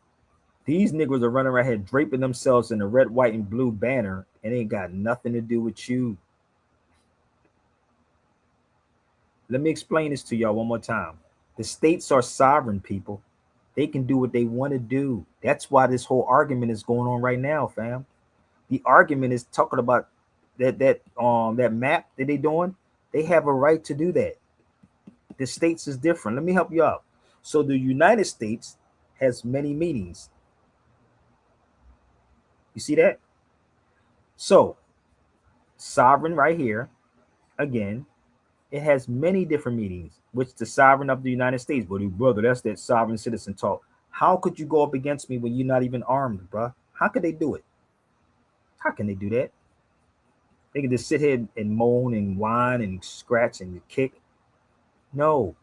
these niggas are running around here draping themselves in a red, white, and blue banner, and ain't got nothing to do with you. Let me explain this to y'all one more time. The states are sovereign, people. They can do what they want to do. That's why this whole argument is going on right now, fam. The argument is talking about that map that they doing. They have a right to do that. The states is different. Let me help you out. So the United States has many meanings. You see that? So sovereign right here, again, it has many different meanings, which the sovereign of the United States, brother, that's that sovereign citizen talk. How could you go up against me when you're not even armed, bro? How could they do it? How can they do that? They can just sit here and moan and whine and scratch and kick. No,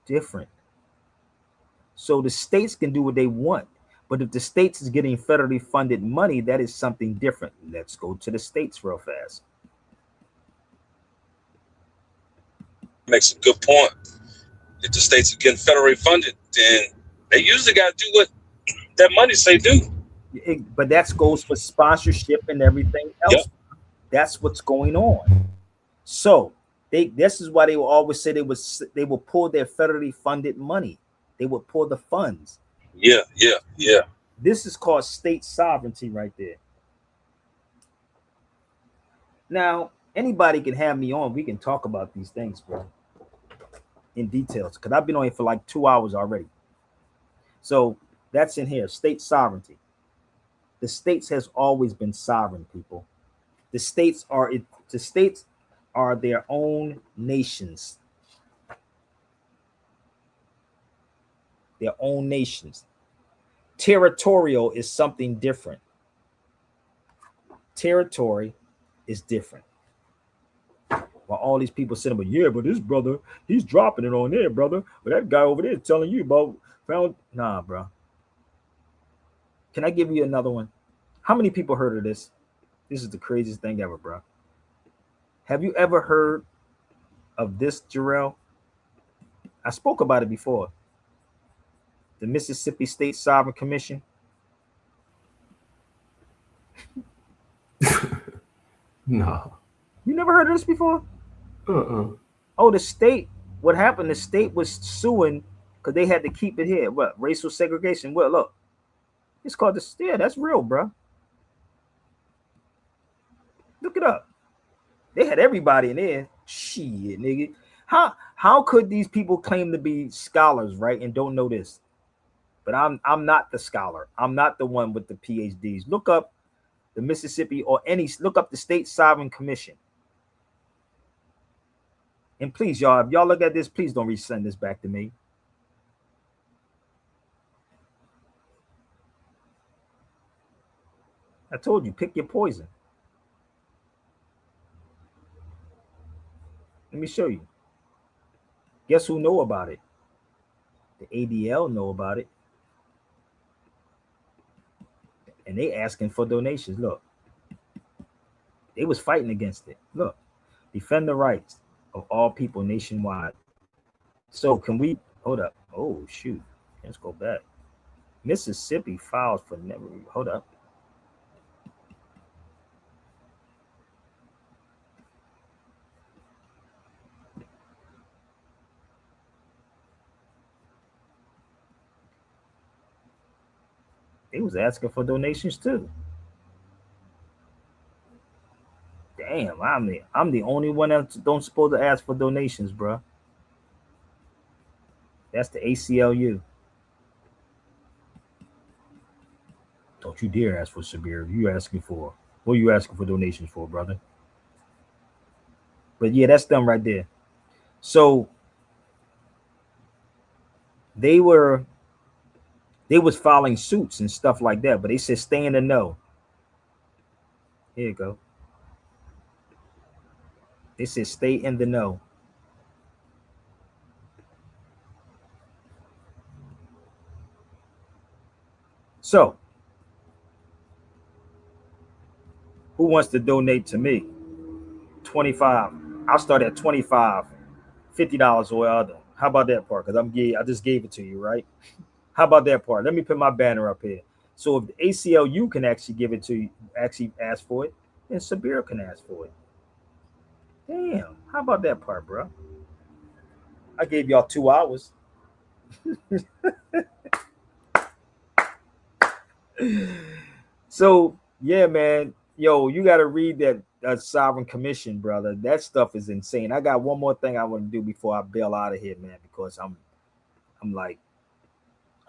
different. So the states can do what they want, but if the states is getting federally funded money, that is something different. Let's go to the states real fast. Makes a good point. If the states are getting federally funded, then they usually got to do what that money say do. But that goes for sponsorship and everything else. Yep. That's what's going on. So this is why they will always say they will pull their federally funded money. They would pull the funds. Yeah. This is called state sovereignty right there. Now, anybody can have me on. We can talk about these things, bro, in details, because I've been on here for like 2 hours already. So that's in here. State sovereignty. The states has always been sovereign, people. The states are their own nations. Their own nations. Territorial is something different. Territory is different. While all these people saying, but yeah, but this brother, he's dropping it on there, brother. But that guy over there is telling you about found. Nah, bro. Can I give you another one? How many people heard of this? This is the craziest thing ever, bro. Have you ever heard of this, Jarrell? I spoke about it before. The Mississippi State Sovereign Commission. No. You never heard of this before? Oh, the state. What happened? The state was suing because they had to keep it here. What? Racial segregation. Well, look, it's called the. Yeah, that's real, bro. Look it up. They had everybody in there. Shit, nigga. How could these people claim to be scholars, right, and don't know this? But I'm not the scholar. I'm not the one with the PhDs. Look up the Mississippi or look up the State Sovereign Commission. And please, y'all, if y'all look at this, please don't resend this back to me. I told you, pick your poison. Let me show you. Guess who know about it? The ADL know about it. And they asking for donations. Look. They was fighting against it. Look. Defend the rights of all people nationwide. So can we hold up? Oh shoot. Let's go back. Mississippi files for never hold up. They was asking for donations too. Damn, I'm the only one that don't supposed to ask for donations, bro. That's the ACLU. Don't you dare ask for Sabir. You asking for what are you asking for donations for, brother? But yeah, that's them right there. So they was filing suits and stuff like that, but they said stay in the know. Here you go. They said stay in the know. So who wants to donate to me? 25. I'll start at 25, $50 or other. How about that part? Because I just gave it to you, right? How about that part? Let me put my banner up here. So if the ACLU can actually give it to you, actually ask for it, then Sabir can ask for it. Damn. How about that part, bro? I gave y'all 2 hours. So yeah, man. Yo, you got to read that Sovereign Commission, brother. That stuff is insane. I got one more thing I want to do before I bail out of here, man, because I'm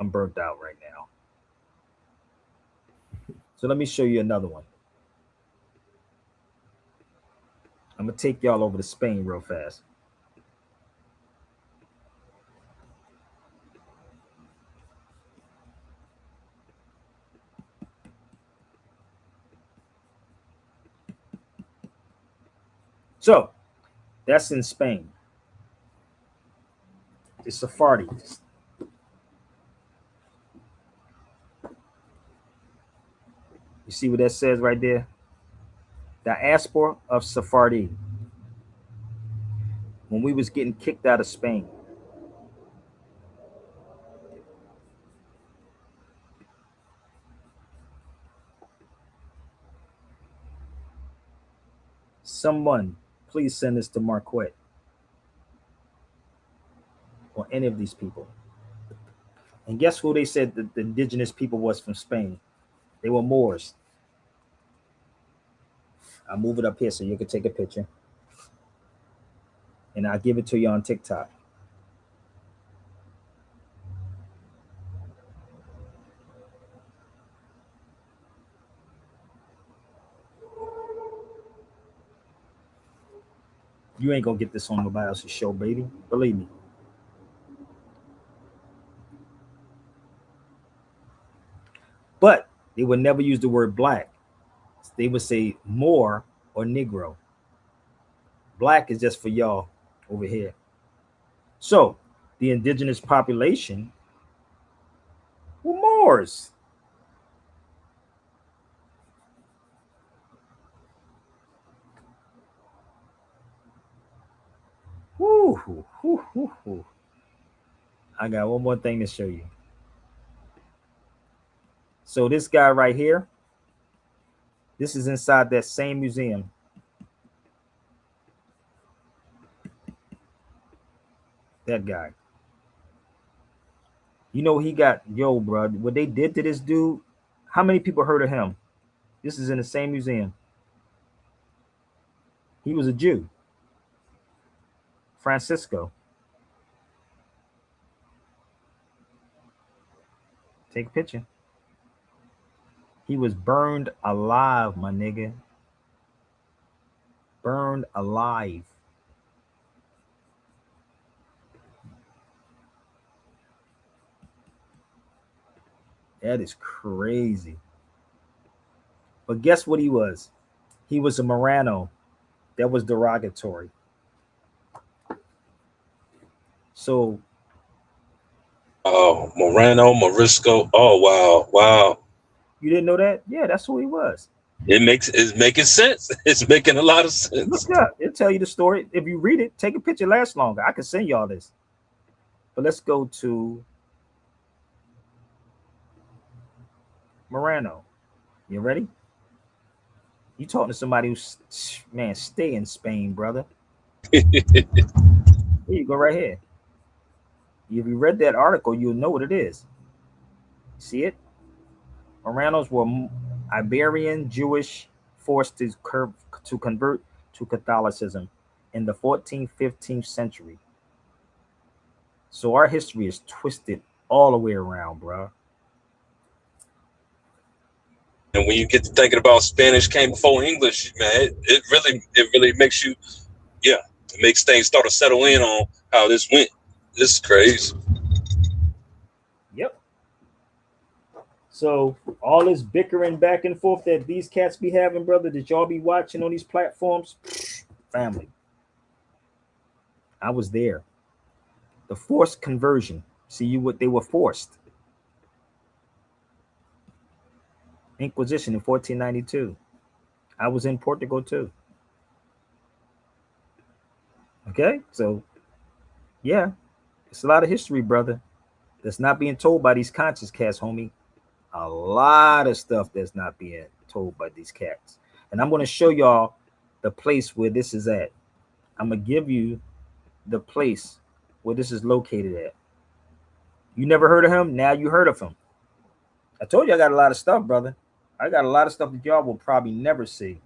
burnt out right now. So let me show you another one. I'm gonna take y'all over to Spain real fast. So that's in Spain. The Sephardi's. You see what that says right there? Diaspora of Sephardi. When we was getting kicked out of Spain. Someone, please send this to Marquette. Or any of these people. And guess who they said the indigenous people was from Spain? They were Moors. I'll move it up here so you can take a picture. And I'll give it to you on TikTok. You ain't gonna get this on nobody else's show, baby. Believe me. But they would never use the word black. They would say Moor or Negro. Black is just for y'all over here. So the indigenous population were Moors. Woo, woo, woo, woo. I got one more thing to show you. So this guy right here, this is inside that same museum. That guy. You know he got, yo, bro, what they did to this dude, how many people heard of him? This is in the same museum. He was a Jew. Francisco. Take a picture. He was burned alive, my nigga. Burned alive. That is crazy. But guess what he was? He was a Marrano. That was derogatory. So. Oh, Moreno, Morisco. Oh, wow. Wow. You didn't know that? Yeah, that's who he was. It's making sense. It's making a lot of sense. Look up. It'll tell you the story. If you read it, take a picture, lasts longer. I can send y'all this. But let's go to Moreno. You ready? You talking to somebody who's, man, stay in Spain, brother. Here you go right here. If you read that article, you'll know what it is. See it? Moranos were Iberian Jewish forced to convert to Catholicism in the 14th, 15th century. So our history is twisted all the way around, bro. And when you get to thinking about Spanish came before English, man, it really makes you, yeah, it makes things start to settle in on how this went. This is crazy. Yep. So all this bickering back and forth that these cats be having, brother, that y'all be watching on these platforms, family. I was there. The forced conversion. See what they were forced. Inquisition in 1492. I was in Portugal too. Okay, so yeah, it's a lot of history, brother, that's not being told by these conscious cats, homie. A lot of stuff that's not being told by these cats. And I'm going to show y'all the place where this is at. I'm going to give you the place where this is located at. You never heard of him? Now you heard of him. I told you I got a lot of stuff, brother. I got a lot of stuff that y'all will probably never see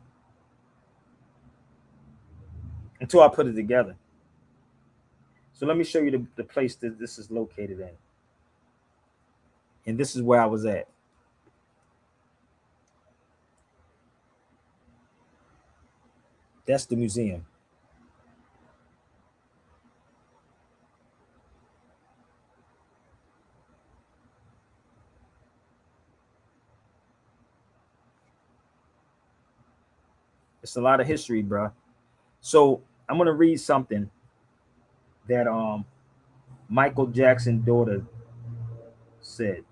until I put it together. So let me show you the place that this is located in. And this is where I was at. That's the museum. It's a lot of history, bro. So I'm gonna read something that Michael Jackson's daughter said,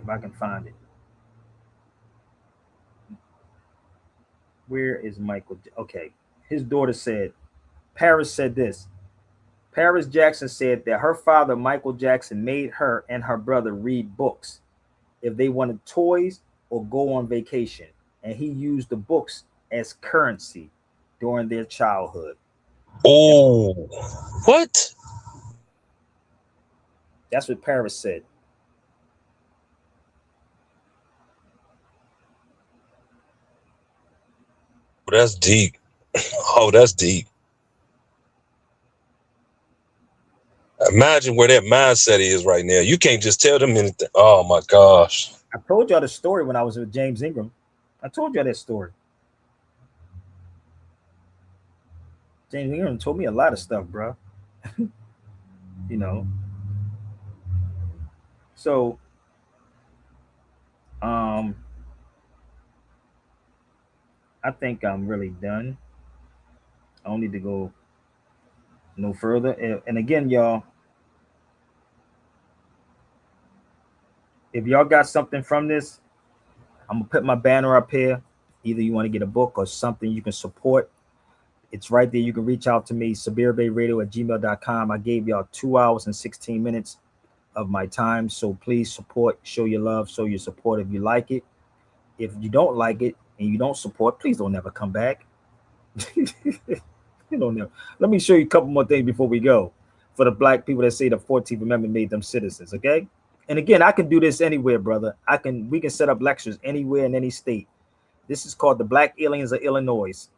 if I can find it. Where is Michael? Okay, his daughter said, Paris said this. Paris Jackson said that her father, Michael Jackson, made her and her brother read books if they wanted toys or go on vacation, and he used the books as currency during their childhood. Oh, what? That's what Paris said. Well, that's deep. Oh, that's deep. Imagine where that mindset is right now. You can't just tell them anything. Oh my gosh. I told y'all the story when I was with James Ingram. I told y'all that story. James Ingram told me a lot of stuff, bro. You know. So, I think I'm really done. I don't need to go no further. And again, y'all, if y'all got something from this, I'm gonna put my banner up here. Either you want to get a book or something you can support. It's right there. You can reach out to me, SabirBeyRadio@gmail.com. I gave y'all 2 hours and 16 minutes of my time. So please support, show your love, show your support if you like it. If you don't like it and you don't support, please don't ever come back. You don't know. Let me show you a couple more things before we go. For the black people that say the 14th Amendment made them citizens, okay? And again, I can do this anywhere, brother. We can set up lectures anywhere in any state. This is called the Black Aliens of Illinois.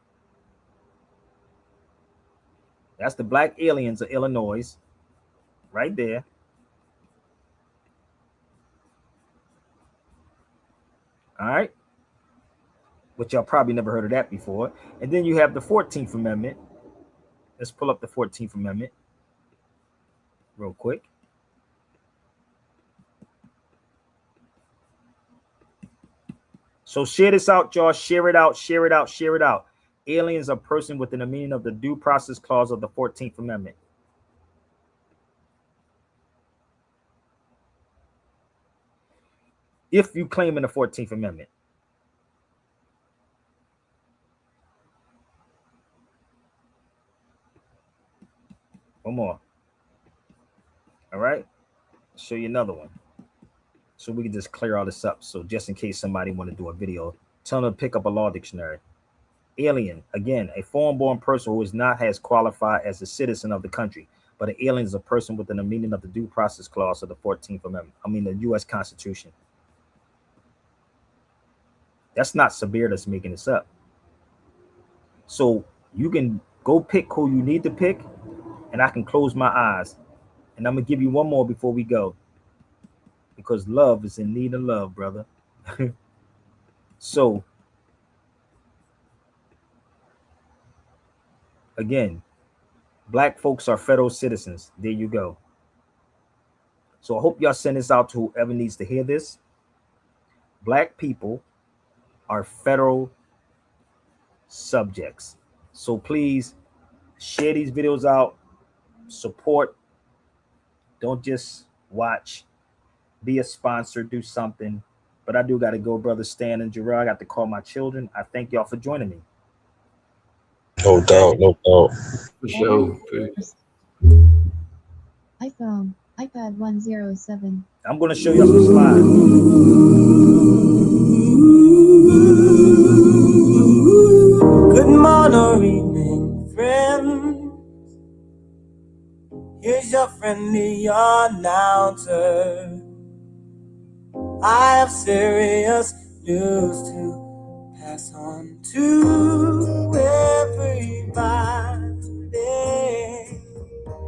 That's the Black Aliens of Illinois, right there. All right. Which y'all probably never heard of that before. And then you have the 14th Amendment. Let's pull up the 14th Amendment real quick. So share this out, y'all. Share it out, share it out, share it out. Aliens are person within the meaning of the due process clause of the 14th Amendment. If you claim in the 14th Amendment. One more. All right. Show you another one. So we can just clear all this up. So just in case somebody want to do a video, tell them to pick up a law dictionary. Alien, again, a foreign-born person who is not has qualified as a citizen of the country, but an alien is a person within the meaning of the due process clause of the 14th Amendment. I mean, the U.S. Constitution. That's not Sabir that's making this up. So you can go pick who you need to pick, and I can close my eyes. And I'm going to give you one more before we go. Because love is in need of love, brother. So, again, black folks are federal citizens. There you go. So I hope y'all send this out to whoever needs to hear this. Black people are federal subjects. So please share these videos out. Support. Don't just watch. Be a sponsor. Do something. But I do got to go, brother Stan and Gerard. I got to call my children. I thank y'all for joining me. No doubt, no doubt. For sure. iPhone, iPad 107. I'm going to show y'all some slides. Good morning or evening, friend. Here's your friendly announcer. I have serious news to pass on to everybody.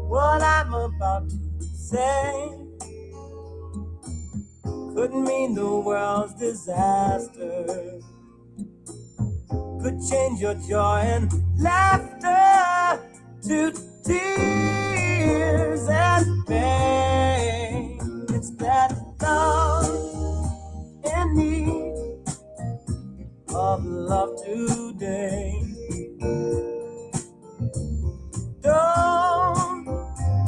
What I'm about to say could mean the world's disaster. Could change your joy and laughter to tears and pain. It's that love in need of love today. Don't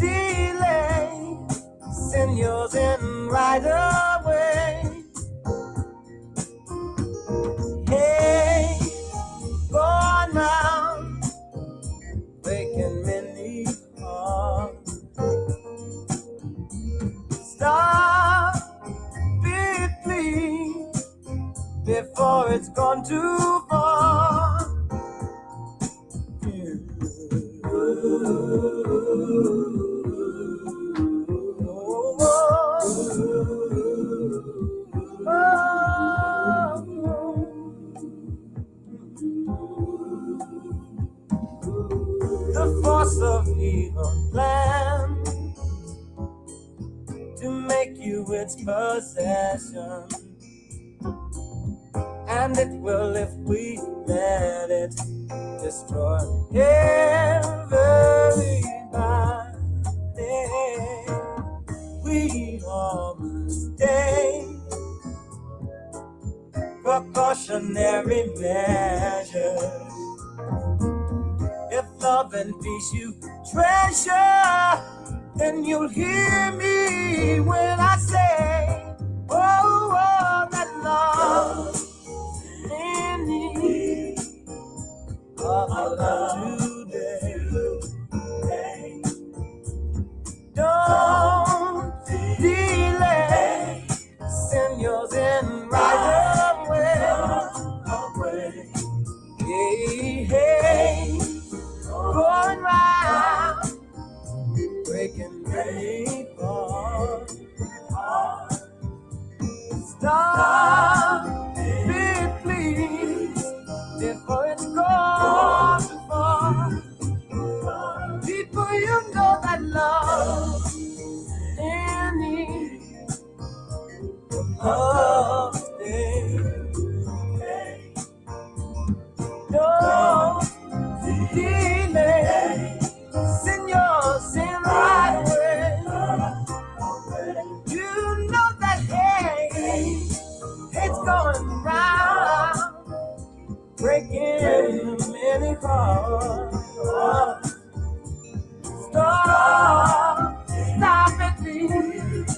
delay, send yours in right away. Hey, go on now, breaking many hearts. Stop it, please, before it's gone too far. its possession. And it will, if we let it, destroy everybody. We all must take precautionary measures. If love and peace you treasure, then you'll hear me when I say, oh, oh, that love in me, love today. Don't delay, send yours in right away. Hey, hey, going round, breaking many hearts. Stop it, please, before it's gone too far. People, you know that love in me, love stay. Don't delay, send yours in right away. You know that, hey, it's going round, breaking many hearts. Stop it, please,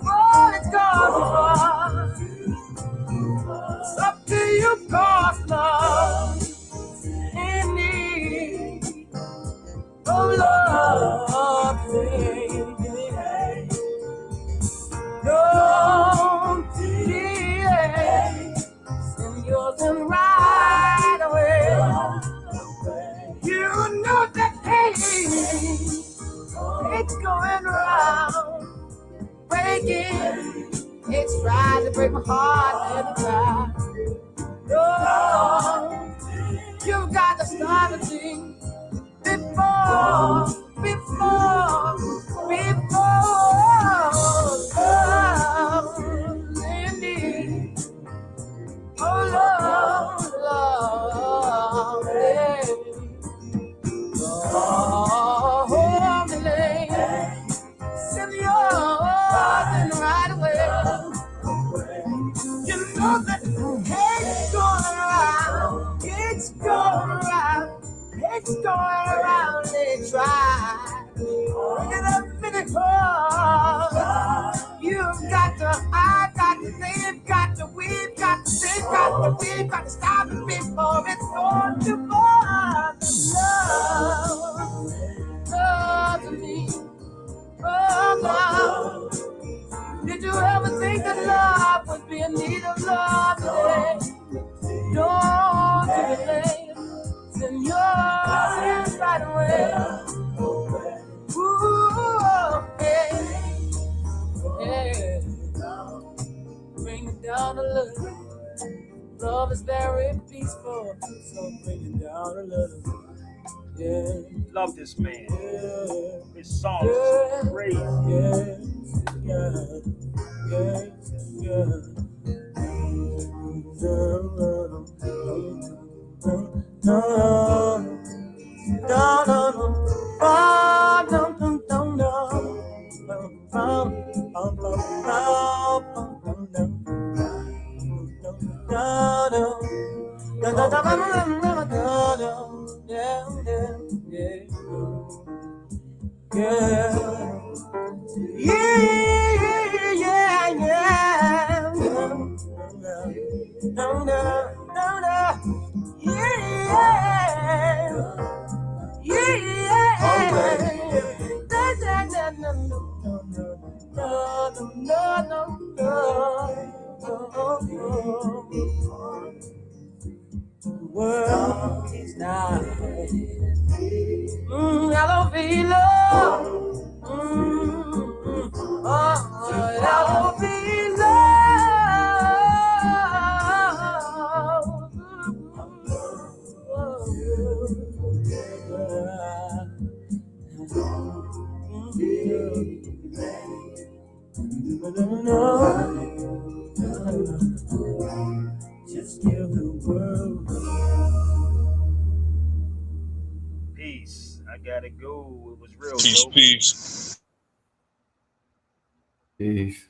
before it's gone too far. It's up to you, cause love in me, oh love, baby. Don't delay, send yours in right away. You know that, hey, it's going round, breaking. It's trying to break my heart every time. No, you've got to stop and think before, love indeed. Oh, love, yeah. Oh, send yours in right away. You know that it's going around, it's going around, it's going around. They try bring it up in the club. You've got to, I've got to, they've got to, we've got to, they've got to, we've got to stop it before it's gone too far. Love to me, oh love. Did you ever think that love would be in need of love today? Don't delay, send yours in right away. Ooh, hey, hey, bring it down a little. Love is very peaceful, so bring it down a little. Yeah. Love this man. Yeah. His songs are crazy. Yeah. World is not yellow love. Yellow Just give the world. Peace. I gotta go. It was real. Peace, Dope. peace. Peace.